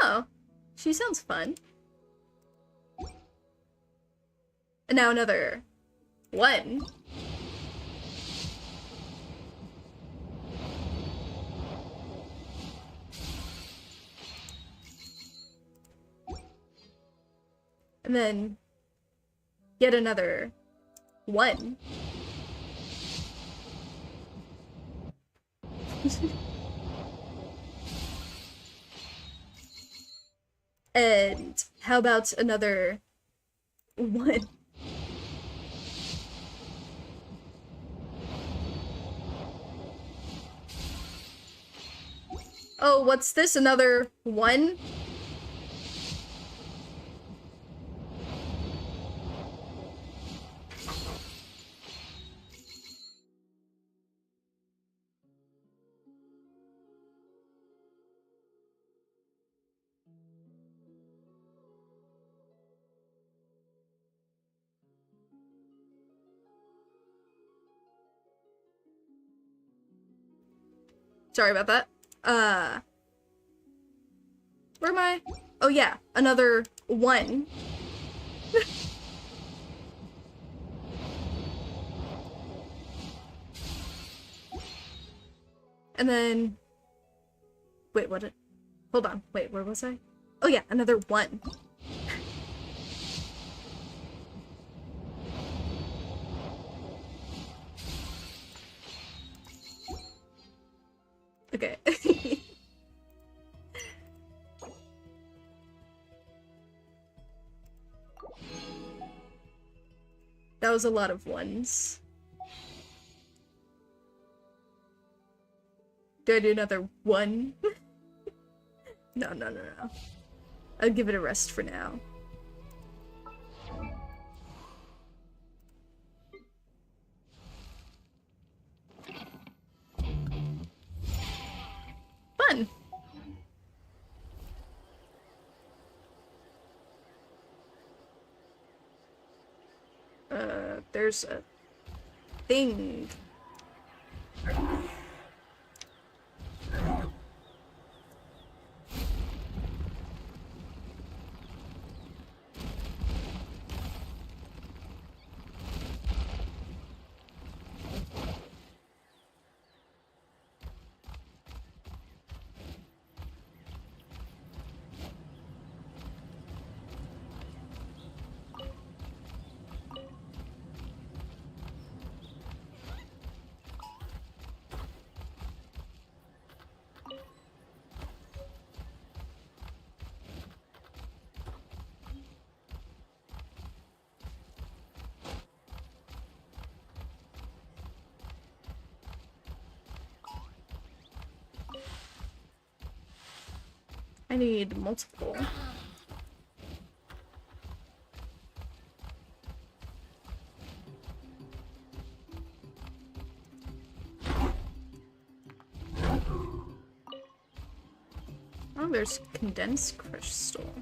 Oh, she sounds fun. And now another 1. And then yet another 1. And how about another 1? Oh, what's this? Another 1? Sorry about that. Where am I? Oh yeah, another 1. And then... wait, what? Hold on. Wait, where was I? Oh yeah, another 1. Okay. That was a lot of ones. Do I do another one? No. I'll give it a rest for now. Fun! There's a thing. I need multiple. Oh, there's condensed crystal.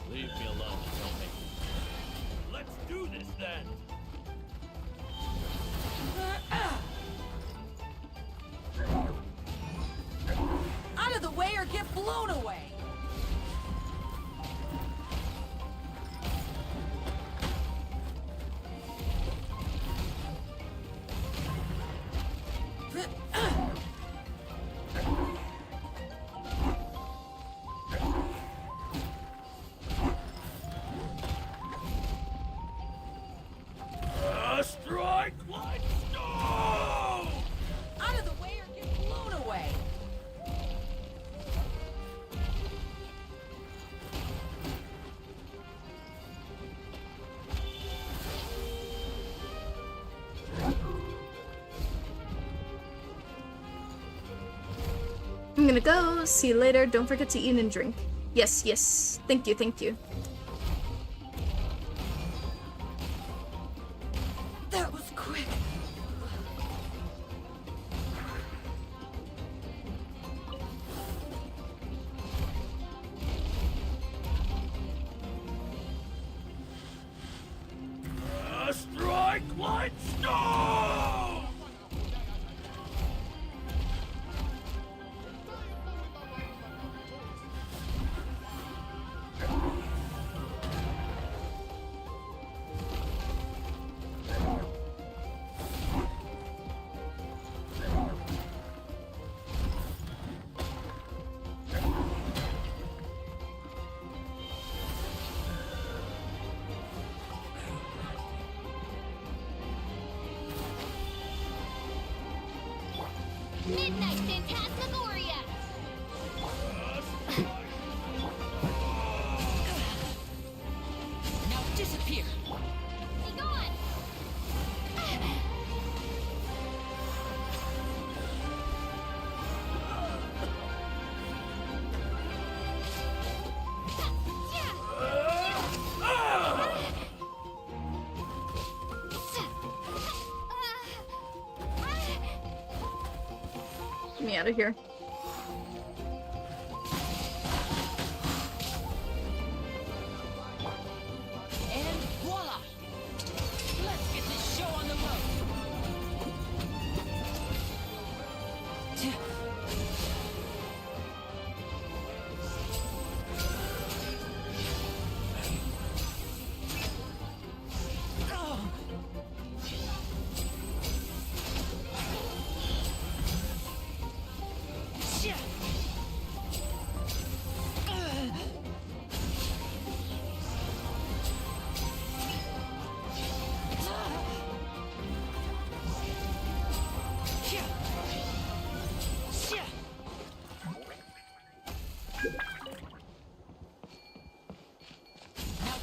Leave me alone, tell me. Let's do this then! Out of the way or get blown away! Strike like snow! Out of the way or get blown away! I'm gonna go. See you later. Don't forget to eat and drink. Yes, yes. Thank you, thank you. That was quick. Strike like snow! Midnight Phantasmagoria! me out of here. And voila! Let's get this show on the road!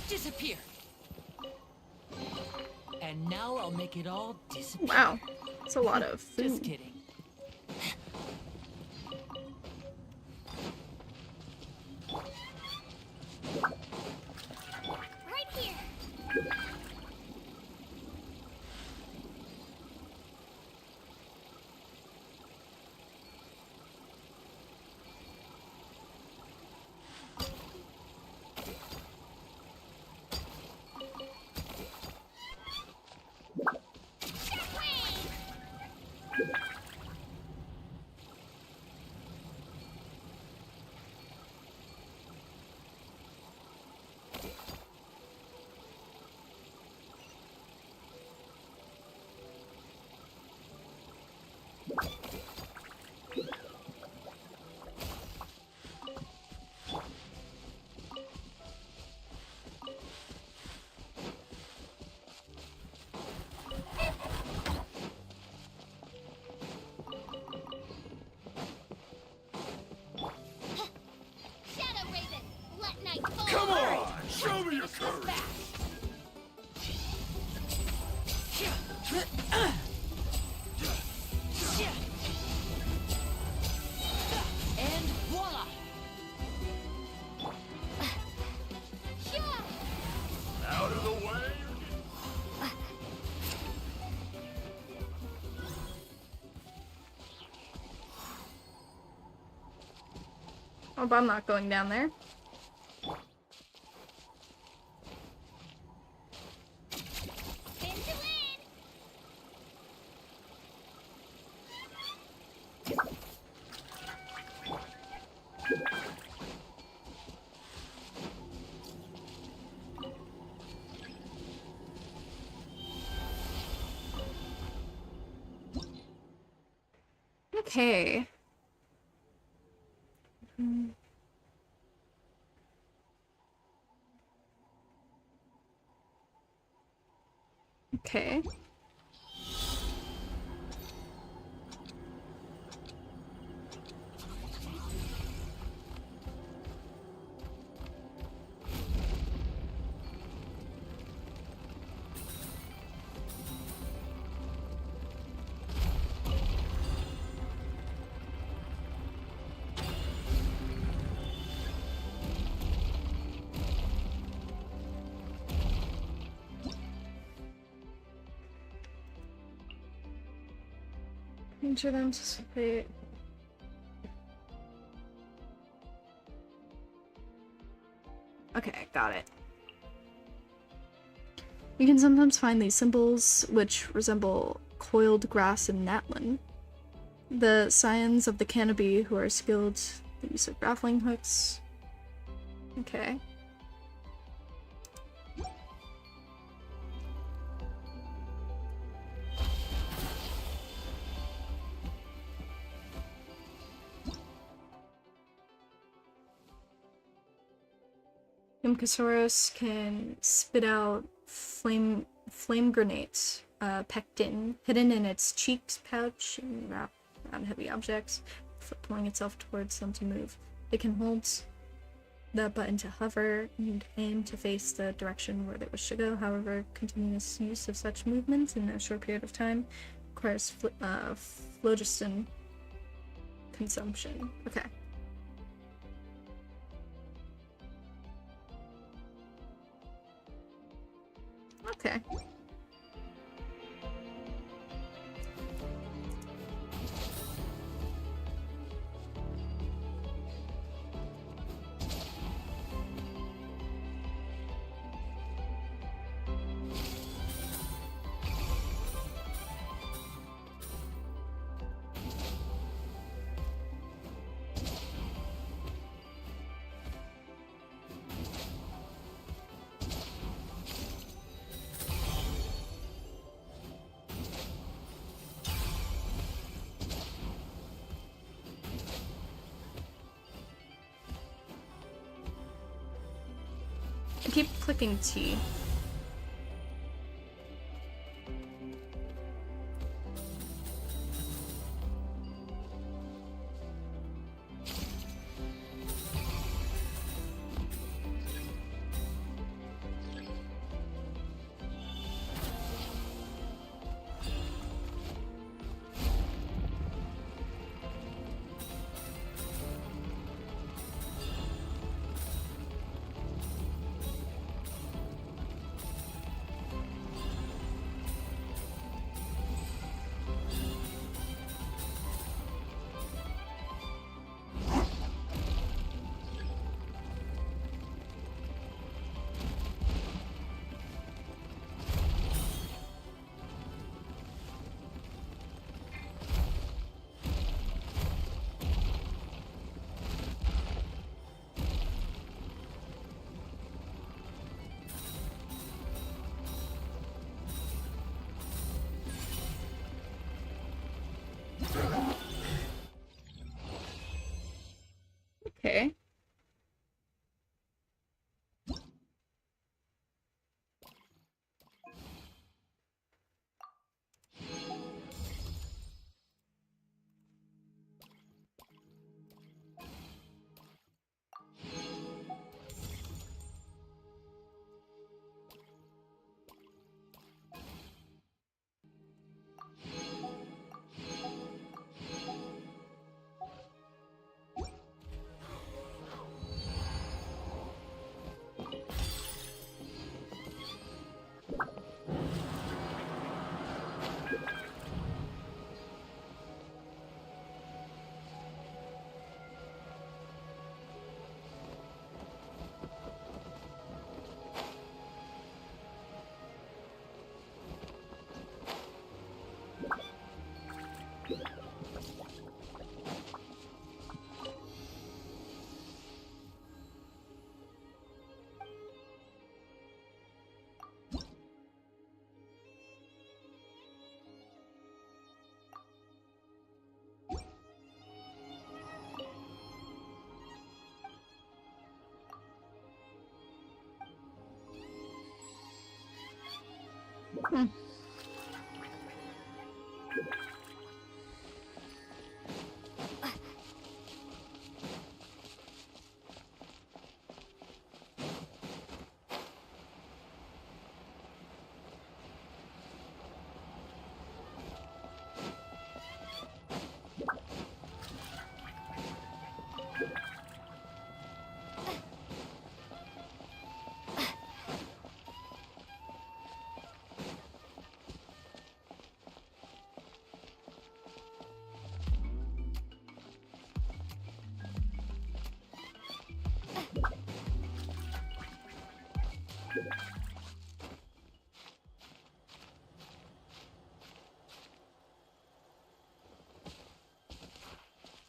Disappear. And now I'll make it all disappear. Wow, it's a lot of food. Just kidding. Right here. Come on! Show me your courage! And voila! Out of the way! Oh, but I'm not going down there. Okay. Okay. Enter them to anticipate. Okay, got it. You can sometimes find these symbols, which resemble coiled grass in Natlan. The scions of the canopy who are skilled in the use of grappling hooks. Okay. Imcasaurus can spit out flame grenades, pectin, hidden in its cheeks pouch and wrap around heavy objects, pulling itself towards them to move. It can hold the button to hover and aim to face the direction where they wish to go. However, continuous use of such movements in a short period of time requires phlogiston consumption. Okay. Okay. I keep clicking T. Okay. Hmm.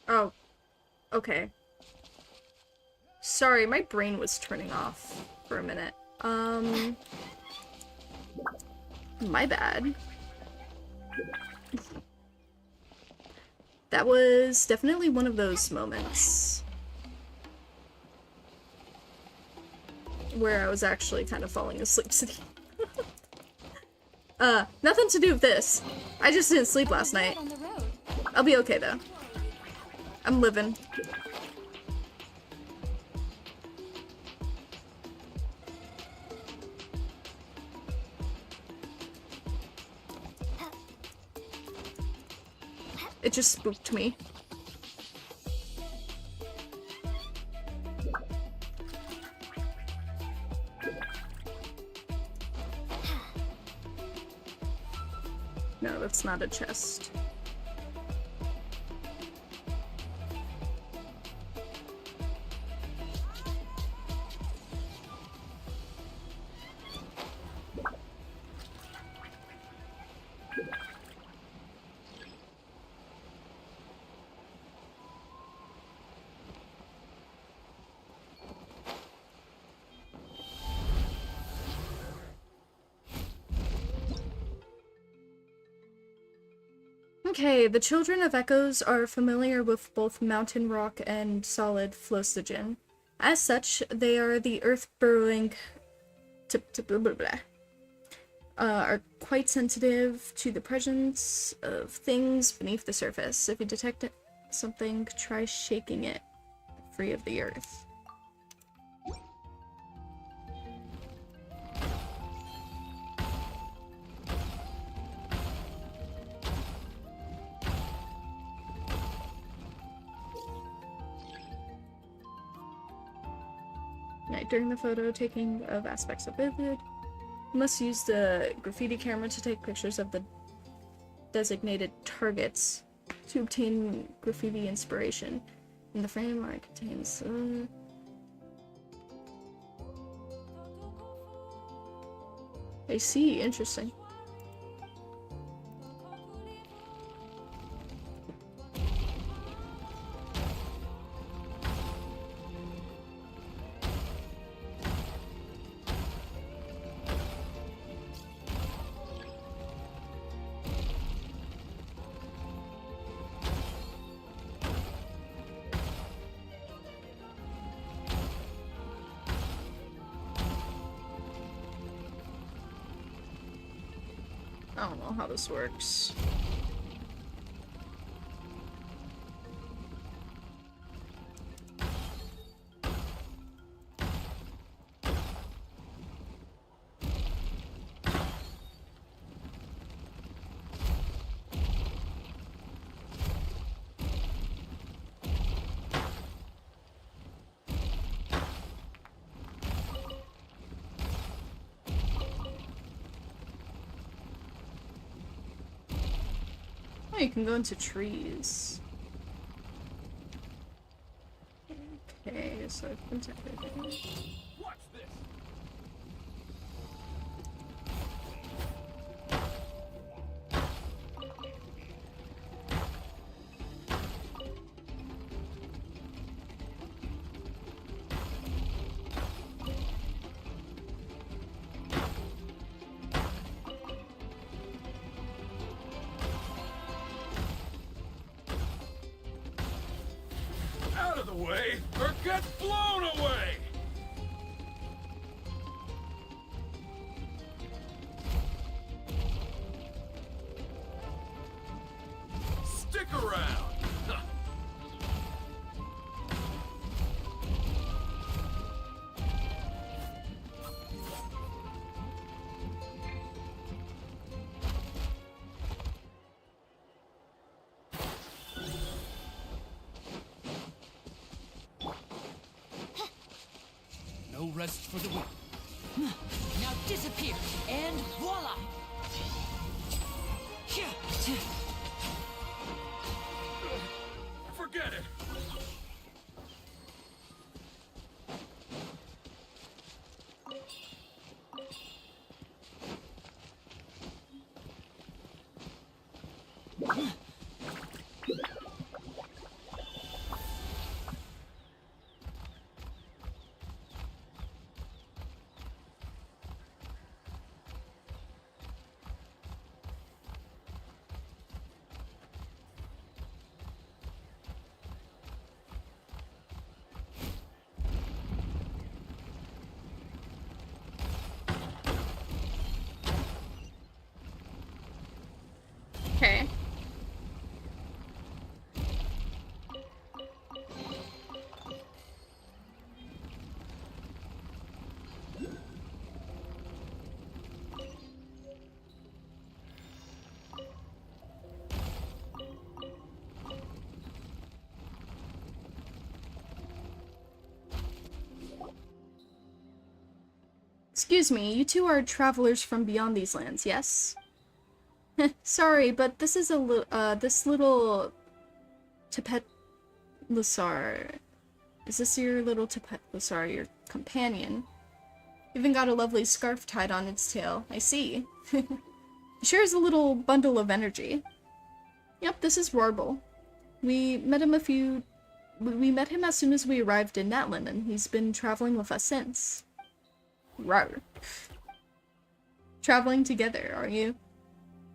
Oh, okay. Sorry, my brain was turning off for a minute. My bad. That was definitely one of those moments where I was actually kind of falling asleep sitting. Nothing to do with this. I just didn't sleep last night. I'll be okay though. I'm living. It just spooked me. No, that's not a chest. Okay, the children of Echoes are familiar with both mountain rock and solid phlogiston. As such, they are the earth-burrowing blah, blah, blah, are quite sensitive to the presence of things beneath the surface. If you detect something, try shaking it free of the earth. During the photo taking of aspects of vivid, you must use the graffiti camera to take pictures of the designated targets to obtain graffiti inspiration. In the frame art contains I see, interesting. I don't know how this works. Oh, you can go into trees. Okay, so I've been Watch this. Out of the way, or get blown away! Stick around! Huh. No rest for the weak. Now disappear, and voila! Forget it! Okay. Excuse me, you two are travelers from beyond these lands, yes? Sorry, but this is this little Tipetlusar. Is this your little Tipetlusar, your companion? Even got a lovely scarf tied on its tail. I see. He shares a little bundle of energy. Yep, this is Warble. We met him as soon as we arrived in Natlan, and he's been traveling with us since. Rawr. Traveling together, are you?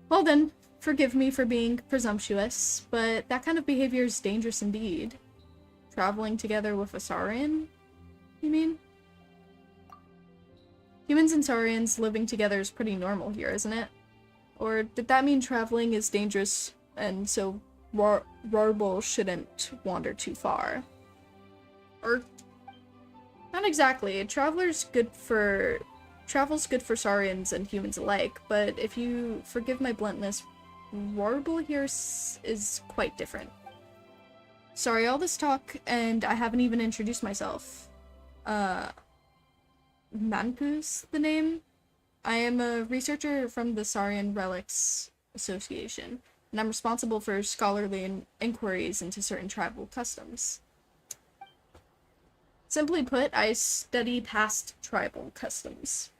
Well then, forgive me for being presumptuous, but that kind of behavior is dangerous indeed. Traveling together with a Saurian, you mean? Humans and Saurians living together is pretty normal here, isn't it? Or did that mean traveling is dangerous and so Rahhhh shouldn't wander too far? Or not exactly. Travel's good for Saurians and humans alike, but if you forgive my bluntness, Rahhhh here is quite different. Sorry, all this talk, and I haven't even introduced myself. Manpu's the name? I am a researcher from the Saurian Relics Association, and I'm responsible for scholarly inquiries into certain tribal customs. Simply put, I study past tribal customs.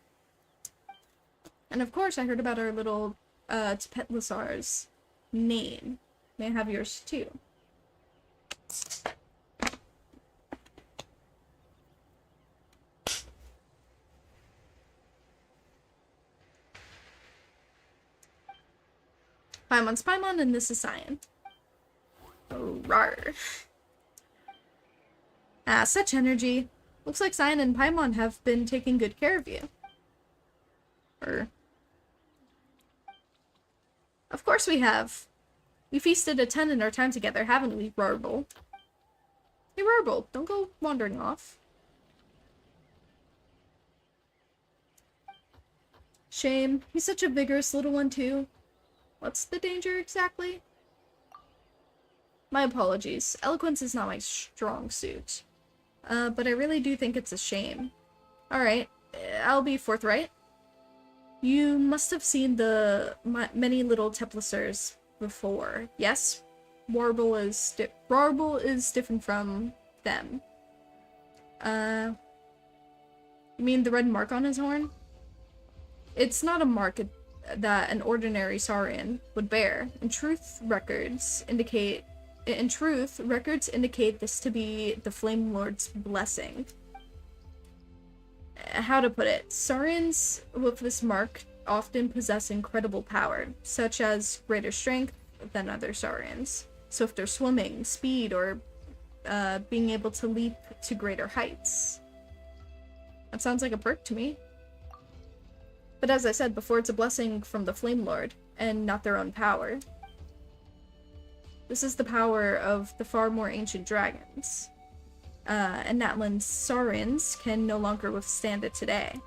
And of course, I heard about our little Tepetlisar's name. May I have yours too? Paimon's Paimon, and this is Cyan. Oh, rawr. Ah, such energy. Looks like Cyan and Paimon have been taking good care of you. Of course we have. We feasted a ton in our time together, haven't we, Rahhhh? Hey, Rahhhh, don't go wandering off. Shame. He's such a vigorous little one, too. What's the danger, exactly? My apologies. Eloquence is not my strong suit. But I really do think it's a shame. Alright, I'll be forthright. You must have seen the many little Teplisars before, yes? Rahhhh is different from them. You mean the red mark on his horn? It's not a mark that an ordinary Saurian would bear. In truth, records indicate this to be the Flame Lord's blessing. How to put it? Saurians with this mark often possess incredible power, such as greater strength than other Saurians. Swifter swimming, speed, or being able to leap to greater heights. That sounds like a perk to me. But as I said before, it's a blessing from the Flame Lord, and not their own power. This is the power of the far more ancient dragons. And Natlan's Saurians can no longer withstand it today.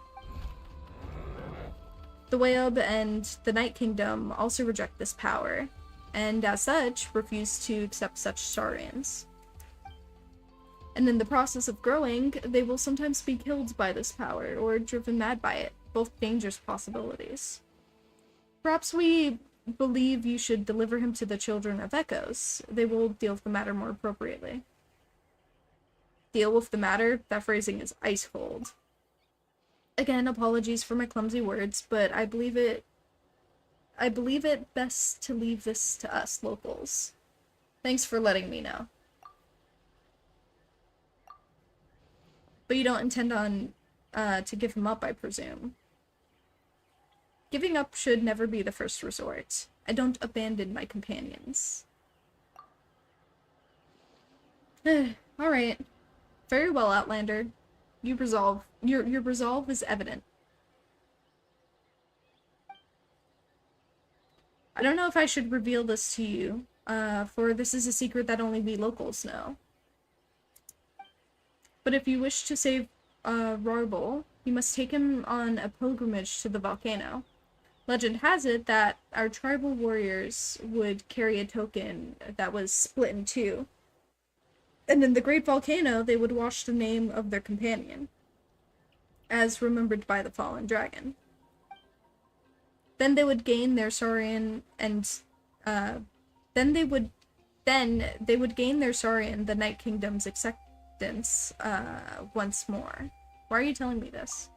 The Wayub and the Night Kingdom also reject this power, and as such, refuse to accept such Saurians. And in the process of growing, they will sometimes be killed by this power, or driven mad by it, both dangerous possibilities. Perhaps we believe you should deliver him to the Children of Echoes. They will deal with the matter more appropriately. Deal with the matter? That phrasing is ice cold. Again, apologies for my clumsy words, but I believe it best to leave this to us locals. Thanks for letting me know. But you don't intend on to give him up, I presume. Giving up should never be the first resort. I don't abandon my companions. Alright. Very well, Outlander. Your resolve is evident. I don't know if I should reveal this to you, for this is a secret that only we locals know. But if you wish to save Rahhhh, you must take him on a pilgrimage to the volcano. Legend has it that our tribal warriors would carry a token that was split in two. And in the great volcano, they would wash the name of their companion, as remembered by the fallen dragon. Then they would gain their Saurian and then they would gain their Saurian, the Night Kingdom's acceptance once more. Why are you telling me this?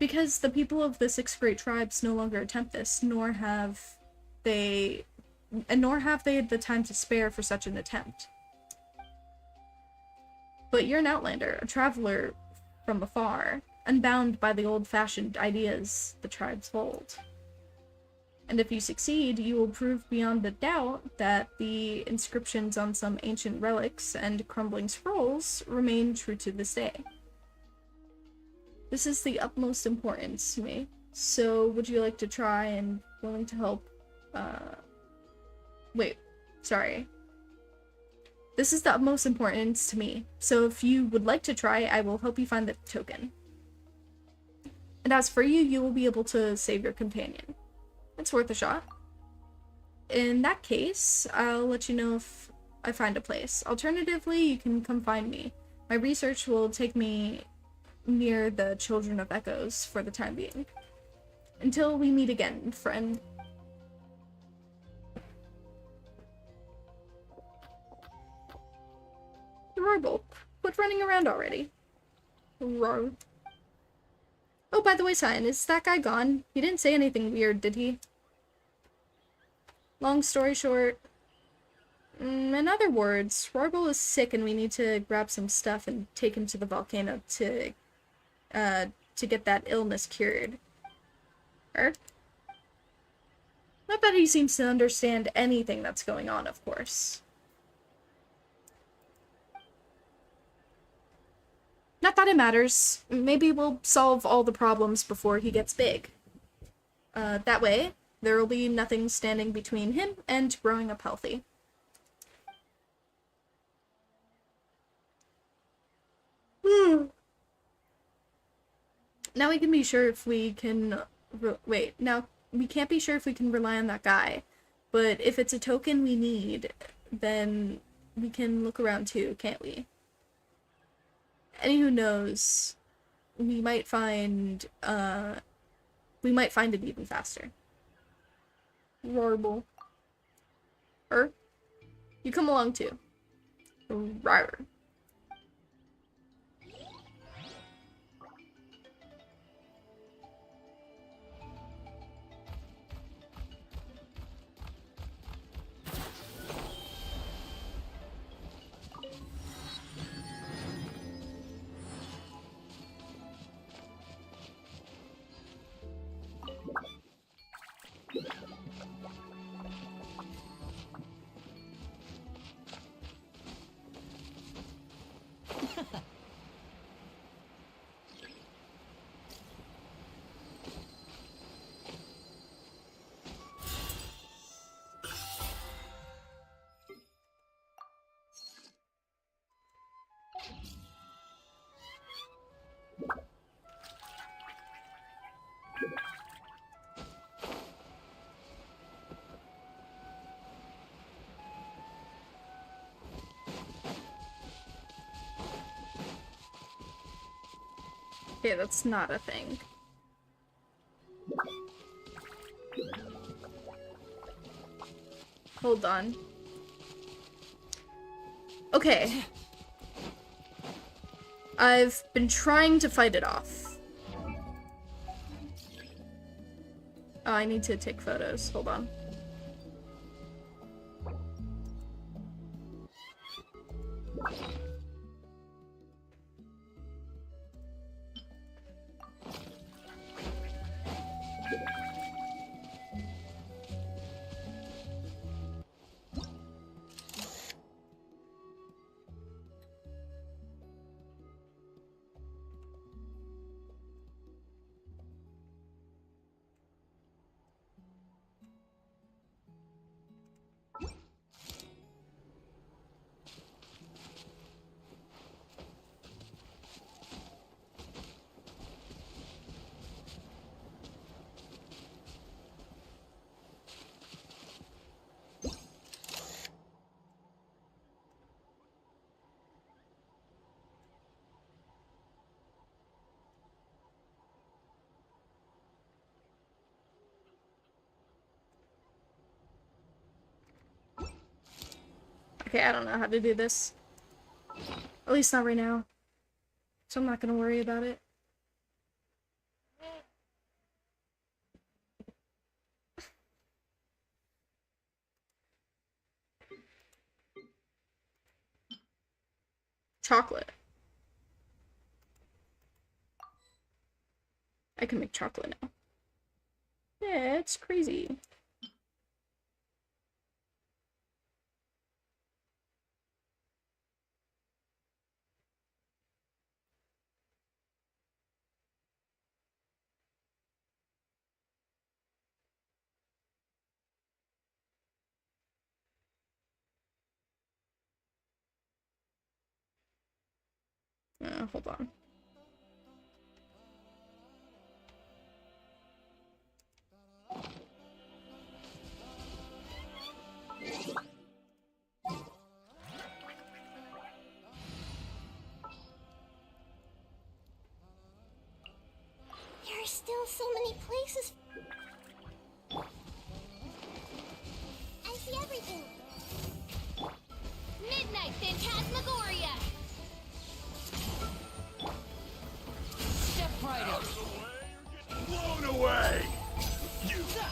Because the people of the 6 great tribes no longer attempt this, nor have they the time to spare for such an attempt. But you're an outlander, a traveler from afar, unbound by the old-fashioned ideas the tribes hold. And if you succeed, you will prove beyond a doubt that the inscriptions on some ancient relics and crumbling scrolls remain true to this day. This is the utmost importance to me. So, would you like to try and willing to help? Wait, sorry. This is the utmost importance to me. So, if you would like to try, I will help you find the token. And as for you, you will be able to save your companion. It's worth a shot. In that case, I'll let you know if I find a place. Alternatively, you can come find me. My research will take me near the Children of Echoes for the time being. Until we meet again, friend. Rorbal, quit running around already. Roar. Oh, by the way, Cyan, is that guy gone? He didn't say anything weird, did he? Long story short, in other words, Rorbal is sick and we need to grab some stuff and take him to the volcano to get that illness cured. Not that he seems to understand anything that's going on, of course. Not that it matters. Maybe we'll solve all the problems before he gets big. That way, there will be nothing standing between him and growing up healthy. Now we can be sure if we can... Wait, now we can't be sure if we can rely on that guy. But if it's a token we need, then we can look around too, can't we? And who knows, we might find it even faster. Roarable. You come along too. Rawr. Okay, that's not a thing. Hold on. Okay. I've been trying to fight it off. Oh, I need to take photos. Hold on. Okay, I don't know how to do this. At least not right now. So I'm not gonna worry about it. Chocolate. I can make chocolate now. Yeah, it's crazy. Hold on. There are still so many places. I see everything. Midnight Phantasmagoria! Step right up. Blown away! You win.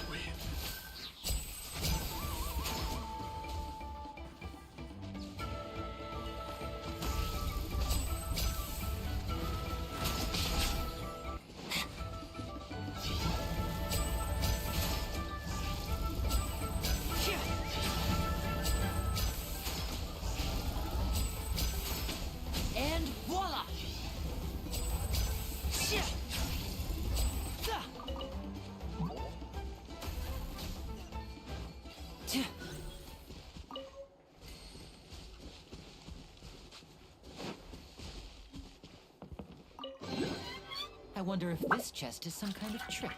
And voila! I wonder if this chest is some kind of trick.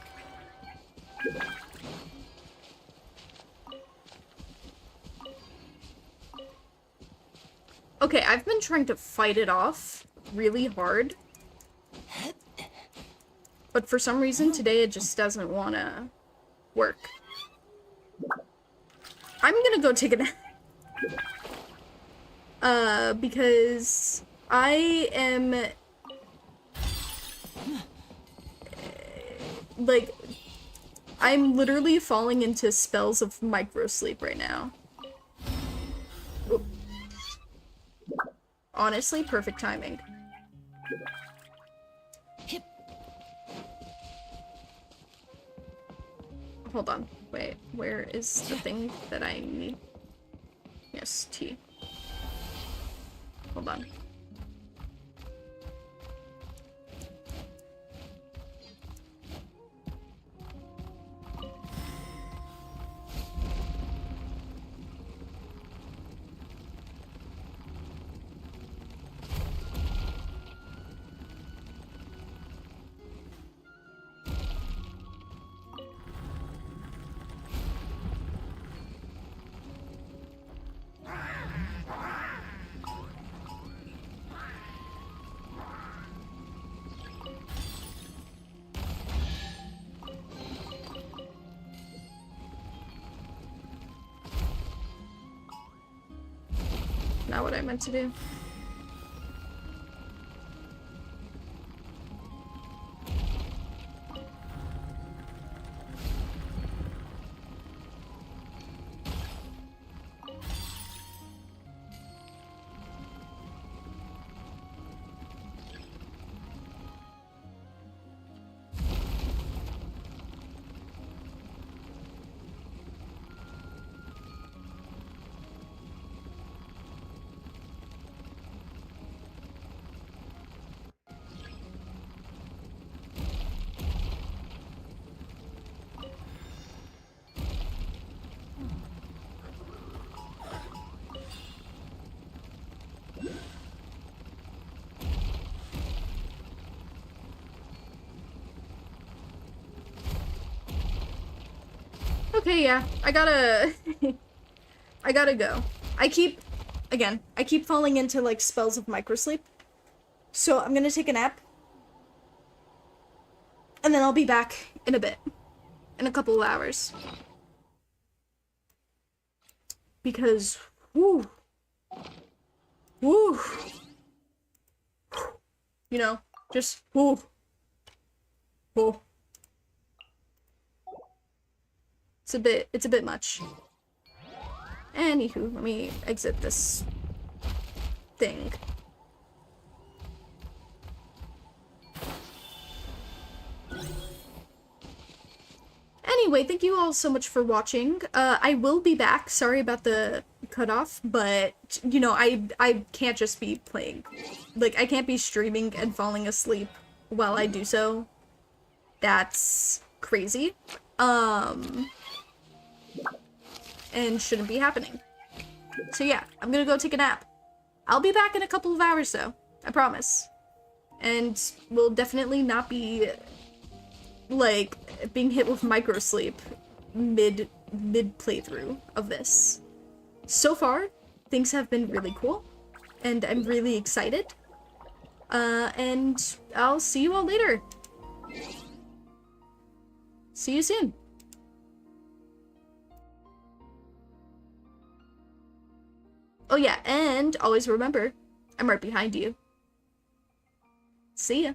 Okay, I've been trying to fight it off really hard. But for some reason today it just doesn't want to work. I'm gonna go take a nap. Because I am... like, I'm literally falling into spells of micro-sleep right now. Oop. Honestly, perfect timing. Hold on. Wait, where is the thing that I need? Yes, T. Hold on. Not what I meant to do. Okay, yeah, I gotta... I gotta go. I keep falling into, like, spells of microsleep. So I'm gonna take a nap. And then I'll be back in a bit. In a couple of hours. Because, woo. Woo. You know, just, woo. Woo. It's a bit much. Anywho, let me exit this thing. Anyway, thank you all so much for watching. I will be back. Sorry about the cutoff, but, you know, I can't just be playing. Like, I can't be streaming and falling asleep while I do so. That's crazy. And shouldn't be happening. So yeah, I'm gonna go take a nap. I'll be back in a couple of hours though. I promise. and will definitely not be, like, being hit with microsleep mid playthrough of this. So far, things have been really cool, and I'm really excited. And I'll see you all later. See you soon. Oh yeah, and always remember, I'm right behind you. See ya.